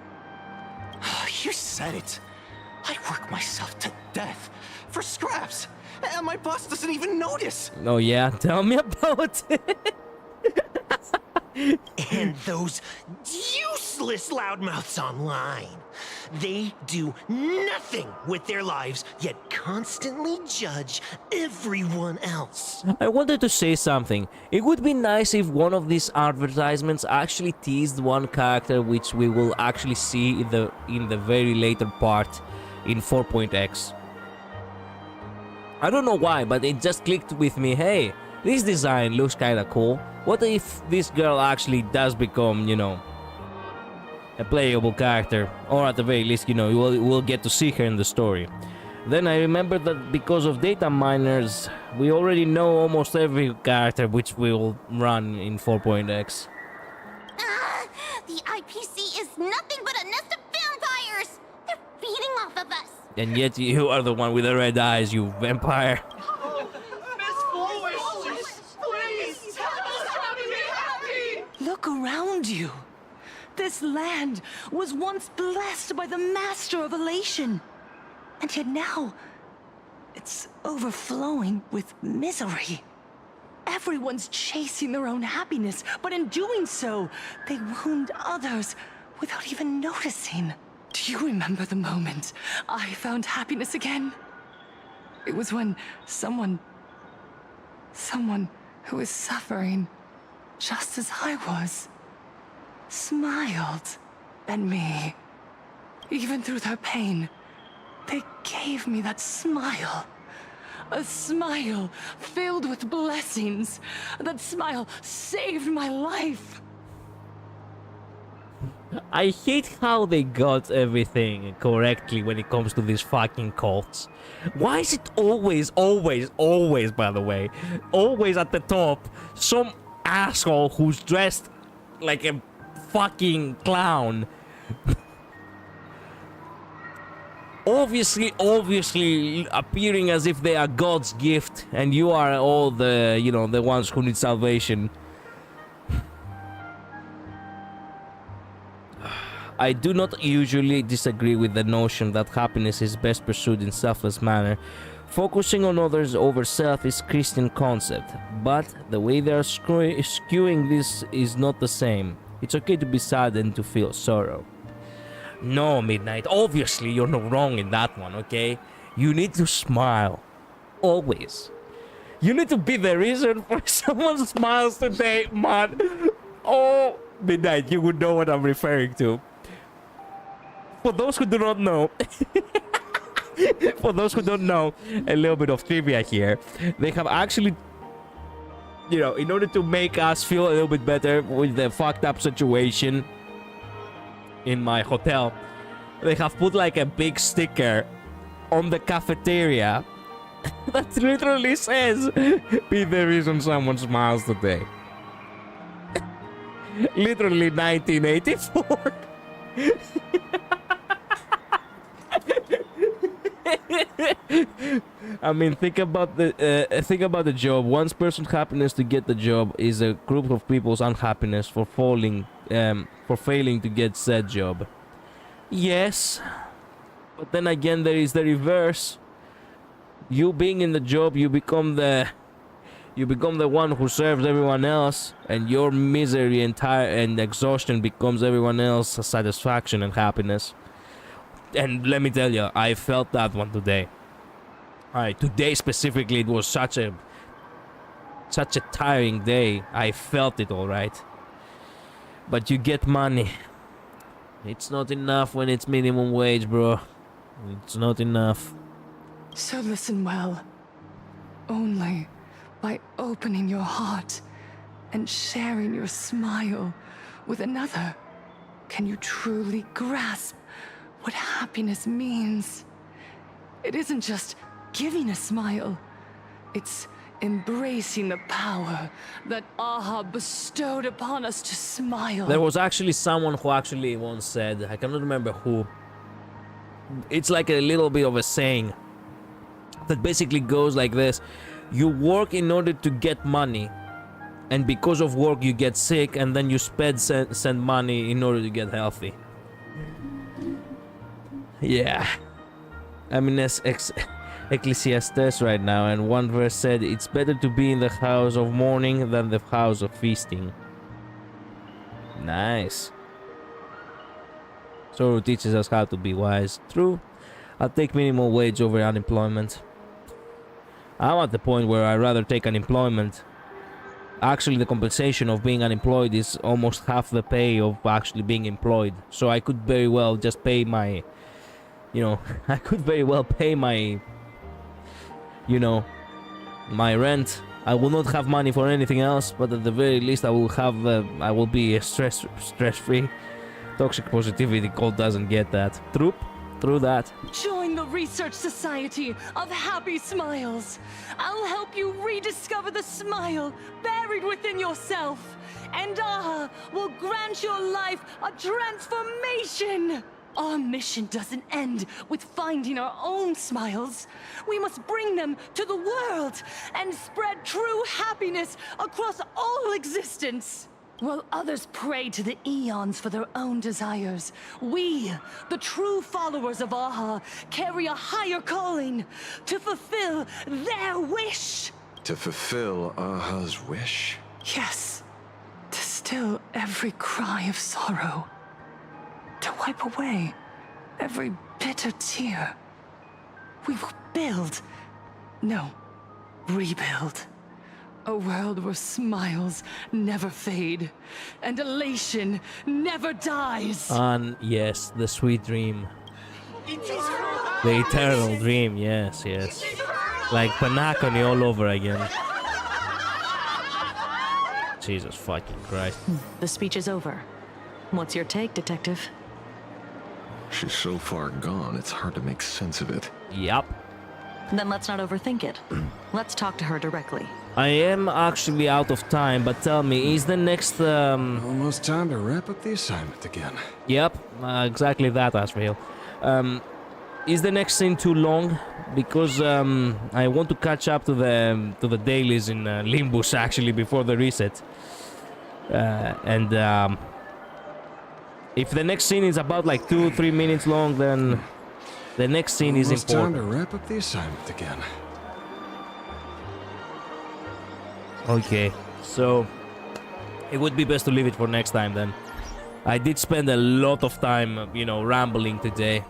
You said it. I work myself to death for scraps, and my boss doesn't even notice. Oh yeah, tell me about it. And those useless loudmouths online. They do nothing with their lives, yet constantly judge everyone else. I wanted to say something. It would be nice if one of these advertisements actually teased one character which we will actually see in the very later part in 4.x. I don't know why, but it just clicked with me. Hey, this design looks kinda cool. What if this girl actually does become, you know, a playable character? Or at the very least, you know, we'll get to see her in the story. Then I remembered that because of data miners, we already know almost every character which will run in 4.x. The IPC is nothing but a nest of vampires! They're feeding off of us! And yet you are the one with the red eyes, you vampire. Look around you. This land was once blessed by the master of elation. And yet now, it's overflowing with misery. Everyone's chasing their own happiness, but in doing so, they wound others without even noticing. Do you remember the moment I found happiness again? It was when someone someone who is suffering just as I was, smiled at me. Even through their pain, they gave me that smile. A smile filled with blessings. That smile saved my life. I hate how they got everything correctly when it comes to these fucking cults. Why is it always, by the way, always at the top, some asshole who's dressed like a fucking clown? Obviously appearing as if they are God's gift and you are all the, you know, the ones who need salvation. I do not usually disagree with the notion that happiness is best pursued in selfless manner. Focusing on others over self is Christian concept, but the way they are skewing this is not the same. It's okay to be sad and to feel sorrow. No, Midnight, obviously you're not wrong in that one, okay? You need to smile. Always. You need to be the reason for someone smiles today, man. Oh, Midnight, you would know what I'm referring to. For those who do not know, a little bit of trivia here. They have actually, you know, in order to make us feel a little bit better with the fucked up situation in my hotel, they have put like a big sticker on the cafeteria that literally says, "Be the reason someone smiles today." Literally 1984. I mean, think about the job. One person's happiness to get the job is a group of people's unhappiness for failing to get said job. Yes, but then again, there is the reverse. You being in the job, you become the one who serves everyone else, and your misery and exhaustion becomes everyone else's satisfaction and happiness. And let me tell you, I felt that one today. Alright, today specifically, it was such a tiring day. I felt it, alright. But you get money. It's not enough when it's minimum wage, bro. It's not enough. So listen well. Only by opening your heart and sharing your smile with another can you truly grasp what happiness means. It isn't just giving a smile. It's embracing the power that Aha bestowed upon us to smile. There was actually someone who actually once said, I cannot remember who, it's like a little bit of a saying that basically goes like this: you work in order to get money, and because of work you get sick, and then you send money in order to get healthy. Yeah, I mean, it's Ecclesiastes right now, and one verse said, "It's better to be in the house of mourning than the house of feasting." Nice. So it teaches us how to be wise. True. I'll take minimum wage over unemployment. I'm at the point where I'd rather take unemployment. Actually, the compensation of being unemployed is almost half the pay of actually being employed. So I could very well just pay my, I could very well pay my, my rent. I will not have money for anything else, but at the very least I will be stress-free. Toxic positivity cult doesn't get that. Through that. Join the Research Society of Happy Smiles. I'll help you rediscover the smile buried within yourself. And Aha will grant your life a transformation. Our mission doesn't end with finding our own smiles. We must bring them to the world and spread true happiness across all existence. While others pray to the eons for their own desires, we, the true followers of Aha, carry a higher calling to fulfill their wish. To fulfill Aha's wish? Yes, to still every cry of sorrow. To wipe away every bitter tear. We will build, no, rebuild. A world where smiles never fade, and elation never dies. And yes, the sweet dream. The eternal dream, yes, yes. Like Panacony all over again. Jesus fucking Christ. The speech is over. What's your take, Detective? She's so far gone, it's hard to make sense of it. Yup. Then let's not overthink it. Let's talk to her directly. I am actually out of time, but tell me, is the next Almost time to wrap up the assignment again. Yep, exactly that, Asriel. Is the next scene too long? Because I want to catch up to the dailies in Limbus actually before the reset. If the next scene is about like 2-3 minutes long, then the next scene is important. Almost time to wrap up the assignment again. Okay, so it would be best to leave it for next time then. I did spend a lot of time, you know, rambling today.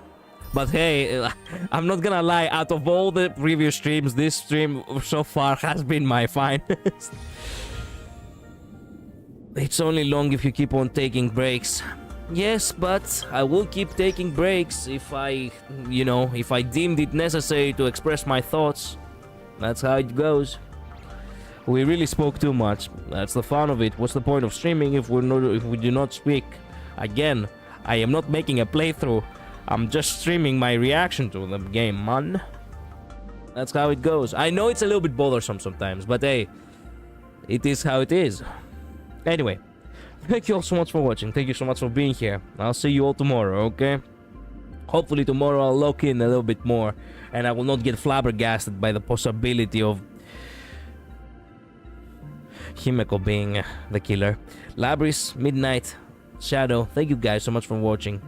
But hey, I'm not gonna lie, out of all the previous streams, this stream so far has been my finest. It's only long if you keep on taking breaks. Yes, but I will keep taking breaks if I, you know, if I deemed it necessary to express my thoughts. That's how it goes. We really spoke too much. That's the fun of it. What's the point of streaming if we do not speak? Again, I am not making a playthrough. I'm just streaming my reaction to the game, man. That's how it goes. I know it's a little bit bothersome sometimes, but hey, it is how it is. Anyway, thank you all so much for watching. Thank you so much for being here. I'll see you all tomorrow, okay? Hopefully tomorrow I'll lock in a little bit more and I will not get flabbergasted by the possibility of Himeko being the killer. Labris, Midnight, Shadow, thank you guys so much for watching.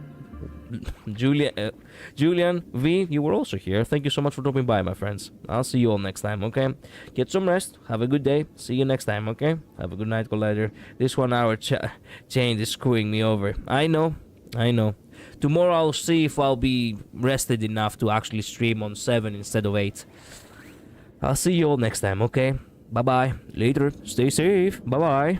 Julian, V, you were also here. Thank you so much for dropping by, my friends. I'll see you all next time, okay? Get some rest. Have a good day. See you next time, okay? Have a good night, Collider. This 1 hour change is screwing me over. I know. Tomorrow I'll see if I'll be rested enough to actually stream on 7 instead of 8. I'll see you all next time, okay? Bye-bye. Later. Stay safe. Bye-bye.